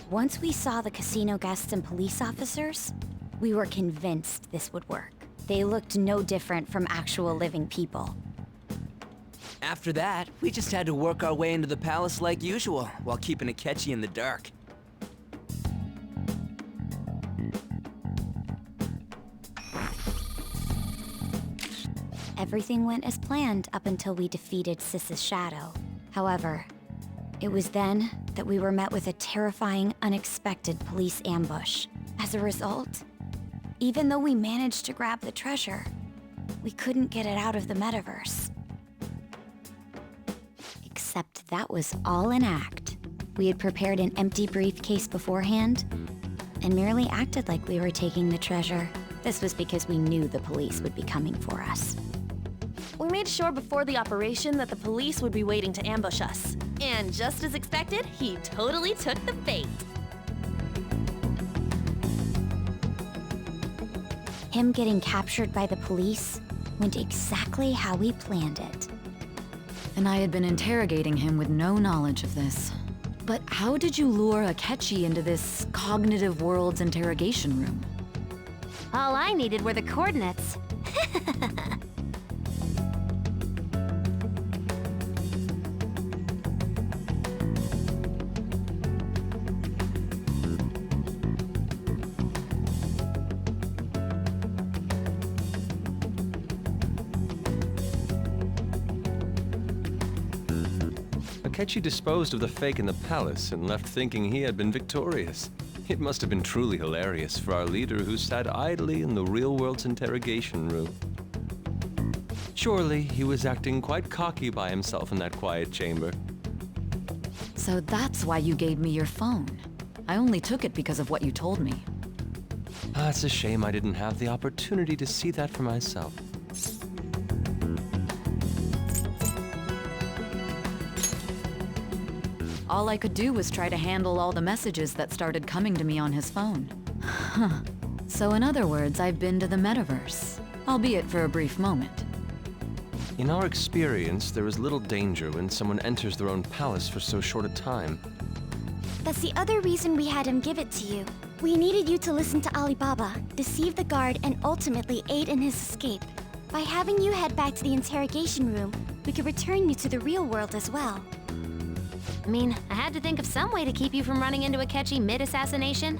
Once we saw the casino guests and police officers, we were convinced this would work. They looked no different from actual living people. After that, we just had to work our way into the palace like usual, while keeping Akechi in the dark. Everything went as planned up until we defeated Sis's shadow. However, it was then that we were met with a terrifying, unexpected police ambush. As a result, even though we managed to grab the treasure, we couldn't get it out of the metaverse. Except that was all an act. We had prepared an empty briefcase beforehand, and merely acted like we were taking the treasure. This was because we knew the police would be coming for us. We made sure before the operation that the police would be waiting to ambush us. And just as expected, he totally took the bait. Him getting captured by the police went exactly how we planned it. And I had been interrogating him with no knowledge of this. But how did you lure Akechi into this cognitive world's interrogation room? All I needed were the coordinates. Akechi disposed of the fake in the palace and left thinking he had been victorious. It must have been truly hilarious for our leader who sat idly in the real world's interrogation room. Surely he was acting quite cocky by himself in that quiet chamber. So that's why you gave me your phone. I only took it because of what you told me. It's a shame I didn't have the opportunity to see that for myself. All I could do was try to handle all the messages that started coming to me on his phone. Huh. So in other words, I've been to the metaverse, albeit for a brief moment. In our experience, there is little danger when someone enters their own palace for so short a time. That's the other reason we had him give it to you. We needed you to listen to Alibaba, deceive the guard, and ultimately aid in his escape. By having you head back to the interrogation room, we could return you to the real world as well. I mean, I had to think of some way to keep you from running into Akechi mid-assassination.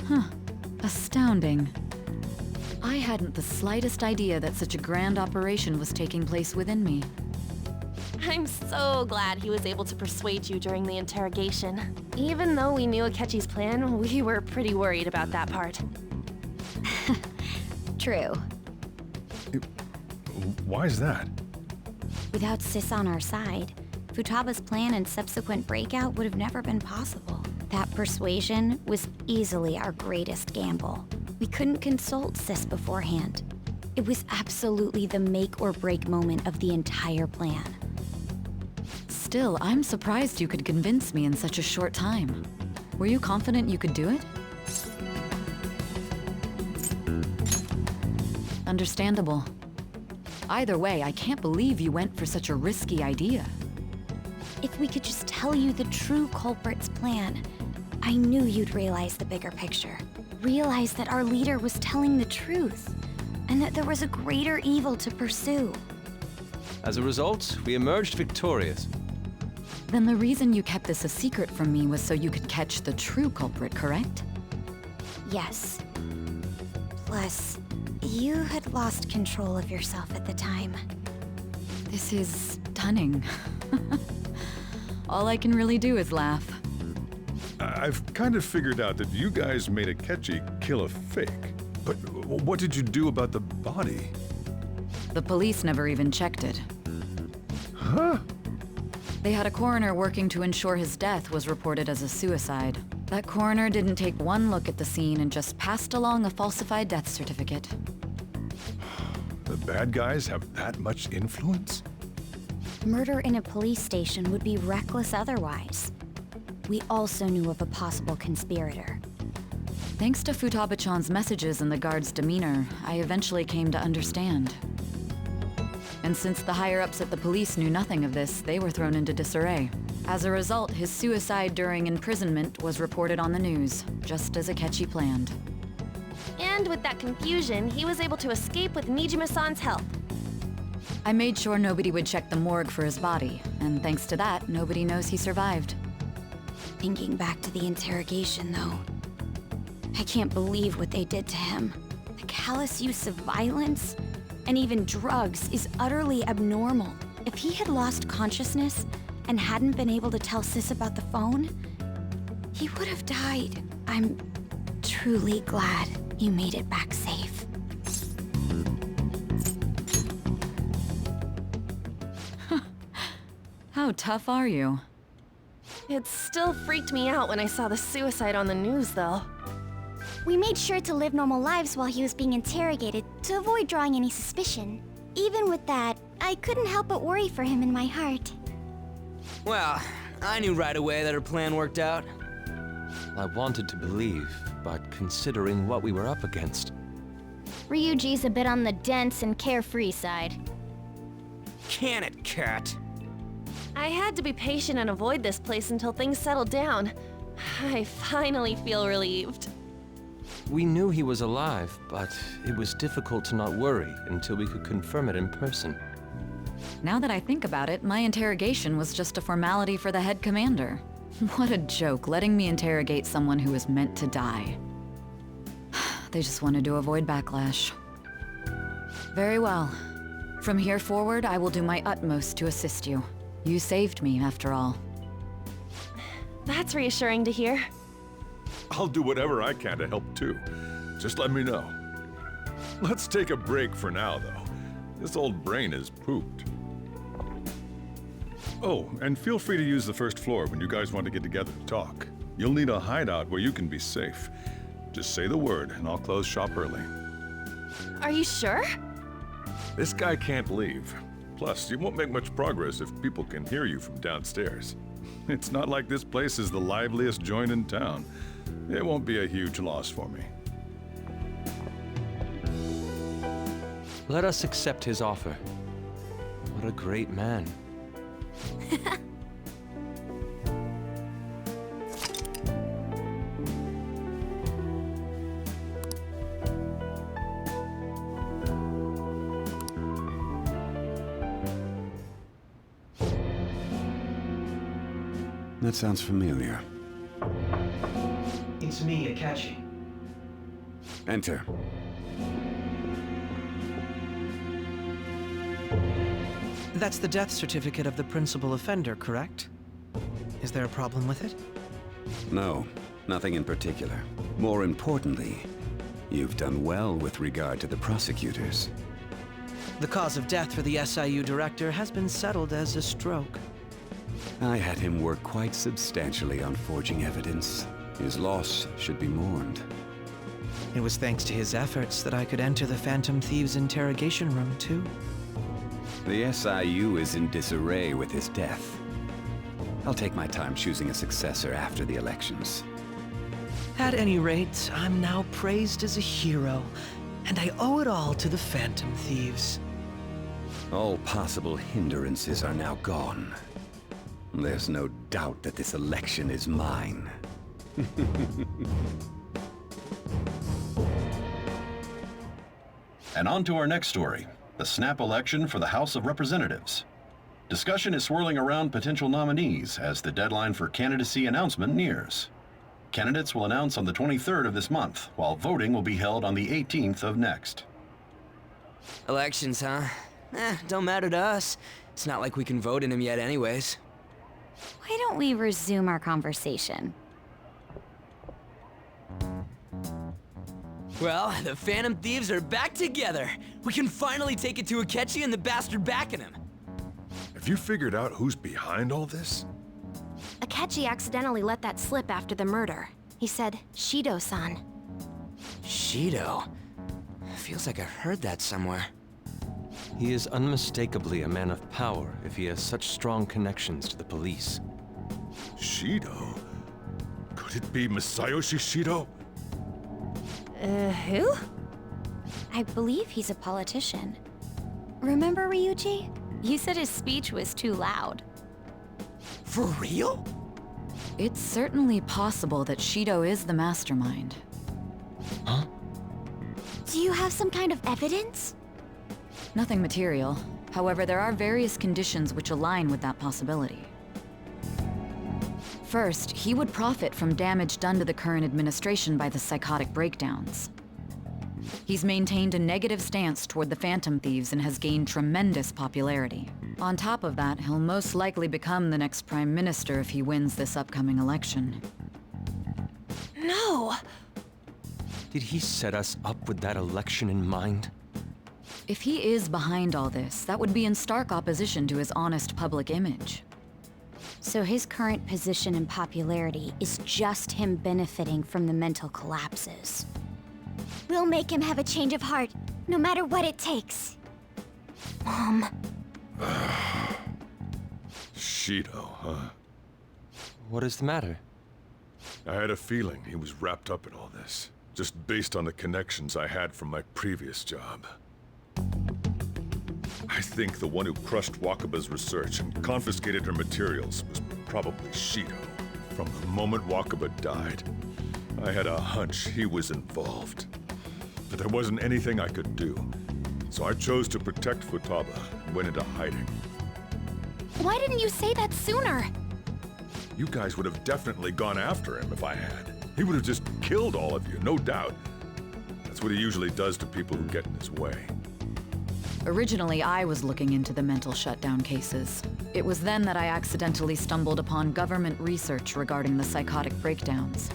Huh. Astounding. I hadn't the slightest idea that such a grand operation was taking place within me. I'm so glad he was able to persuade you during the interrogation. Even though we knew Akechi's plan, we were pretty worried about that part. True. Why is that? Without Sis on our side, Futaba's plan and subsequent breakout would have never been possible. That persuasion was easily our greatest gamble. We couldn't consult Sis beforehand. It was absolutely the make or break moment of the entire plan. Still, I'm surprised you could convince me in such a short time. Were you confident you could do it? Understandable. Either way, I can't believe you went for such a risky idea. If we could just tell you the true culprit's plan, I knew you'd realize the bigger picture. Realize that our leader was telling the truth. and that there was a greater evil to pursue. As a result, we emerged victorious. Then the reason you kept this a secret from me was so you could catch the true culprit, correct? Yes. Plus, you had lost control of yourself at the time. This is stunning. All I can really do is laugh. I've kind of figured out that you guys made Akechi kill a fake. But what did you do about the body? The police never even checked it. Huh? They had a coroner working to ensure his death was reported as a suicide. That coroner didn't take one look at the scene and just passed along a falsified death certificate. The bad guys have that much influence? Murder in a police station would be reckless otherwise. We also knew of a possible conspirator. Thanks to Futaba-chan's messages and the guard's demeanor, I eventually came to understand. And since the higher-ups at the police knew nothing of this, they were thrown into disarray. As a result, his suicide during imprisonment was reported on the news, just as Akechi planned. And with that confusion, he was able to escape with Nijima-san's help. I made sure nobody would check the morgue for his body, and thanks to that, nobody knows he survived. Thinking back to the interrogation, though, I can't believe what they did to him. The callous use of violence and even drugs is utterly abnormal. If he had lost consciousness and hadn't been able to tell Sis about the phone, he would have died. I'm truly glad you made it back safe. How tough are you? It still freaked me out when I saw the suicide on the news, though. We made sure to live normal lives while he was being interrogated to avoid drawing any suspicion. Even with that, I couldn't help but worry for him in my heart. Well, I knew right away that her plan worked out. I wanted to believe, but considering what we were up against... Ryuji's a bit on the dense and carefree side. Can it, Cat? I had to be patient and avoid this place until things settled down. I finally feel relieved. We knew he was alive, but it was difficult to not worry until we could confirm it in person. Now that I think about it, my interrogation was just a formality for the head commander. What a joke, letting me interrogate someone who was meant to die. They just wanted to avoid backlash. Very well. From here forward, I will do my utmost to assist you. You saved me, after all. That's reassuring to hear. I'll do whatever I can to help too. Just let me know. Let's take a break for now, though. This old brain is pooped. Oh, and feel free to use the first floor when you guys want to get together to talk. You'll need a hideout where you can be safe. Just say the word, and I'll close shop early. Are you sure? This guy can't leave. Plus, you won't make much progress if people can hear you from downstairs. It's not like this place is the liveliest joint in town. It won't be a huge loss for me. Let us accept his offer. What a great man. That sounds familiar. It's me, Akechi. Enter. That's the death certificate of the principal offender, correct? Is there a problem with it? No, nothing in particular. More importantly, you've done well with regard to the prosecutors. The cause of death for the SIU director has been settled as a stroke. I had him work quite substantially on forging evidence. His loss should be mourned. It was thanks to his efforts that I could enter the Phantom Thieves' interrogation room, too. The SIU is in disarray with his death. I'll take my time choosing a successor after the elections. At any rate, I'm now praised as a hero, and I owe it all to the Phantom Thieves. All possible hindrances are now gone. There's no doubt that this election is mine. And on to our next story, the snap election for the House of Representatives. Discussion is swirling around potential nominees as the deadline for candidacy announcement nears. Candidates will announce on the 23rd of this month, while voting will be held on the 18th of next. Elections, huh? Don't matter to us. It's not like we can vote in them yet anyways. Why don't we resume our conversation? Well, the Phantom Thieves are back together. We can finally take it to Akechi and the bastard backing him. Have you figured out who's behind all this? Akechi accidentally let that slip after the murder. He said, Shido-san. Shido? Feels like I've heard that somewhere. He is unmistakably a man of power if he has such strong connections to the police. Shido? Could it be Masayoshi Shido? Who? I believe he's a politician. Remember, Ryuji? You said his speech was too loud. For real? It's certainly possible that Shido is the mastermind. Huh? Do you have some kind of evidence? Nothing material. However, there are various conditions which align with that possibility. First, he would profit from damage done to the current administration by the psychotic breakdowns. He's maintained a negative stance toward the Phantom Thieves and has gained tremendous popularity. On top of that, he'll most likely become the next Prime Minister if he wins this upcoming election. No! Did he set us up with that election in mind? If he is behind all this, that would be in stark opposition to his honest public image. So his current position and popularity is just him benefiting from the mental collapses. We'll make him have a change of heart, no matter what it takes. Mom. Shido, huh? What is the matter? I had a feeling he was wrapped up in all this, just based on the connections I had from my previous job. I think the one who crushed Wakaba's research and confiscated her materials was probably Shido. From the moment Wakaba died, I had a hunch he was involved. But there wasn't anything I could do, so I chose to protect Futaba and went into hiding. Why didn't you say that sooner? You guys would have definitely gone after him if I had. He would have just killed all of you, no doubt. That's what he usually does to people who get in his way. Originally, I was looking into the mental shutdown cases. It was then that I accidentally stumbled upon government research regarding the psychotic breakdowns.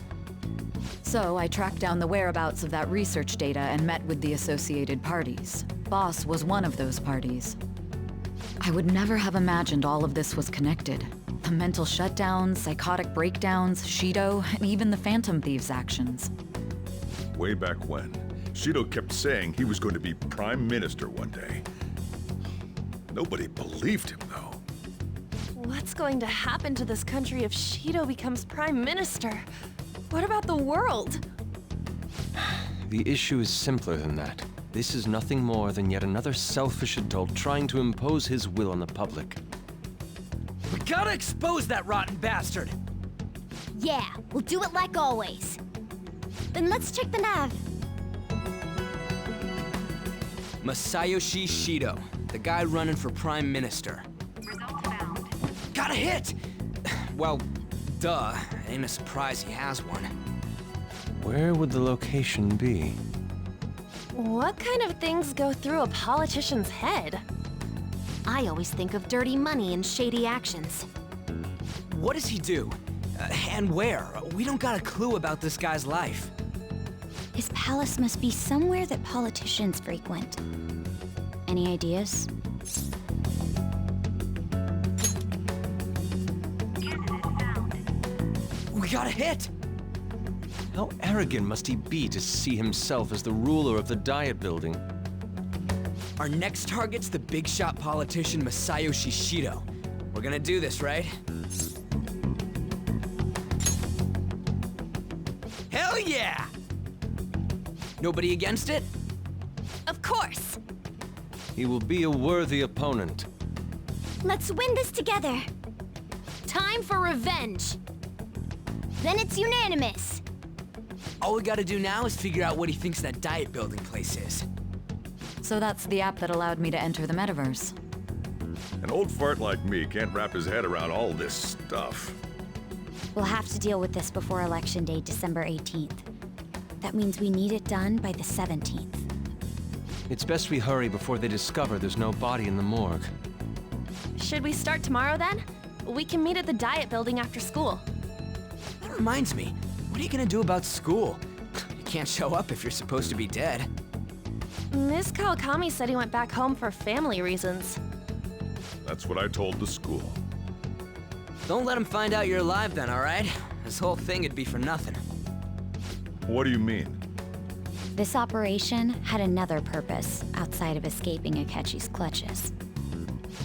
So I tracked down the whereabouts of that research data and met with the associated parties. Boss was one of those parties. I would never have imagined all of this was connected. The mental shutdowns, psychotic breakdowns, Shido, and even the Phantom Thieves' actions. Way back when, Shido kept saying he was going to be Prime Minister one day. Nobody believed him, though. What's going to happen to this country if Shido becomes Prime Minister? What about the world? The issue is simpler than that. This is nothing more than yet another selfish adult trying to impose his will on the public. We gotta expose that rotten bastard! Yeah, we'll do it like always. Then let's check the nav. Masayoshi Shido, the guy running for Prime Minister. Got a hit! Well, duh. Ain't a surprise he has one. Where would the location be? What kind of things go through a politician's head? I always think of dirty money and shady actions. What does he do? And where? We don't got a clue about this guy's life. His palace must be somewhere that politicians frequent. Any ideas? We got a hit! How arrogant must he be to see himself as the ruler of the Diet Building? Our next target's the big shot politician Masayoshi Shido. We're gonna do this, right? Hell yeah! Nobody against it? Of course! He will be a worthy opponent. Let's win this together. Time for revenge! Then it's unanimous. All we gotta do now is figure out what he thinks that Diet Building place is. So that's the app that allowed me to enter the metaverse. An old fart like me can't wrap his head around all this stuff. We'll have to deal with this before Election Day, December 18th. That means we need it done by the 17th. It's best we hurry before they discover there's no body in the morgue. Should we start tomorrow then? We can meet at the Diet Building after school. That reminds me, what are you gonna do about school? You can't show up if you're supposed to be dead. Miss Kawakami said he went back home for family reasons. That's what I told the school. Don't let him find out you're alive then, alright? This whole thing would be for nothing. What do you mean? This operation had another purpose outside of escaping Akechi's clutches.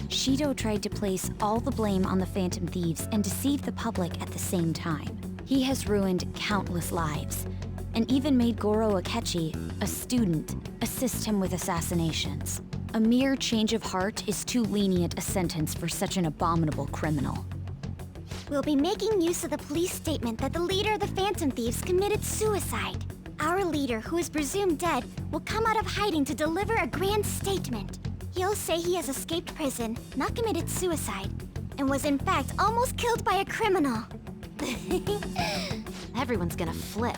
Shido tried to place all the blame on the Phantom Thieves and deceive the public at the same time. He has ruined countless lives, and even made Goro Akechi, a student, assist him with assassinations. A mere change of heart is too lenient a sentence for such an abominable criminal. We'll be making use of the police statement that the leader of the Phantom Thieves committed suicide. Our leader, who is presumed dead, will come out of hiding to deliver a grand statement. He'll say he has escaped prison, not committed suicide, and was in fact almost killed by a criminal. Everyone's gonna flip.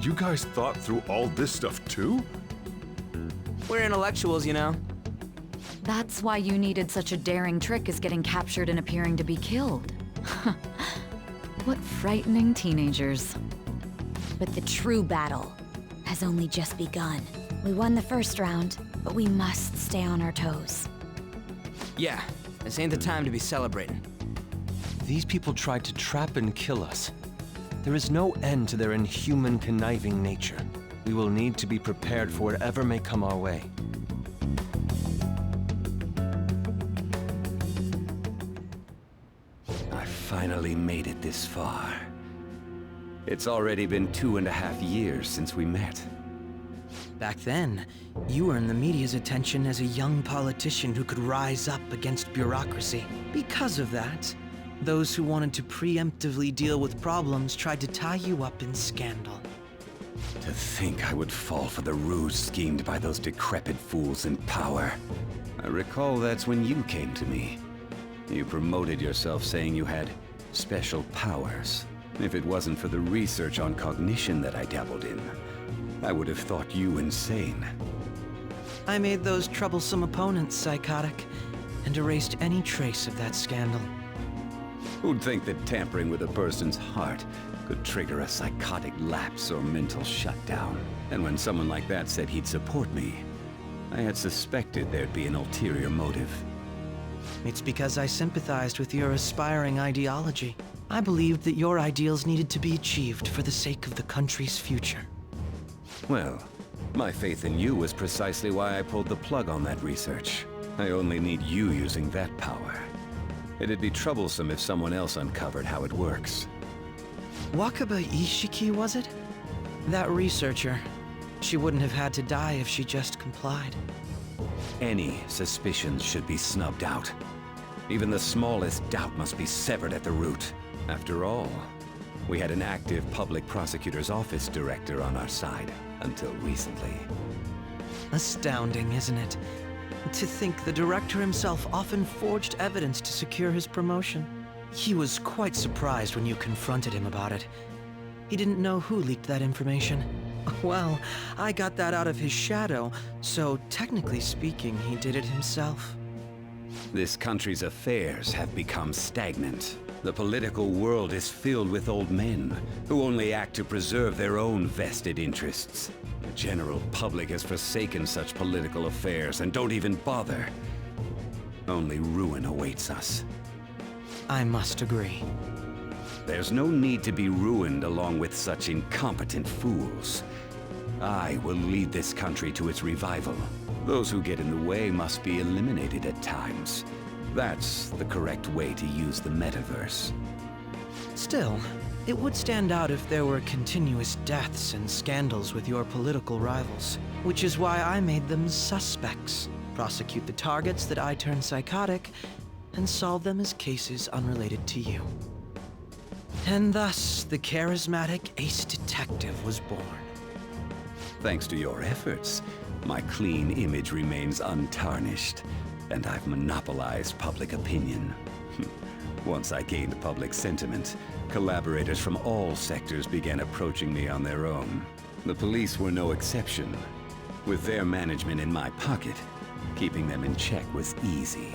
You guys thought through all this stuff too? We're intellectuals, you know. That's why you needed such a daring trick as getting captured and appearing to be killed. What frightening teenagers. But the true battle has only just begun. We won the first round, but we must stay on our toes. Yeah, this ain't the time to be celebrating. These people tried to trap and kill us. There is no end to their inhuman, conniving nature. We will need to be prepared for whatever may come our way. I finally made it this far. It's already been 2.5 years since we met. Back then, you earned the media's attention as a young politician who could rise up against bureaucracy. Because of that, those who wanted to preemptively deal with problems tried to tie you up in scandal. To think I would fall for the ruse schemed by those decrepit fools in power. I recall that's when you came to me. You promoted yourself saying you had special powers. If it wasn't for the research on cognition that I dabbled in, I would have thought you insane. I made those troublesome opponents psychotic, and erased any trace of that scandal. Who'd think that tampering with a person's heart could trigger a psychotic lapse or mental shutdown? And when someone like that said he'd support me, I had suspected there'd be an ulterior motive. It's because I sympathized with your aspiring ideology. I believed that your ideals needed to be achieved for the sake of the country's future. Well, my faith in you was precisely why I pulled the plug on that research. I only need you using that power. It'd be troublesome if someone else uncovered how it works. Wakaba Ishiki, was it? That researcher. She wouldn't have had to die if she just complied. Any suspicions should be snubbed out. Even the smallest doubt must be severed at the root. After all, we had an active public prosecutor's office director on our side, until recently. Astounding, isn't it? To think the director himself often forged evidence to secure his promotion. He was quite surprised when you confronted him about it. He didn't know who leaked that information. Well, I got that out of his shadow, so technically speaking, he did it himself. This country's affairs have become stagnant. The political world is filled with old men who only act to preserve their own vested interests. The general public has forsaken such political affairs and don't even bother. Only ruin awaits us. I must agree. There's no need to be ruined along with such incompetent fools. I will lead this country to its revival. Those who get in the way must be eliminated at times. That's the correct way to use the metaverse. Still, it would stand out if there were continuous deaths and scandals with your political rivals, which is why I made them suspects. Prosecute the targets that I turn psychotic, and solve them as cases unrelated to you. And thus, the charismatic ace detective was born. Thanks to your efforts, my clean image remains untarnished, and I've monopolized public opinion. Once I gained public sentiment, collaborators from all sectors began approaching me on their own. The police were no exception. With their management in my pocket, keeping them in check was easy.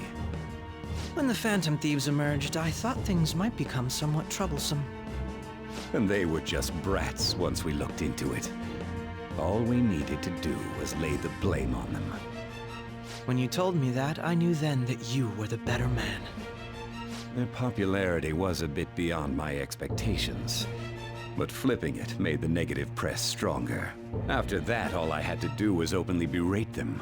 When the Phantom Thieves emerged, I thought things might become somewhat troublesome. And they were just brats once we looked into it. All we needed to do was lay the blame on them. When you told me that, I knew then that you were the better man. Their popularity was a bit beyond my expectations, but flipping it made the negative press stronger. After that, all I had to do was openly berate them.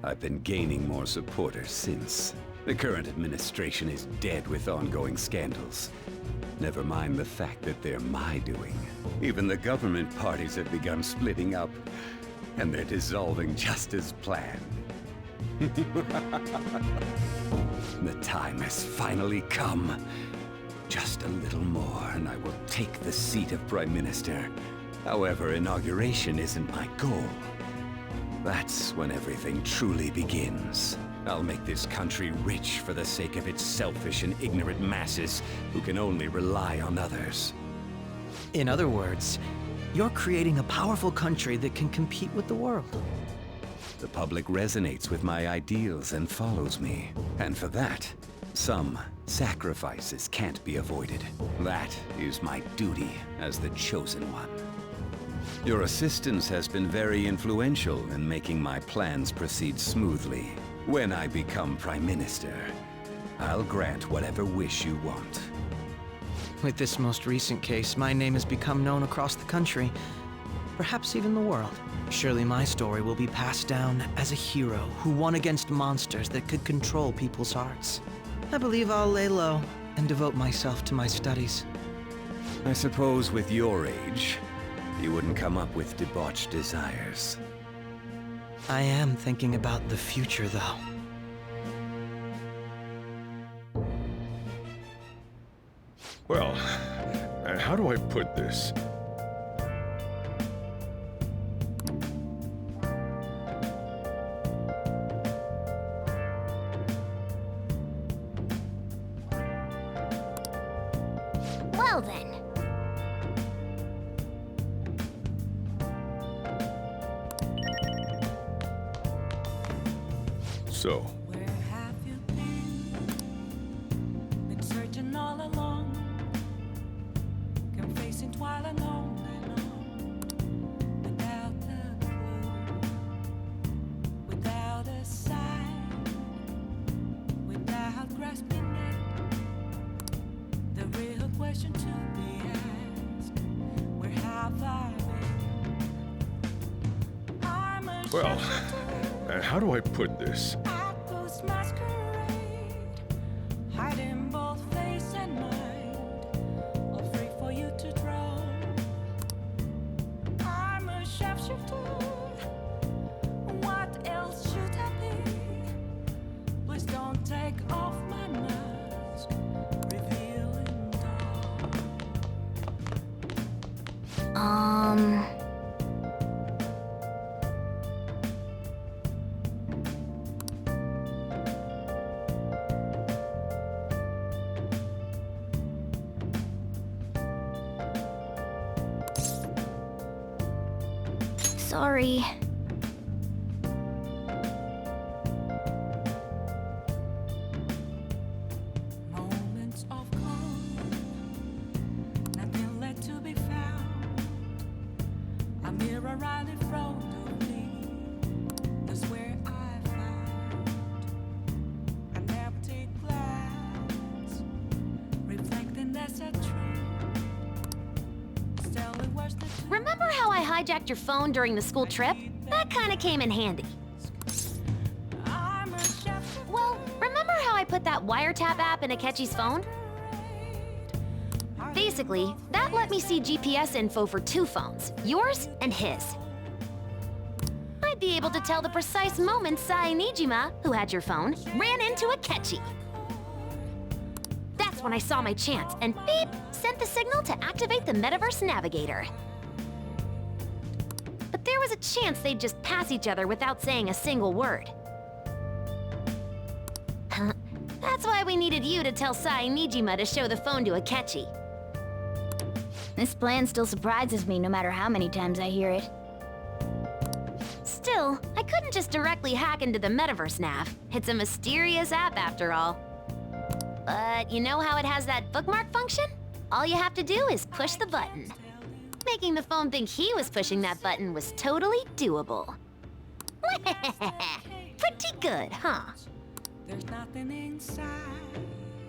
I've been gaining more supporters since. The current administration is dead with ongoing scandals. Never mind the fact that they're my doing. Even the government parties have begun splitting up, and they're dissolving just as planned. The time has finally come. Just a little more, and I will take the seat of Prime Minister. However, inauguration isn't my goal. That's when everything truly begins. I'll make this country rich for the sake of its selfish and ignorant masses who can only rely on others. In other words, you're creating a powerful country that can compete with the world. The public resonates with my ideals and follows me. And for that, some sacrifices can't be avoided. That is my duty as the Chosen One. Your assistance has been very influential in making my plans proceed smoothly. When I become Prime Minister, I'll grant whatever wish you want. With this most recent case, my name has become known across the country, perhaps even the world. Surely my story will be passed down as a hero who won against monsters that could control people's hearts. I believe I'll lay low and devote myself to my studies. I suppose with your age, you wouldn't come up with debauched desires. I am thinking about the future, though. Well, how do I put this? Well then. So, Where have you been searching all along, confessing while alone and on, without a clue, without a sign, without grasping it. The real question to be asked: where have I been? I'm a well, how do I put this? ghost masquerade, hiding both face and mind, all free for you to draw. I'm a shapeshifter. What else should I be? Please don't take off my mask, revealing dawn. Sorry. Moments of calm, nothing left to be found. A mirror right in front of me, that's where I found an empty glass, reflecting as a tree. Still it was the Remember how I hijacked your phone during the school trip? That kinda came in handy. Well, remember how I put that wiretap app in Akechi's phone? Basically, that let me see GPS info for 2 phones, yours and his. I'd be able to tell the precise moment Sai Nijima, who had your phone, ran into Akechi. That's when I saw my chance, and beep, sent the signal to activate the Metaverse Navigator. But there was a chance they'd just pass each other without saying a single word. That's why we needed you to tell Sai Nijima to show the phone to Akechi. This plan still surprises me no matter how many times I hear it. Still, I couldn't just directly hack into the Metaverse Nav. It's a mysterious app after all. But you know how it has that bookmark function? All you have to do is push the button. Making the phone think he was pushing that button was totally doable. Pretty good, huh? There's nothing inside.